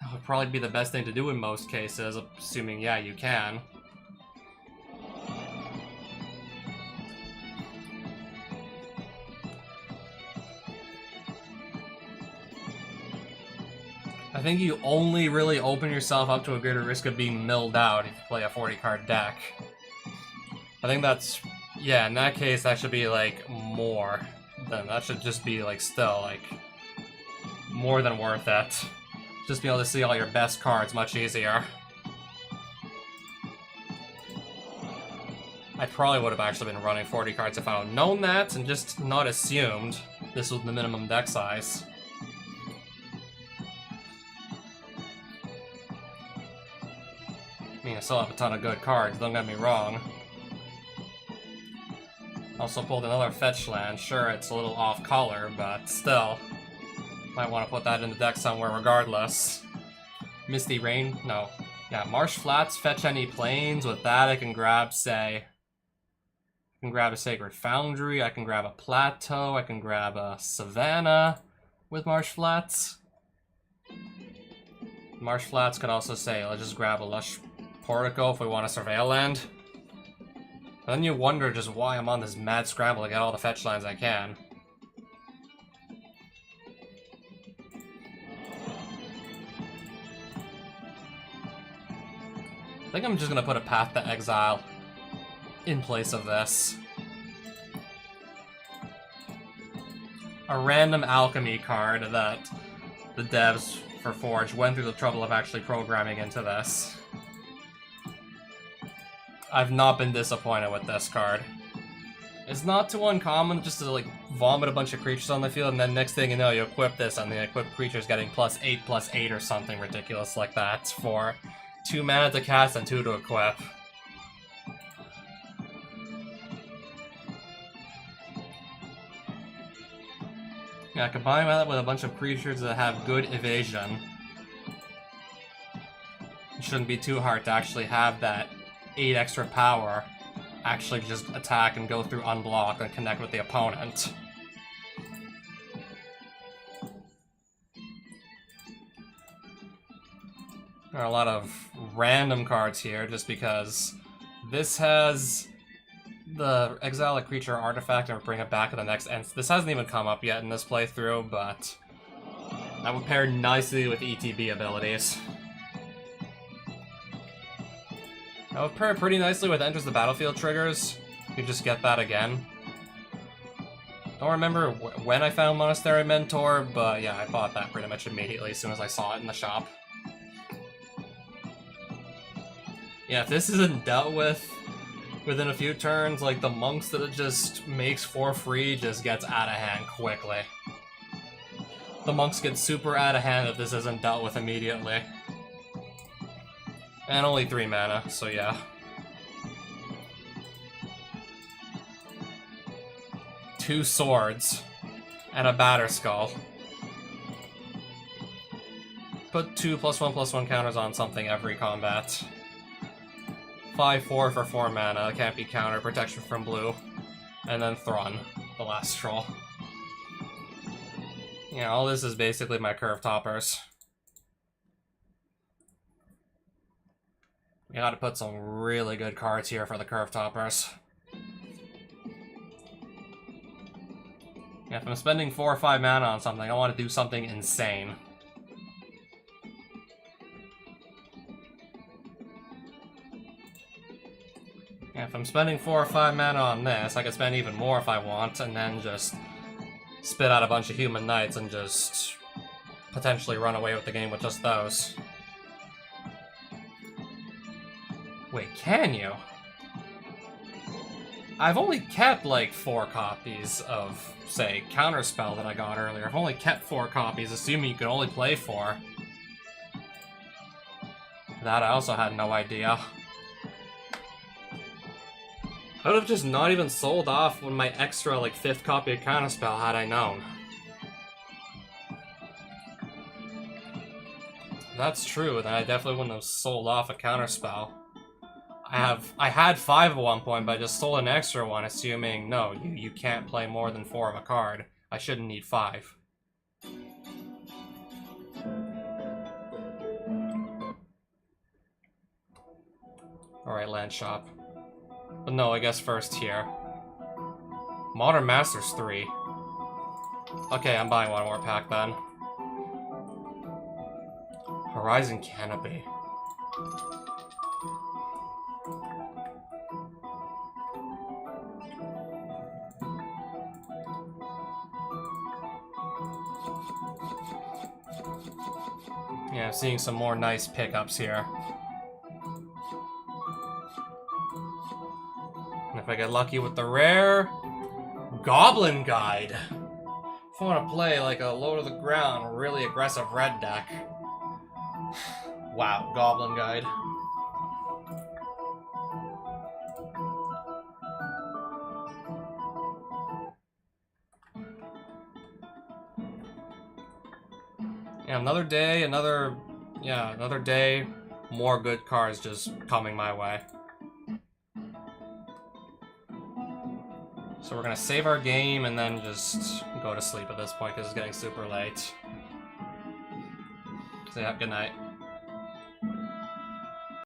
That would probably be the best thing to do in most cases, assuming, yeah, you can. I think you only really open yourself up to a greater risk of being milled out if you play a 40-card deck. I think that's... yeah, in that case, that should be, like, more than... that should just be, like, still, like, more than worth it. Just be able to see all your best cards much easier. I probably would have actually been running 40 cards if I had known that, and just not assumed this was the minimum deck size. I mean, I still have a ton of good cards, don't get me wrong. Also pulled another fetch land. Sure, it's a little off color, but still. Might want to put that in the deck somewhere regardless. Misty Rain? No. Yeah, Marsh Flats, fetch any planes. With that, I can grab, say... I can grab a Sacred Foundry, I can grab a Plateau, I can grab a Savannah with Marsh Flats. Marsh Flats could also say, let's just grab a Lush Portico if we want to surveil land. And then you wonder just why I'm on this mad scramble to get all the fetch lands I can. I think I'm just gonna put a Path to Exile in place of this. A random alchemy card that the devs for Forge went through the trouble of actually programming into this. I've not been disappointed with this card. It's not too uncommon just to, like, vomit a bunch of creatures on the field, and then next thing you know, you equip this, and the equipped creature's getting +8/+8 or something ridiculous like that for 2 mana to cast and 2 to equip. Yeah, combine that with a bunch of creatures that have good evasion. It shouldn't be too hard to actually have that 8 extra power actually just attack and go through unblock and connect with the opponent. There are a lot of random cards here just because this has the exile a creature artifact and bring it back to the next end. This hasn't even come up yet in this playthrough, but that would pair nicely with ETB abilities. That would pair pretty nicely with Enters the Battlefield triggers. You could just get that again. Don't remember when I found Monastery Mentor, but yeah, I bought that pretty much immediately as soon as I saw it in the shop. Yeah, if this isn't dealt with within a few turns, like the monks that it just makes for free just gets out of hand quickly. The monks get super out of hand if this isn't dealt with immediately. And only 3 mana, so yeah. Two swords and a Batterskull. Put 2 +1/+1 counters on something every combat. 5/4 for 4 mana, can't be counter, protection from blue. And then Thron, the last troll. Yeah, all this is basically my curve toppers. We gotta put some really good cards here for the curve toppers. Yeah, if I'm spending 4 or 5 mana on something, I want to do something insane. Yeah, if I'm spending 4 or 5 mana on this, I could spend even more if I want, and then just spit out a bunch of Human Knights and just potentially run away with the game with just those. Wait, can you? I've only kept like 4 copies of, say, Counterspell that I got earlier. I've only kept 4 copies, assuming you can only play 4. That I also had no idea. I would have just not even sold off when my extra, like, 5th copy of Counterspell had I known. That's true, then I definitely wouldn't have sold off a Counterspell. I had 5 at one point, but I just sold an extra one, assuming, no, you can't play more than 4 of a card. I shouldn't need 5. Alright, land shop. But no, I guess first here. Modern Masters 3. Okay, I'm buying one more pack then. Horizon Canopy. Yeah, I'm seeing some more nice pickups here. And if I get lucky with the rare, Goblin Guide. If I want to play like a low to the ground, really aggressive red deck. Wow, Goblin Guide. Yeah, another day, another day, more good cards just coming my way. So we're gonna save our game and then just go to sleep at this point because it's getting super late. So yeah, good night.